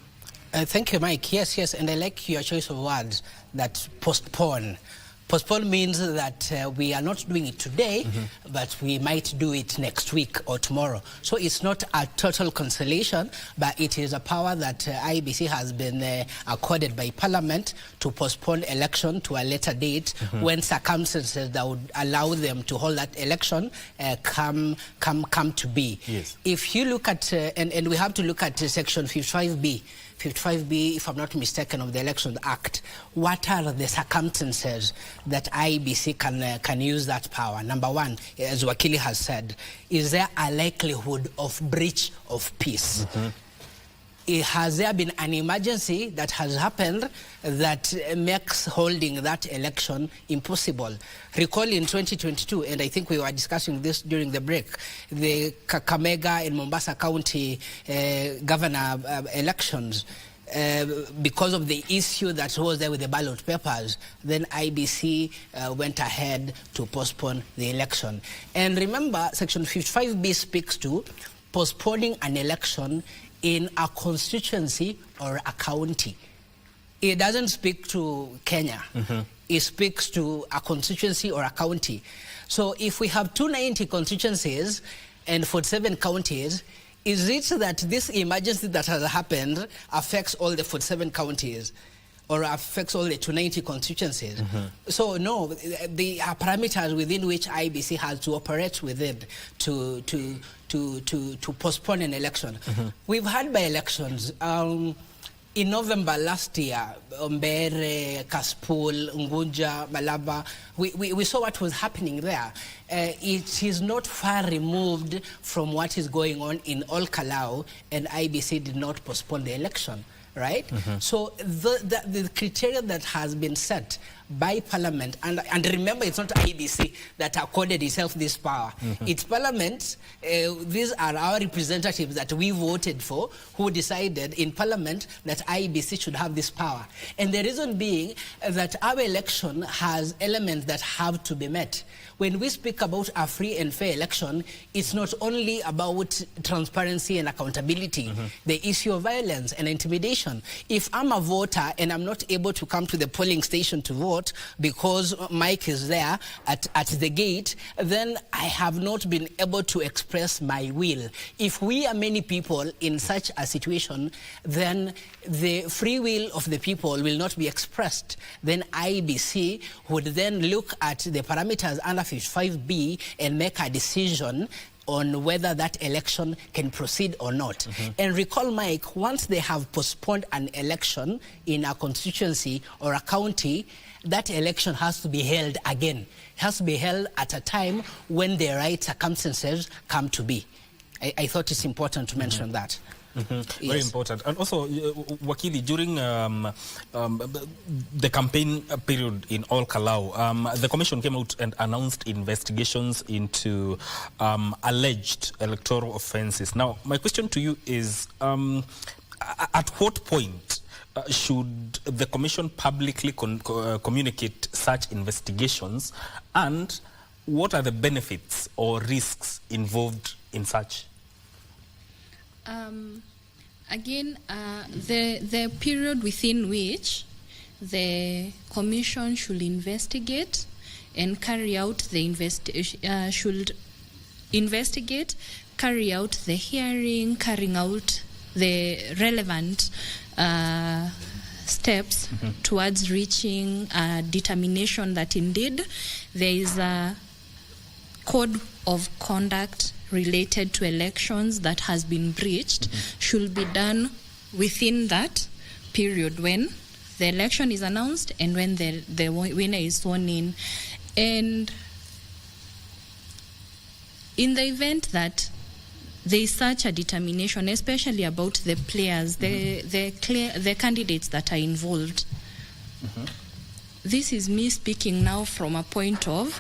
Thank you, Mike. Yes, and I like your choice of words, that postpone. Postpone means that we are not doing it today, but we might do it next week or tomorrow. So it's not a total cancellation, but it is a power that IEBC has been accorded by Parliament to postpone election to a later date when circumstances that would allow them to hold that election come to be. Yes. If you look at, and we have to look at Section 55B, if I'm not mistaken, of the Elections Act, what are the circumstances that IEBC can use that power? Number one, as Wakili has said, is there a likelihood of breach of peace? Has there been an emergency that has happened that makes holding that election impossible? Recall in 2022, and I think we were discussing this during the break, the Kakamega and Mombasa County governor elections, because of the issue that was there with the ballot papers, then IBC went ahead to postpone the election. And remember, Section 55B speaks to postponing an election in a constituency or a county. It doesn't speak to Kenya. it speaks to a constituency or a county. So if we have 290 constituencies and 47 counties, is it that this emergency that has happened affects all the 47 counties or affects all the 290 constituencies? So no, the parameters within which IBC has to operate within to postpone an election. We've had by-elections. In November last year, Mbere, Kaspul, Ngunja, Malaba, we saw what was happening there. It is not far removed from what is going on in all Kalou, and IBC did not postpone the election, right? So the criteria that has been set by Parliament, and remember, it's not IBC that accorded itself this power. It's Parliament. These are our representatives that we voted for, who decided in Parliament that IBC should have this power. And the reason being that our election has elements that have to be met. When we speak about a free and fair election, it's not only about transparency and accountability, the issue of violence and intimidation. If I'm a voter and I'm not able to come to the polling station to vote because Mike is there at the gate, then I have not been able to express my will. If we are many people in such a situation, then the free will of the people will not be expressed. Then IBC would then look at the parameters under 55B and make a decision on whether that election can proceed or not. And recall, Mike, once they have postponed an election in a constituency or a county, that election has to be held again. It has to be held at a time when the right circumstances come to be. I thought it's important to mention that. Very important. And also, Wakili, during the campaign period in all Kalou, the Commission came out and announced investigations into alleged electoral offences. Now, my question to you is, at what point should the Commission publicly communicate such investigations, and what are the benefits or risks involved in such? Again, the period within which the Commission should investigate and carry out the should investigate, carry out the hearing, carrying out the relevant steps towards reaching a determination that indeed there is a code of conduct related to elections that has been breached, should be done within that period when the election is announced and when the winner is sworn in. And in the event that there is such a determination, especially about the players, the candidates that are involved, this is me speaking now from a point of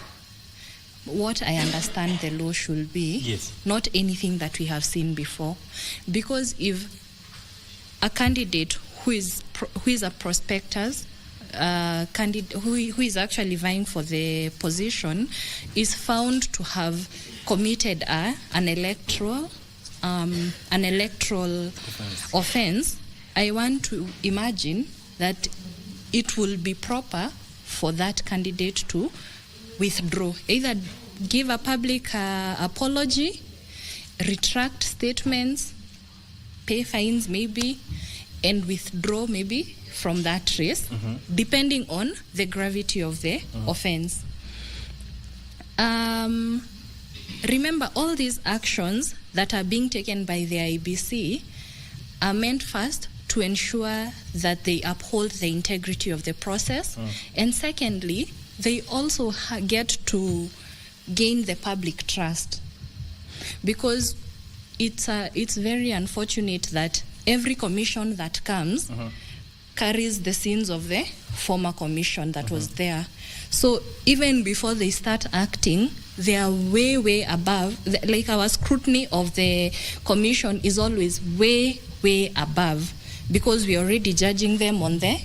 what I understand the law should be, not anything that we have seen before. Because if a candidate who is a prospectus, candidate who is actually vying for the position, is found to have committed an electoral offense, I want to imagine that it will be proper for that candidate to withdraw, either give a public apology, retract statements, pay fines maybe, and withdraw maybe from that race, depending on the gravity of the offense. Remember, all these actions that are being taken by the IBC are meant first to ensure that they uphold the integrity of the process, and secondly, they also get to gain the public trust, because it's very unfortunate that every commission that comes carries the sins of the former commission that was there. So even before they start acting, they are way above. Like, our scrutiny of the commission is always way above, because we are already judging them on the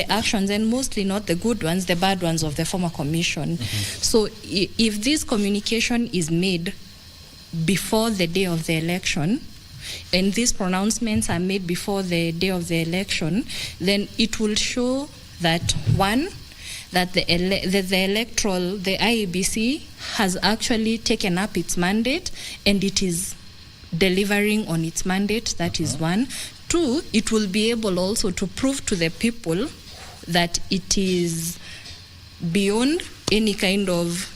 actions, and mostly not the good ones, the bad ones of the former commission. So if this communication is made before the day of the election, and these pronouncements are made before the day of the election, then it will show that, one, that the IEBC has actually taken up its mandate and it is delivering on its mandate. That is one. Two, it will be able also to prove to the people that it is beyond any kind of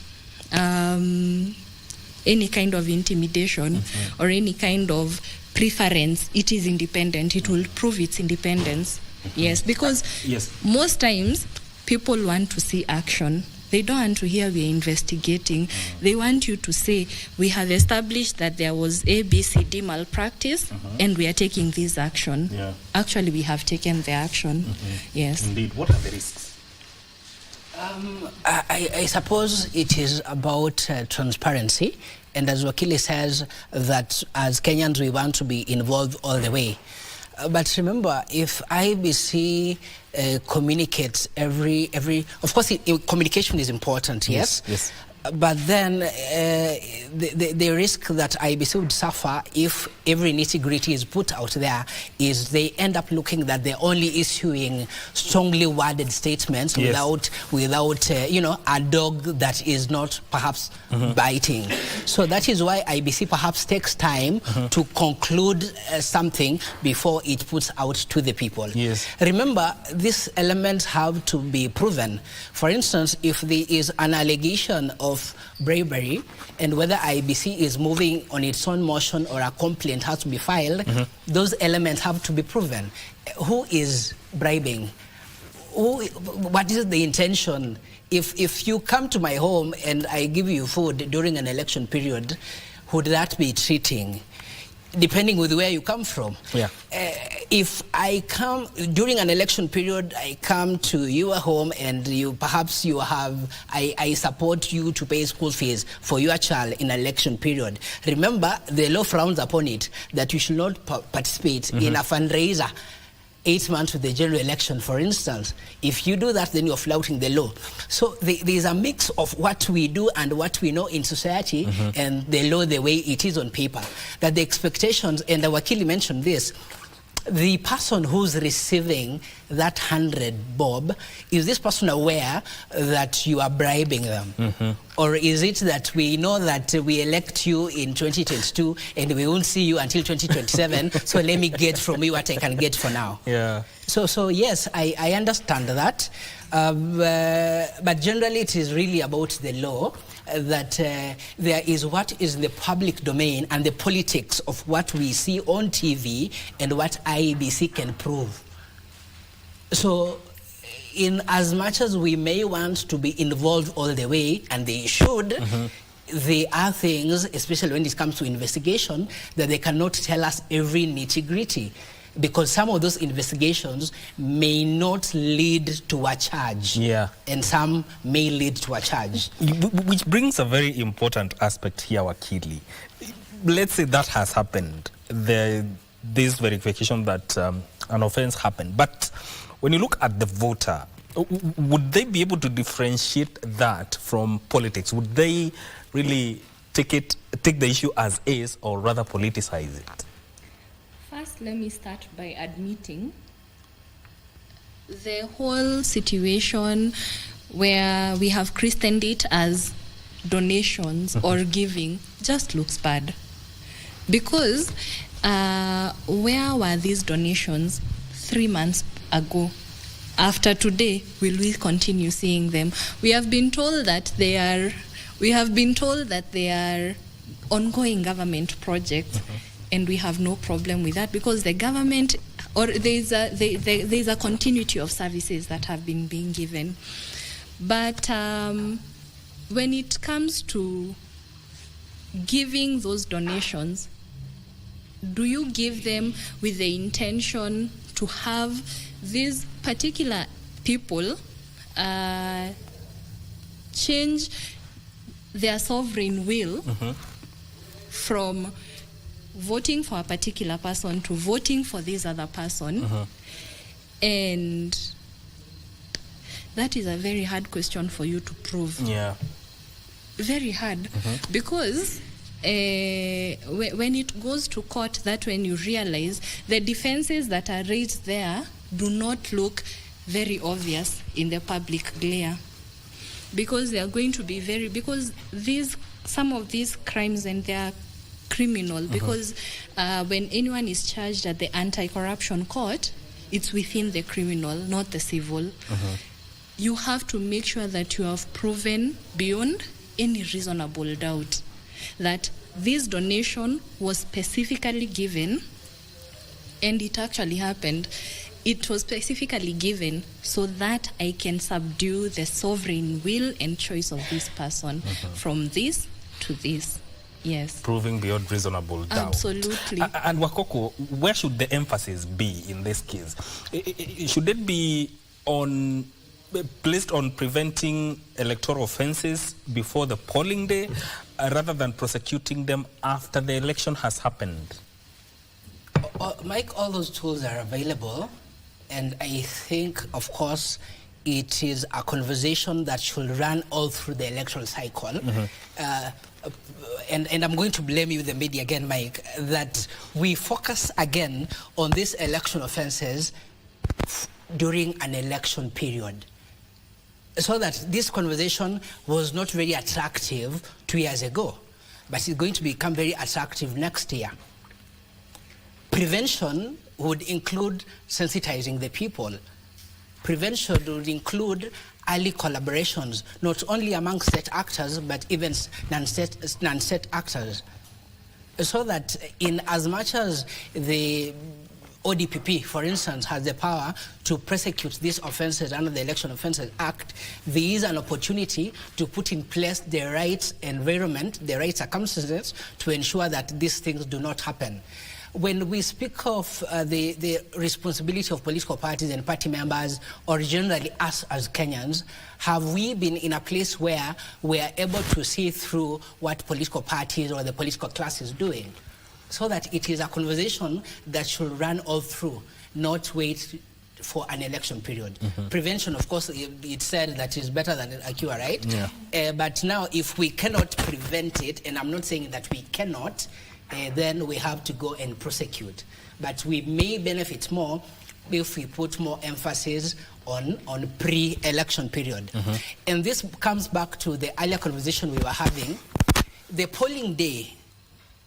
intimidation or any kind of preference. It is independent. It will prove its independence. Yes, because most times people want to see action. They don't want to hear we are investigating. They want you to say, we have established that there was ABCD malpractice and we are taking this action. Yeah. Actually, we have taken the action. Yes. Indeed. What are the risks? I suppose it is about transparency. And as Wakili says, that as Kenyans, we want to be involved all the way. But remember, if IBC communicates every, of course, communication is important, yes? Yes. But then the risk that IBC would suffer if every nitty-gritty is put out there is they end up looking that they're only issuing strongly worded statements without a dog that is not perhaps biting. So that is why IBC perhaps takes time to conclude something before it puts out to the people. Yes. Remember, these elements have to be proven. For instance, if there is an allegation of bribery and whether IBC is moving on its own motion or a complaint has to be filed, those elements have to be proven. Who is bribing? What is the intention? If you come to my home and I give you food during an election period, would that be cheating? Depending with where you come from. Yeah. If I come during an election period, I come to your home and I support you to pay school fees for your child in an election period. Remember, the law frowns upon it that you should not participate in a fundraiser 8 months to the general election, for instance. If you do that, then you're flouting the law. So there's a mix of what we do and what we know in society and the law the way it is on paper. That the expectations, and the Wakili mentioned this, the person who's receiving that 100 bob, is this person aware that you are bribing them? Or is it that we know that we elect you in 2022 and we won't see you until 2027, so let me get from you what I can get for now? Yeah. So yes, I understand that. But generally it is really about the law, that there is what is in the public domain and the politics of what we see on TV and what IEBC can prove. So in as much as we may want to be involved all the way, and they should, there are things, especially when it comes to investigation, that they cannot tell us every nitty-gritty, because some of those investigations may not lead to a charge, and some may lead to a charge. Which brings a very important aspect here, Wakili. Let's say that has happened, this verification that an offense happened, but when you look at the voter, would they be able to differentiate that from politics? Would they really take the issue as is, or rather politicize it? First, let me start by admitting the whole situation where we have christened it as donations or giving just looks bad. Because where were these donations 3 months ago? After today, will we continue seeing them? We have been told that they are ongoing government projects. And we have no problem with that, because the government, or there's a continuity of services that have been being given. But when it comes to giving those donations, do you give them with the intention to have these particular people change their sovereign will from voting for a particular person to voting for this other person? And that is a very hard question for you to prove. Yeah. Very hard. Because when it goes to court, that's when you realize the defenses that are raised there do not look very obvious in the public glare. because they are going to be because some of these crimes, and they are criminal, because when anyone is charged at the anti-corruption court, it's within the criminal, not the civil. You have to make sure that you have proven beyond any reasonable doubt that this donation was specifically given, and it actually happened. It was specifically given so that I can subdue the sovereign will and choice of this person from this to this. Yes. Proving beyond reasonable doubt. Absolutely. And Wakoko, where should the emphasis be in this case? Should it be placed on preventing electoral offences before the polling day rather than prosecuting them after the election has happened? Mike, all those tools are available, and I think, of course, it is a conversation that should run all through the electoral cycle. And I'm going to blame you, the media, again, Mike, that we focus again on these election offences during an election period. So that this conversation was not very attractive 2 years ago, but it's going to become very attractive next year. Prevention would include sensitizing the people. Prevention would include early collaborations, not only among state actors, but even non-state actors. So that in as much as the ODPP, for instance, has the power to prosecute these offences under the Election Offences Act, there is an opportunity to put in place the right environment, the right circumstances to ensure that these things do not happen. When we speak of the responsibility of political parties and party members, or generally us as Kenyans, have we been in a place where we are able to see through what political parties or the political class is doing? So that it is a conversation that should run all through, not wait for an election period. Prevention, of course, it said that is better than a cure, right? Yeah. But now, if we cannot prevent it, and I'm not saying that we cannot, then we have to go and prosecute. But we may benefit more if we put more emphasis on pre-election period. And this comes back to the earlier conversation we were having. The polling day,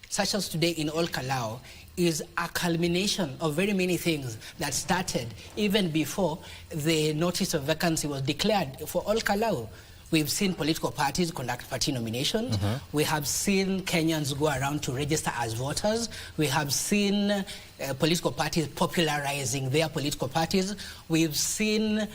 such as today in All Kalou, is a culmination of very many things that started even before the notice of vacancy was declared for All Kalou. We've seen political parties conduct party nominations. We have seen Kenyans go around to register as voters. We have seen political parties popularizing their political parties. We've seen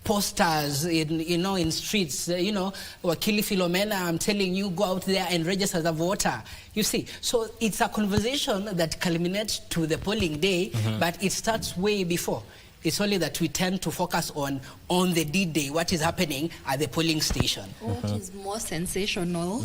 posters in streets, Wakili Philomena, I'm telling you, go out there and register as a voter. You see, so it's a conversation that culminates to the polling day, but it starts way before. It's only that we tend to focus on the D-Day, what is happening at the polling station. What is more sensational?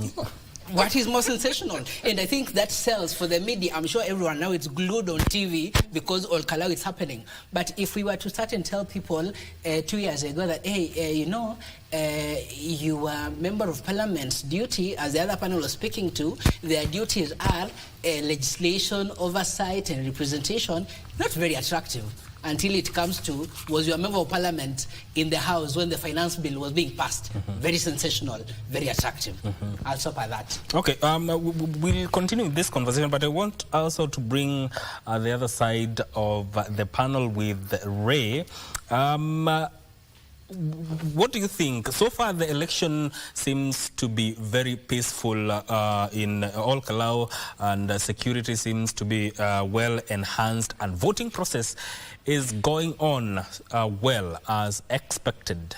What is more sensational? And I think that sells for the media. I'm sure everyone now is glued on TV because All Kalou is happening. But if we were to start and tell people 2 years ago that, hey, your member of parliament's duty, as the other panel was speaking to, their duties are legislation, oversight, and representation, not very attractive. Until it comes to, was your member of parliament in the House when the finance bill was being passed? Very sensational, very attractive. I'll stop at that. Okay, we'll continue this conversation, but I want also to bring the other side of the panel with Ray. What do you think? So far, the election seems to be very peaceful in All Kalou, and security seems to be well enhanced, and voting process is going on well as expected.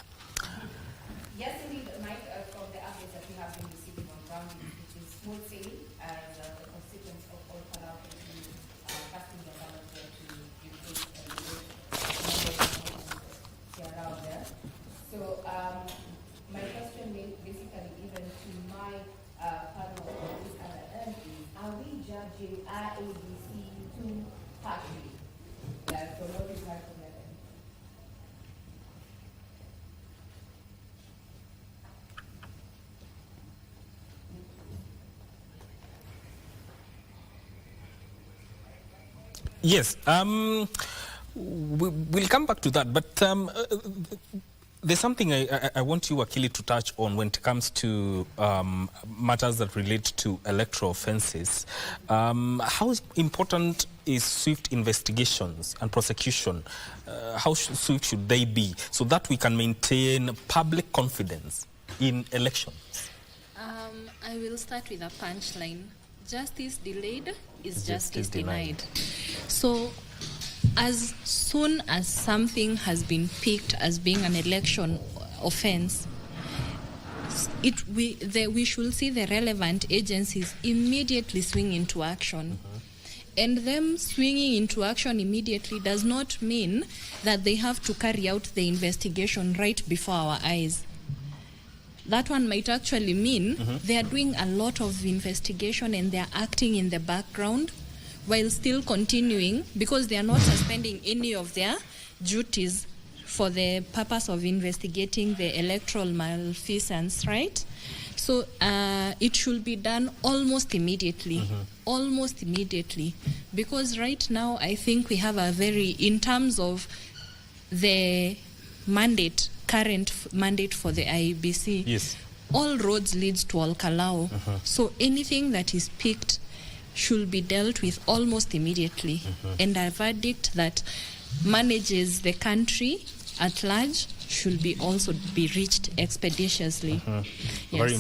Yes, indeed, Mike, from the updates that we have been receiving on ground, it is smooth sailing as the constituents of All Kalou continue casting their ballot there to replace and around there. So my question basically even to my panel on this other end is, are we judging IABC too harshly from what we've heard from them? Yes, we'll come back to that, but There's something I want you, Akili, to touch on when it comes to matters that relate to electoral offences. How important is swift investigations and prosecution? How swift should they be so that we can maintain public confidence in elections? I will start with a punchline. Justice delayed is justice denied. So as soon as something has been picked as being an election offense, we should see the relevant agencies immediately swing into action. And them swinging into action immediately does not mean that they have to carry out the investigation right before our eyes. That one might actually mean they are doing a lot of investigation and they are acting in the background while still continuing, because they are not suspending any of their duties for the purpose of investigating the electoral malfeasance, right? So it should be done almost immediately, because right now I think we have in terms of the mandate, current mandate for the IEBC, yes, all roads leads to Kalou. So anything that is picked should be dealt with almost immediately, and a verdict that manages the country at large should also be reached expeditiously. Yes. Very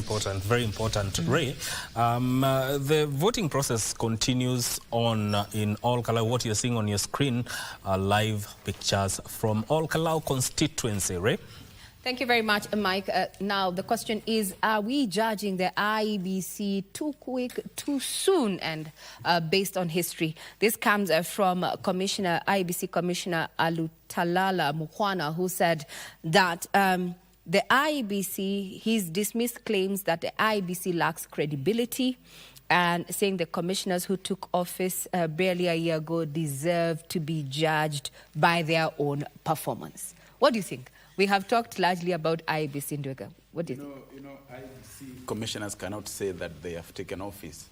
important. Ray, the voting process continues on in Kalou. What you're seeing on your screen are live pictures from Kalou constituency. Ray? Thank you very much, Mike. Now, the question is, are we judging the IEBC too quick, too soon, and based on history? This comes from IEBC Commissioner Alutalala Mukwana, who said that the IEBC, he's dismissed claims that the IEBC lacks credibility, and saying the commissioners who took office barely a year ago deserve to be judged by their own performance. What do you think? We have talked largely about IEBC, Ndwega. What do you think? IEBC commissioners cannot say that they have taken office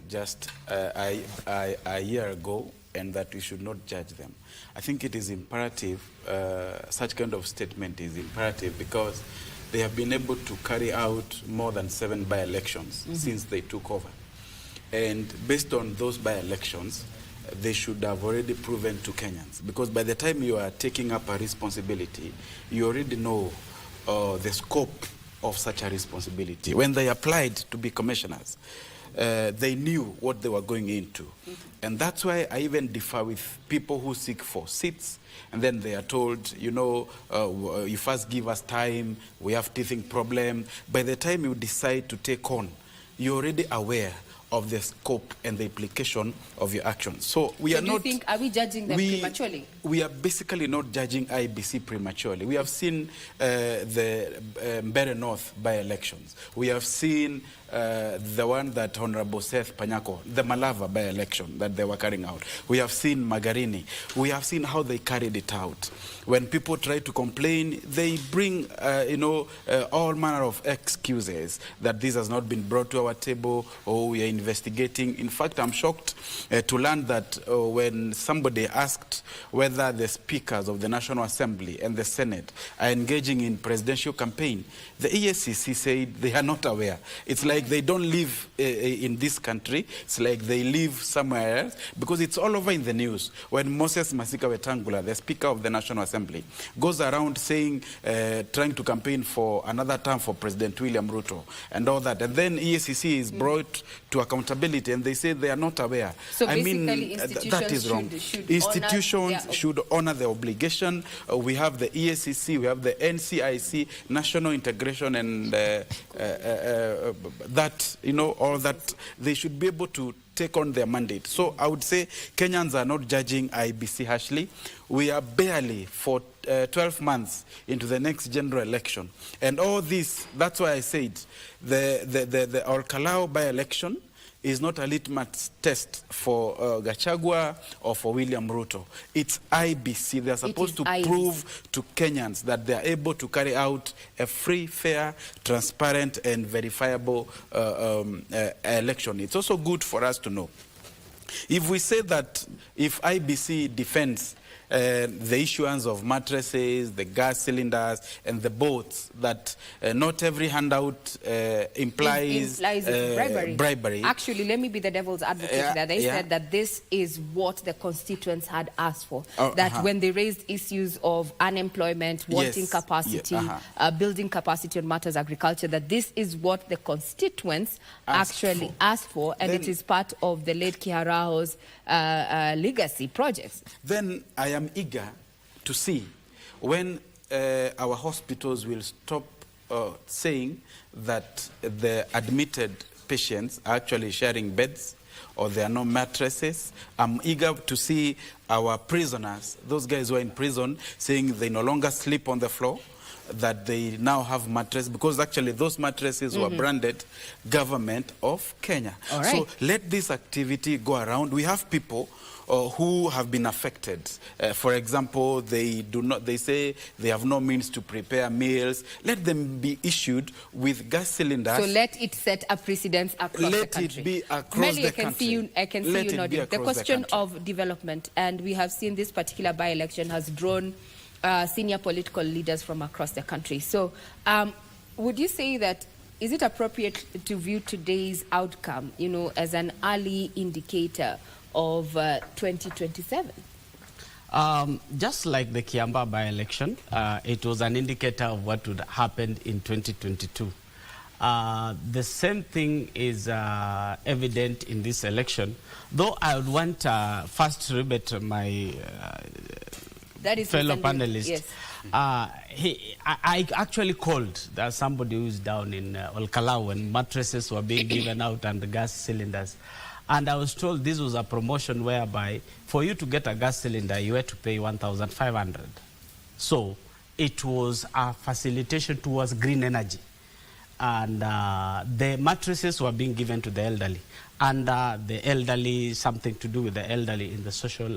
just a year ago and that we should not judge them. I think it is imperative, such kind of statement is imperative, because they have been able to carry out more than 7 by-elections since they took over. And based on those by-elections, they should have already proven to Kenyans, because by the time you are taking up a responsibility, you already know the scope of such a responsibility. When they applied to be commissioners, they knew what they were going into. And that's why I even differ with people who seek for seats, and then they are told, you first give us time, we have teething problem. By the time you decide to take on, you're already aware of the scope and the implication of your actions. So we are not... Are we judging them prematurely? We are basically not judging IEBC prematurely. We have seen the Mbeere North by-elections. We have seen the one that Honorable Seth Panyako, the Malava by-election that they were carrying out. We have seen Magarini. We have seen how they carried it out. When people try to complain, they bring, all manner of excuses that this has not been brought to our table, or we are investigating. In fact, I'm shocked to learn that when somebody asked whether the speakers of the National Assembly and the Senate are engaging in presidential campaign, the EACC said they are not aware. It's like they don't live in this country. It's like they live somewhere else, because it's all over in the news. When Moses Masika Wetangula, the Speaker of the National Assembly, goes around saying, trying to campaign for another term for President William Ruto and all that, and then EACC is brought to accountability and they say they are not aware. So I mean, that is wrong. Institutions should honor the obligation. We have the EACC, we have the NCIC, National Integration, and that, all that, they should be able to take on their mandate. So I would say Kenyans are not judging IEBC harshly. We are barely 12 months into the next general election. And all this, that's why I said the Kalou by-election is not a litmus test for Gachagua or for William Ruto. It's IEBC. They are supposed to prove to Kenyans that they are able to carry out a free, fair, transparent, and verifiable election. It's also good for us to know. If we say that if IEBC defends the issuance of mattresses, the gas cylinders, and the boats, that not every handout implies bribery. Actually, let me be the devil's advocate there. They said that this is what the constituents had asked for. That when they raised issues of unemployment, wanting capacity, building capacity on matters agriculture, that this is what the constituents actually asked for, and it is part of the late Kiharaho's legacy projects. Then I am eager to see when our hospitals will stop saying that the admitted patients are actually sharing beds or there are no mattresses. I'm eager to see our prisoners, those guys who are in prison, saying they no longer sleep on the floor, that they now have mattresses, because actually those mattresses were branded Government of Kenya. So let this activity go around. We have people who have been affected. For example, they say they have no means to prepare meals. Let them be issued with gas cylinders. So let it set a precedence across the country. Let it be across Melly, the I can country. see you nodding. The question of development, and we have seen this particular by-election has drawn senior political leaders from across the country. So would you say that, is it appropriate to view today's outcome, you know, as an early indicator of 2027? Just like the Kiamba by-election, it was an indicator of what would happen in 2022. The same thing is evident in this election, though I would want first to rebut my fellow panelist. Yes. I actually called somebody who's down in Kalou when mattresses were being given out and the gas cylinders. And I was told this was a promotion whereby for you to get a gas cylinder, you had to pay 1,500. So it was a facilitation towards green energy. And the mattresses were being given to the elderly. And the elderly, something to do with the elderly in the social...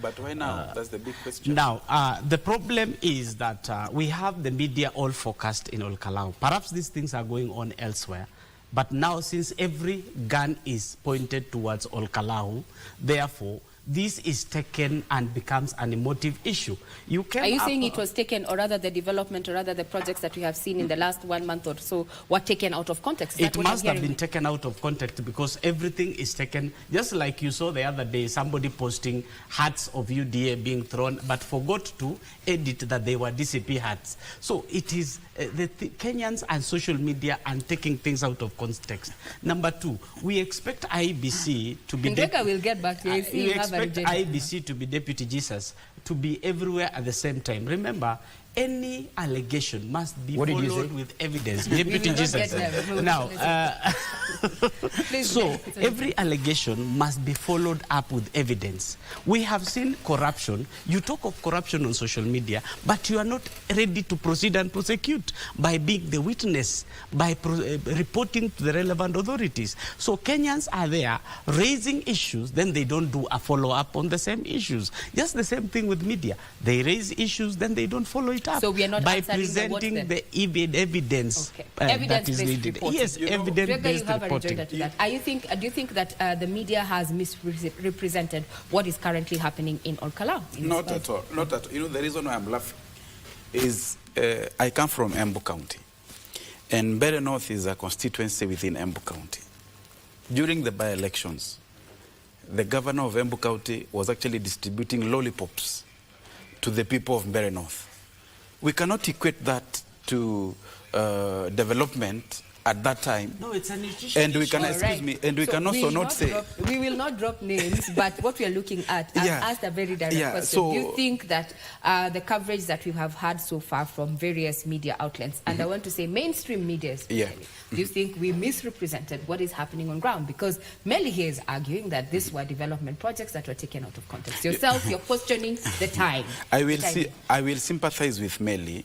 but why now? That's the big question. Now, the problem is that we have the media all focused in Kalou. Perhaps these things are going on elsewhere. But now, since every gun is pointed towards Kalou, therefore, this is taken and becomes an emotive issue. Are you saying it was taken, or rather the development, or rather the projects that we have seen in the last 1 month or so were taken out of context? It must have been taken out of context, because everything is taken, just like you saw the other day, somebody posting hats of UDA being thrown, but forgot to edit that they were DCP hats. So it is the Kenyans and social media are taking things out of context. Number two, we expect IBC to be... we'll get back to it. We expect IBC to be Deputy Jesus, to be everywhere at the same time. Remember, any allegation must be followed with evidence. Deputy Jesus. Now, so every allegation must be followed up with evidence. We have seen corruption. You talk of corruption on social media, but you are not ready to proceed and prosecute by being the witness, by reporting to the relevant authorities. So Kenyans are there raising issues, then they don't do a follow-up on the same issues. Just the same thing with media. They raise issues, then they don't follow it up. So we are not by presenting the evidence that is needed. Yes, evidence-based reporting. Do you think that the media has misrepresented what is currently happening in Kalou? Not at all. Not at all. You know, the reason why I'm laughing is I come from Embu County, and Mbeere North is a constituency within Embu County. During the by-elections, the governor of Embu County was actually distributing lollipops to the people of Mbeere North. We cannot equate that to development at that time. No, it's an issue. And we can, excuse me, and we can also not say... we will not drop names, but what we are looking at, I've asked a very direct question. So, do you think that the coverage that we have had so far from various media outlets, and I want to say mainstream media especially, do you think we misrepresented what is happening on ground? Because Melly here is arguing that these were development projects that were taken out of context. Yourself, you're questioning the time. I will sympathize with Melly.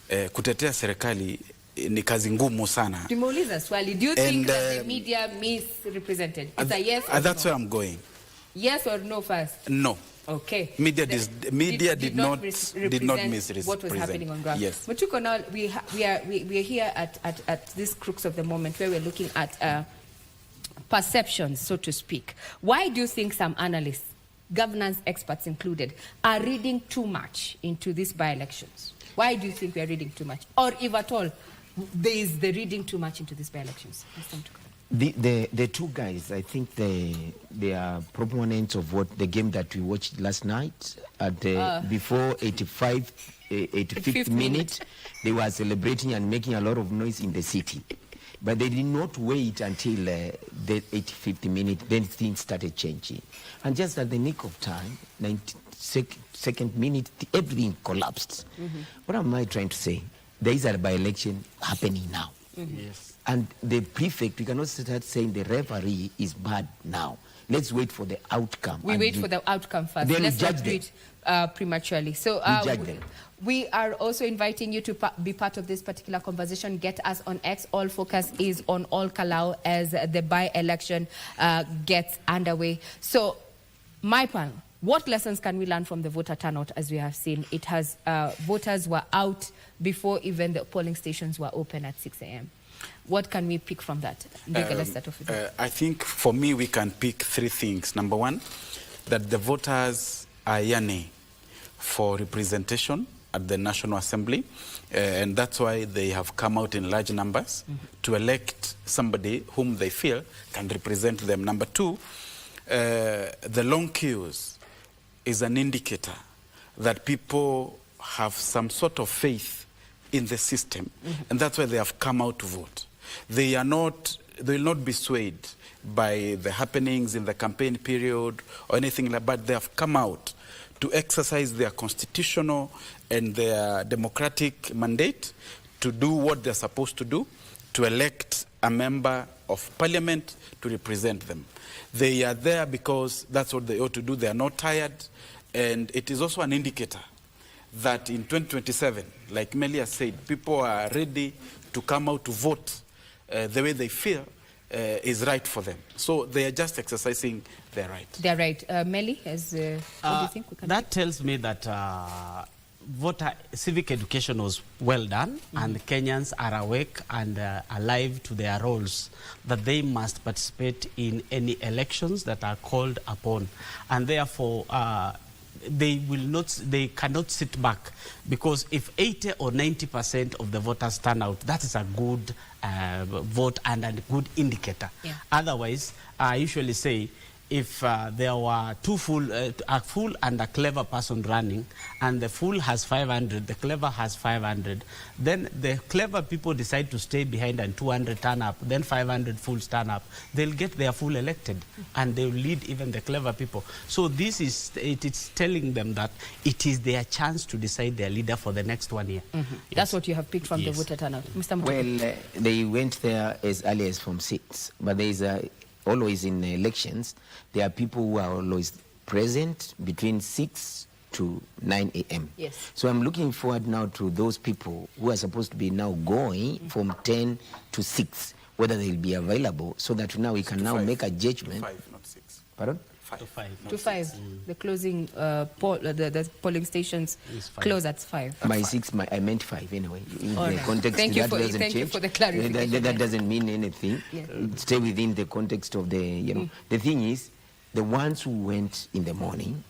Kutetea serikali ni kazi ngumu sana. Tumeuliza swali. Do you think that the media misrepresented? It's a yes or that's no? where I'm going. Yes or no first? No. Okay. Media did not misrepresent what was happening on ground. Yes. Mutuko, now we are here at this crux of the moment where we're looking at perceptions, so to speak. Why do you think some analysts governance experts included, are reading too much into these by-elections? Why do you think we are reading too much? Or if at all, there is the reading too much into these by-elections? The two guys, I think they are proponents of what the game that we watched last night at before 85th minute. They were celebrating and making a lot of noise in the city. But they did not wait until the 85th minute, then things started changing. And just at the nick of time, 92nd minute, everything collapsed. What am I trying to say? There is a by-election happening now. Yes. And the prefect, we cannot start saying the referee is bad now. Let's wait for the outcome. We wait for the outcome first. Then Let's judge not do it prematurely. So we are also inviting you to be part of this particular conversation. Get us on X. All focus is on All Kalou as the by-election gets underway. So, my panel, what lessons can we learn from the voter turnout? As we have seen, it has voters were out before even the polling stations were open at 6 a.m. What can we pick from that? Let's start off with that. I think for me we can pick three things. Number one, that the voters are yearning for representation at the National Assembly, and that's why they have come out in large numbers to elect somebody whom they feel can represent them. Number two, the long queues is an indicator that people have some sort of faith in the system, and that's why they have come out to vote. They will not be swayed by the happenings in the campaign period or anything like that, but they have come out to exercise their constitutional and their democratic mandate to do what they're supposed to do, to elect a member of parliament to represent them. They are there because that's what they ought to do. They are not tired, and it is also an indicator that in 2027, like Melia said, people are ready to come out to vote the way they feel is right for them. So they are just exercising their right. They're right. Meli, what do you think we can That tells me that voter civic education was well done, and Kenyans are awake and alive to their roles, that they must participate in any elections that are called upon, and therefore they cannot sit back, because if 80 or 90% of the voters turn out, that is a good vote and a good indicator. Yeah. Otherwise, I usually say, if there were a fool and a clever person running, and the fool has 500, the clever has 500, then the clever people decide to stay behind and 200 turn up, then 500 fools turn up, they'll get their fool elected, and they'll lead even the clever people. So it's telling them that it is their chance to decide their leader for the next 1 year. Yes. That's what you have picked from the voter turnout. Mr. Mutuku. Well, they went there as early as from 6, but there is always in elections, there are people who are always present between 6 to 9 a.m. Yes. So I'm looking forward now to those people who are supposed to be now going from 10 to 6, whether they'll be available, so that now we can now make a judgment. 5, not 6. Pardon? 5. To 5. The closing the polling stations close at 5. By 6, I meant 5 anyway. In All the right. context, Thank you that for- doesn't thank you change. for the clarification. That doesn't mean anything. Yeah. Stay within the context of the, you know. The thing is, the ones who went in the morning,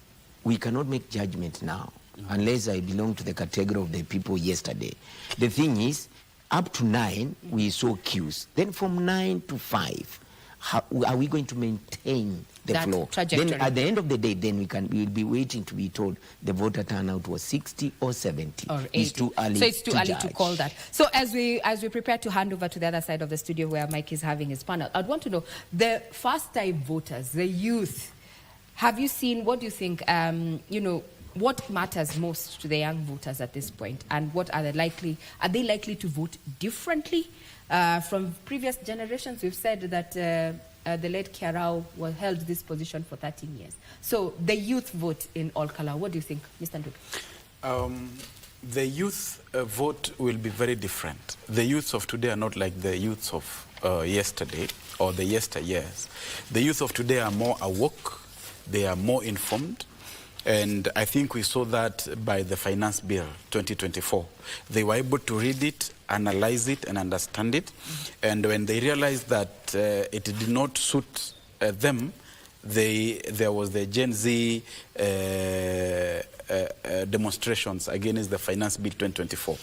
we cannot make judgment now, unless I belong to the category of the people yesterday. The thing is, up to 9, we saw queues. Then from 9 to 5, how are we going to maintain the That flow? trajectory. Then at the end of the day, then we'll be waiting to be told the voter turnout was 60 or 70. Or 80. It's too early. So it's too early to judge. call that. So as we prepare to hand over to the other side of the studio where Mike is having his panel, I'd want to know, the first-time voters, the youth, have you seen, what do you think, what matters most to the young voters at this point, and what are they likely to vote differently from previous generations? We've said that the late Kalou held this position for 13 years. So the youth vote in All Kalou, what do you think, Mr. Nduk? The youth vote will be very different. The youths of today are not like the youths of yesterday or the yesteryears. The youth of today are more awoke, they are more informed, and I think we saw that by the Finance Bill 2024. They were able to read it, analyze it, and understand it. And when they realized that it did not suit them, there was the Gen Z demonstrations against the Finance Bill 2024.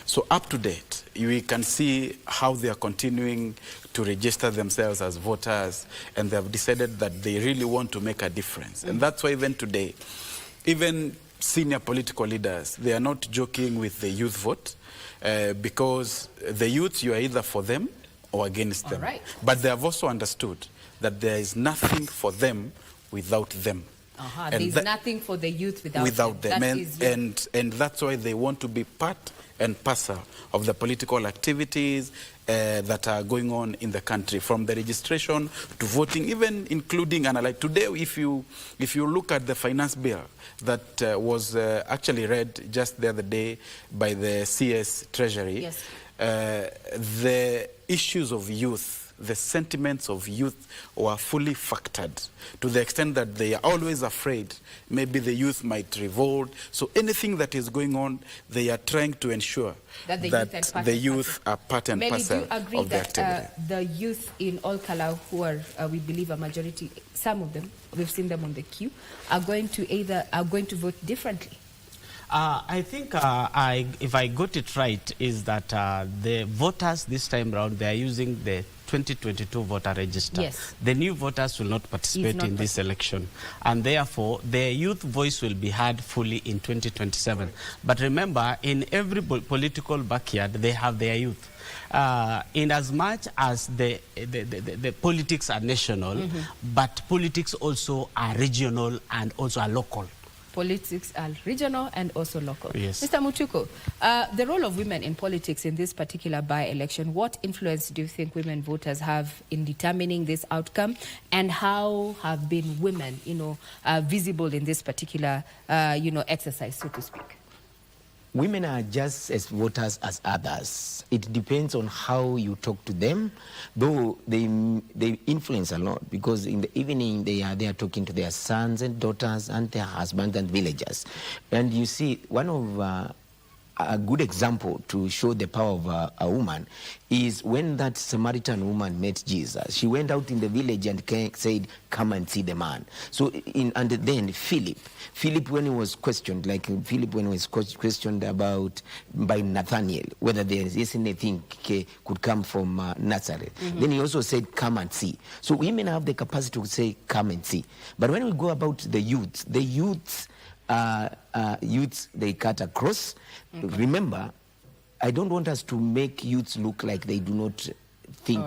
So up to date, we can see how they are continuing to register themselves as voters, and they have decided that they really want to make a difference. And that's why even today, even senior political leaders, they are not joking with the youth vote, because the youth, you are either for them or against them. Right. But they have also understood that there is nothing for them without them. There's nothing for the youth without them. And that's why they want to be part and parcel of the political activities that are going on in the country, from the registration to voting, even including, and like today, if you look at the finance bill that was actually read just the other day by the CS Treasury, yes. The issues of youth, the sentiments of youth were fully factored, to the extent that they are always afraid maybe the youth might revolt. So anything that is going on, they are trying to ensure that the youth are part and parcel of the activity. Do you agree that the youth in all Kalou, who are, we believe, a majority, some of them, we've seen them on the queue, are going to vote differently? I think if I got it right, is that the voters this time round, they are using the 2022 voter register. Yes. The new voters will not participate in this election, and therefore their youth voice will be heard fully in 2027. But remember, in every political backyard, they have their youth. In as much as the politics are national, but politics also are regional and also are local. Politics are regional and also local. Yes. Mr. Mutuku, the role of women in politics in this particular by-election, what influence do you think women voters have in determining this outcome, and how have been women, visible in this particular, exercise, so to speak? Women are just as voters as others. It depends on how you talk to them, though they influence a lot, because in the evening they are talking to their sons and daughters and their husbands and villagers. And you see, one of a good example to show the power of a woman is when that Samaritan woman met Jesus. She went out in the village and said, "Come and see the man." So, and then Philip, when he was questioned, about by Nathaniel, whether there is anything could come from Nazareth, then he also said, "Come and see." So women have the capacity to say, "Come and see." But when we go about the youths, they cut across. Remember, I don't want us to make youths look like they do not think.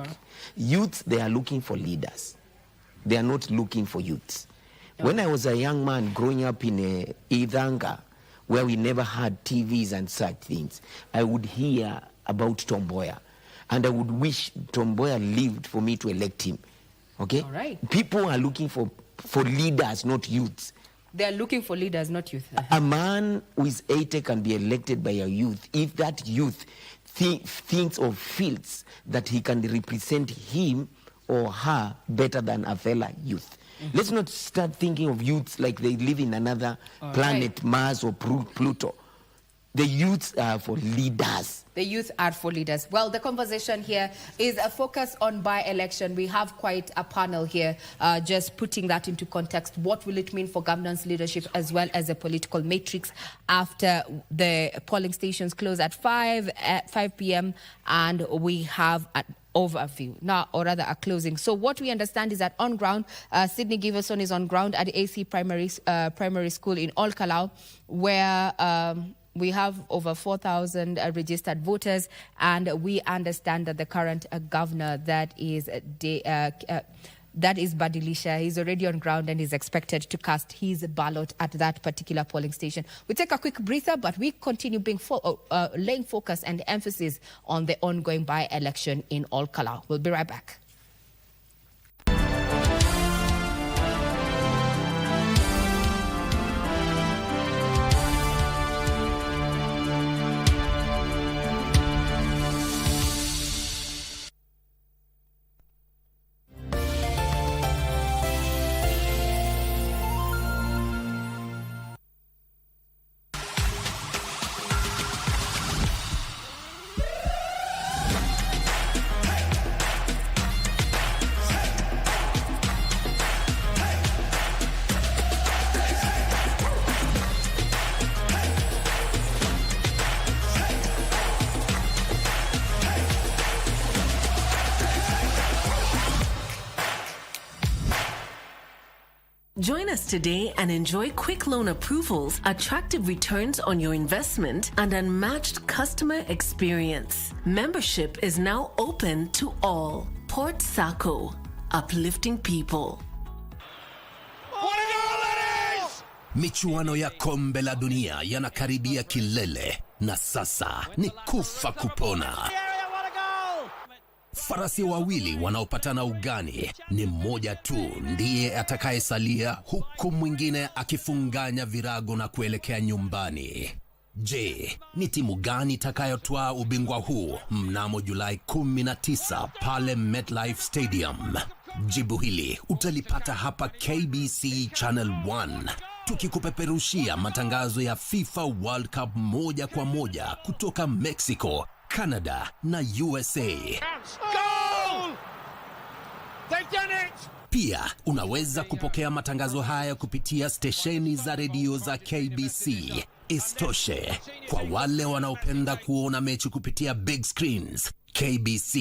Youths, they are looking for leaders. They are not looking for youths. When I was a young man growing up in Idhanga, where we never had TVs and such things, I would hear about Tom Mboya, and I would wish Tom Mboya lived for me to elect him. Okay? All right. People are looking for leaders, not youths. They are looking for leaders, not youth. A man who is 80 can be elected by a youth if that youth thinks or feels that he can represent him or her better than a fellow youth. Let's not start thinking of youths like they live in another planet, Mars or Pluto. The youths are for leaders. The youth are for leaders. Well, the conversation here is a focus on by-election. We have quite a panel here, just putting that into context. What will it mean for governance leadership as well as a political matrix after the polling stations close at 5 p.m. and we have an overview now, or rather a closing. So what we understand is that on ground, Sydney Giverson is on ground at the AC Primary School in All Kalou, where we have over 4,000 registered voters, and we understand that the current governor, that is Badilisha, he's already on ground and is expected to cast his ballot at that particular polling station. We take a quick breather, but we continue laying focus and emphasis on the ongoing by-election in All Kalou. We'll be right back. Join us today and enjoy quick loan approvals, attractive returns on your investment, and unmatched customer experience. Membership is now open to all. Port Sacco, uplifting people. Michuano ya kombe la dunia yanakaribia kilele na sasa ni kufa kupona. Farasi wawili wanaopatana ugani, ni mmoja tu ndiye atakayesalia, huku mwingine akifunganya virago na kuelekea nyumbani. Je, ni timu gani itakayotwaa ubingwa huu mnamo Julai 19 pale MetLife Stadium? Jibu hili utalipata hapa KBC Channel 1, tukikupeperushia matangazo ya FIFA World Cup moja kwa moja kutoka Mexico, Canada na USA. Goal! They've done it! Pia unaweza kupokea matangazo haya kupitia stesheni za redio za KBC. Istoshe, kwa wale wanaopenda kuona mechi kupitia big screens, KBC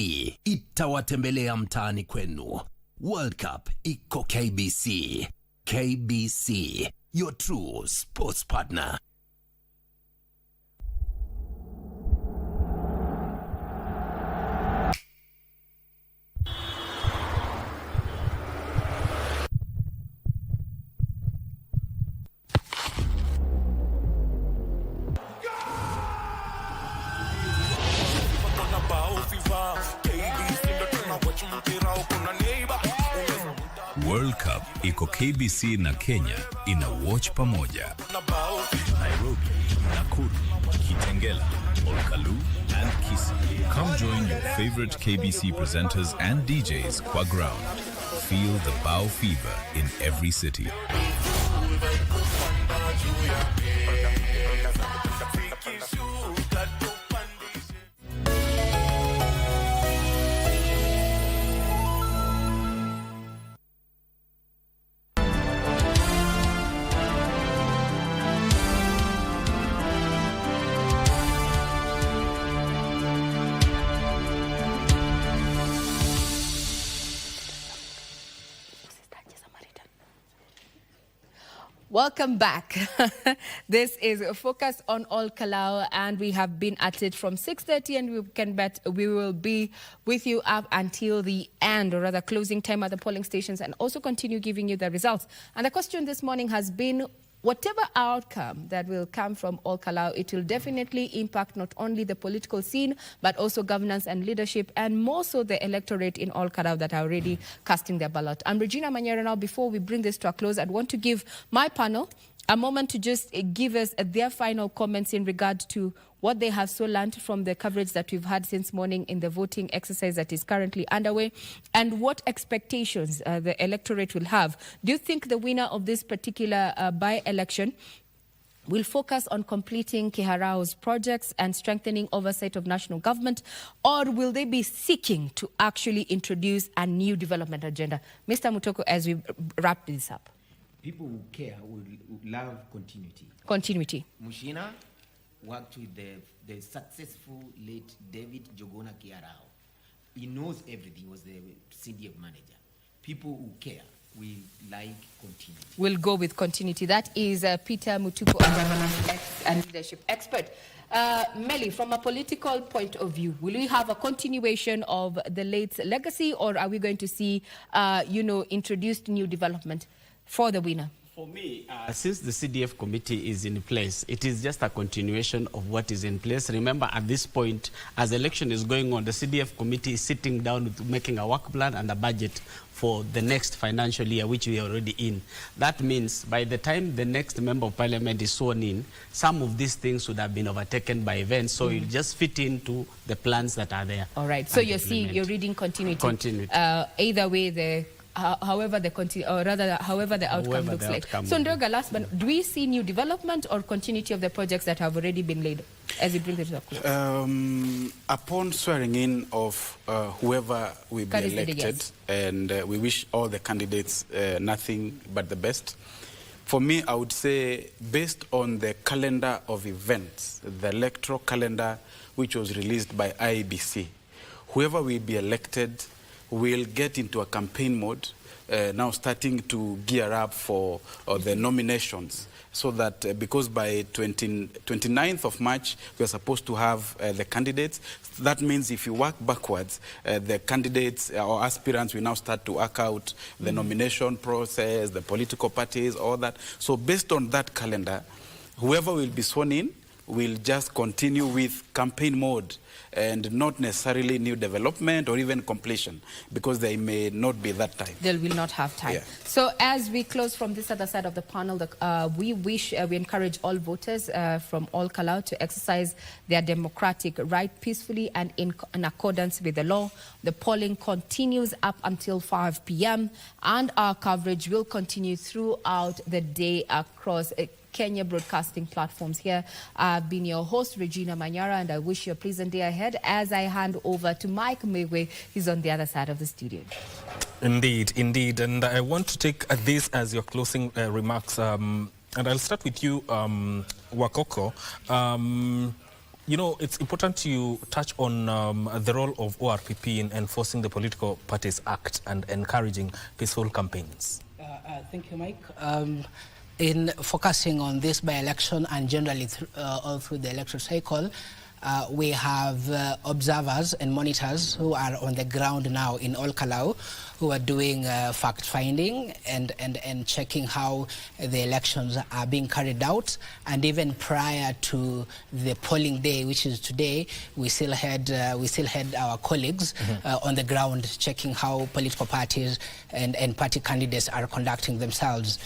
itawatembelea mtaani kwenu. World Cup iko KBC. KBC, your true sports partner. World Cup iko KBC na Kenya ina watch pamoja. Nairobi, Nakuru, Kitengela, Kalou and Kisii. Come join your favorite KBC presenters and DJs kwa ground. Feel the bow fever in every city. Welcome back. This is Focus on All Kalou, and we have been at it from 6:30, and we can bet we will be with you up until the end, or rather closing time at the polling stations, and also continue giving you the results. And the question this morning has been, whatever outcome that will come from All Kalou, it will definitely impact not only the political scene, but also governance and leadership, and more so the electorate in All Kalou that are already casting their ballot. I'm Regina Manyera. Now, before we bring this to a close, I'd want to give my panel a moment to just give us their final comments in regard to what they have so learned from the coverage that we've had since morning in the voting exercise that is currently underway, and what expectations the electorate will have. Do you think the winner of this particular by-election will focus on completing Kiharao's projects and strengthening oversight of national government, or will they be seeking to actually introduce a new development agenda? Mr. Mutoko, as we wrap this up. People who care would love continuity. Continuity. Mushina worked with the successful late David Jogona Kiarao. He knows everything. He was the CDF manager. People who care will like continuity. We'll go with continuity. That is Peter Mutuku, a governance and leadership expert. Melly, from a political point of view, will we have a continuation of the late legacy, or are we going to see, introduced new development for the winner? For me, since the CDF committee is in place, it is just a continuation of what is in place. Remember, at this point, as election is going on, the CDF committee is sitting down with making a work plan and a budget for the next financial year, which we are already in. That means by the time the next member of parliament is sworn in, some of these things would have been overtaken by events, so it just fit into the plans that are there. All right, so you're reading continuity. Continuity. Either way, however the outcome looks like. So, Ndoga, last but do we see new development or continuity of the projects that have already been laid as it brings it up? Upon swearing in of whoever will be elected, and we wish all the candidates nothing but the best. For me, I would say, based on the calendar of events, the electoral calendar which was released by IEBC, whoever will be elected will get into a campaign mode now starting to gear up for the nominations, so that because by 29th of March, we are supposed to have the candidates. That means if you work backwards, the candidates or aspirants will now start to work out the nomination process, the political parties, all that. So based on that calendar, whoever will be sworn in will just continue with campaign mode and not necessarily new development or even completion, because they may not be that time. They will not have time. Yeah. So as we close from this other side of the panel, we encourage all voters from all Kalou to exercise their democratic right peacefully and in accordance with the law. The polling continues up until 5 p.m. and our coverage will continue throughout the day across Kenya broadcasting platforms. Here I've been your host, Regina Manyara, and I wish you a pleasant day ahead as I hand over to Mike Mewe. He's on the other side of the studio. Indeed, indeed. And I want to take this as your closing remarks. And I'll start with you, Wakoko. You know, it's important to touch on the role of ORPP in enforcing the Political Parties Act and encouraging peaceful campaigns. Thank you, Mike. In focusing on this by-election and generally all through the electoral cycle, we have observers and monitors who are on the ground now in all Kalou, who are doing fact-finding and checking how the elections are being carried out. And even prior to the polling day, which is today, we still had our colleagues on the ground checking how political parties and party candidates are conducting themselves.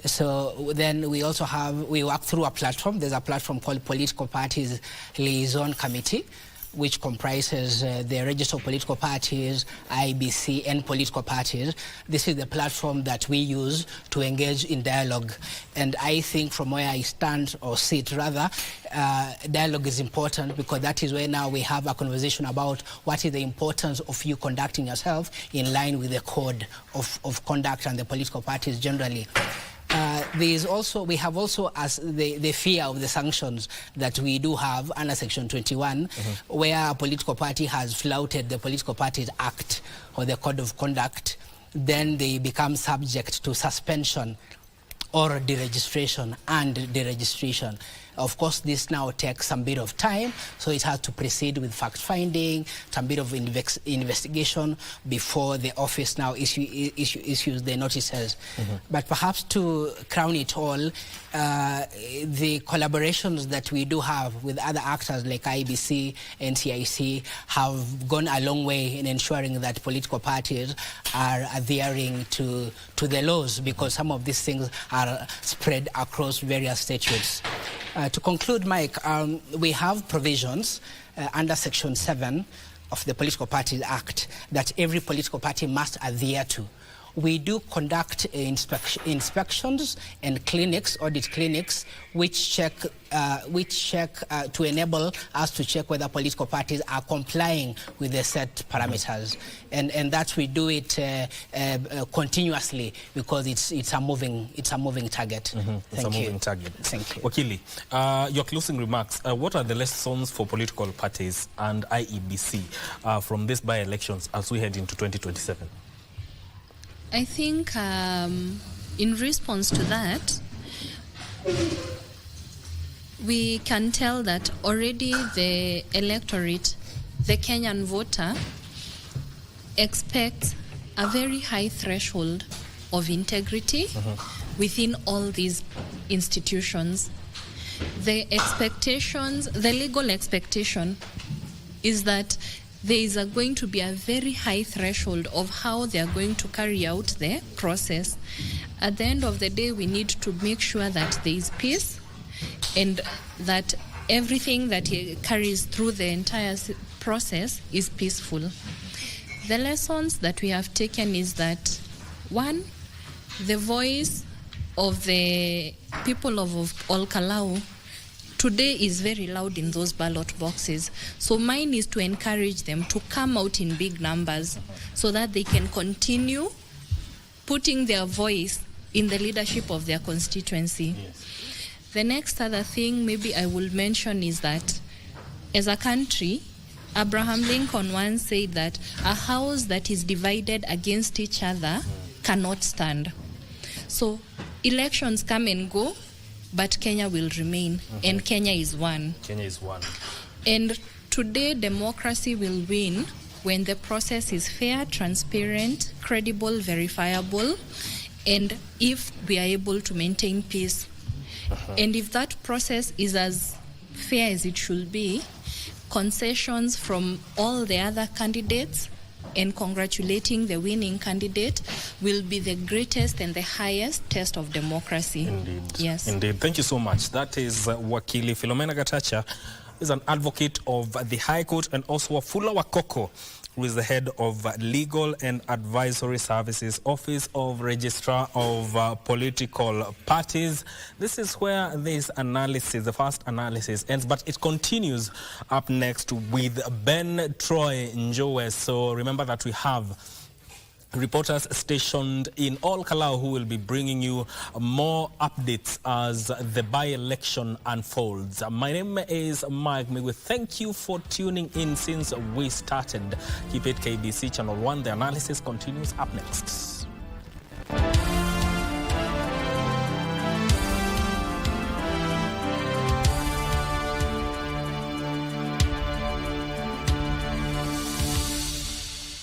So then we also we work through a platform. There's a platform called Political Parties Liaison Committee, which comprises the register of political parties, IBC, and political parties. This is the platform that we use to engage in dialogue. And I think from where I stand, or sit rather, dialogue is important, because that is where now we have a conversation about what is the importance of you conducting yourself in line with the code of conduct and the political parties generally. We have also as the fear of the sanctions that we do have under Section 21, where a political party has flouted the Political Parties Act or the Code of Conduct, then they become subject to suspension or deregistration and deregistration. Of course, this now takes some bit of time, so it has to proceed with fact-finding, some bit of investigation before the office now issues the notices. But perhaps to crown it all, the collaborations that we do have with other actors like IBC, NCIC have gone a long way in ensuring that political parties are adhering to the laws, because some of these things are spread across various statutes. To conclude, Mike, we have provisions under Section 7 of the Political Parties Act that every political party must adhere to. We do conduct inspections and clinics, audit clinics, which check to enable us to check whether political parties are complying with the set parameters, and that we do it continuously, because it's a moving target. It's a moving target. Thank you. Wakili, your closing remarks. What are the lessons for political parties and IEBC from these by-elections as we head into 2027? I think in response to that, we can tell that already the electorate, the Kenyan voter, expects a very high threshold of integrity within all these institutions. The expectations, the legal expectation is that there is going to be a very high threshold of how they are going to carry out the process. At the end of the day, we need to make sure that there is peace and that everything that carries through the entire process is peaceful. The lessons that we have taken is that, one, the voice of the people of all Kalou today is very loud in those ballot boxes. So mine is to encourage them to come out in big numbers so that they can continue putting their voice in the leadership of their constituency. Yes. The next other thing maybe I will mention is that as a country, Abraham Lincoln once said that a house that is divided against each other cannot stand. So elections come and go, but Kenya will remain, and Kenya is one. Kenya is one. And today, democracy will win when the process is fair, transparent, credible, verifiable, and if we are able to maintain peace. And if that process is as fair as it should be, concessions from all the other candidates and congratulating the winning candidate will be the greatest and the highest test of democracy. Indeed. Yes. Indeed. Thank you so much. That is Wakili Philomena Gatacha, is an advocate of the High Court, and also Wafula Wakoko, who is the head of Legal and Advisory Services, Office of Registrar of Political Parties. This is where this analysis, the first analysis, ends, but it continues up next with Ben Troy Njowe. So remember that we have reporters stationed in all Kalou who will be bringing you more updates as the by-election unfolds. My name is Mike Migwe. Thank you for tuning in since we started. Keep it KBC Channel 1. The analysis continues up next.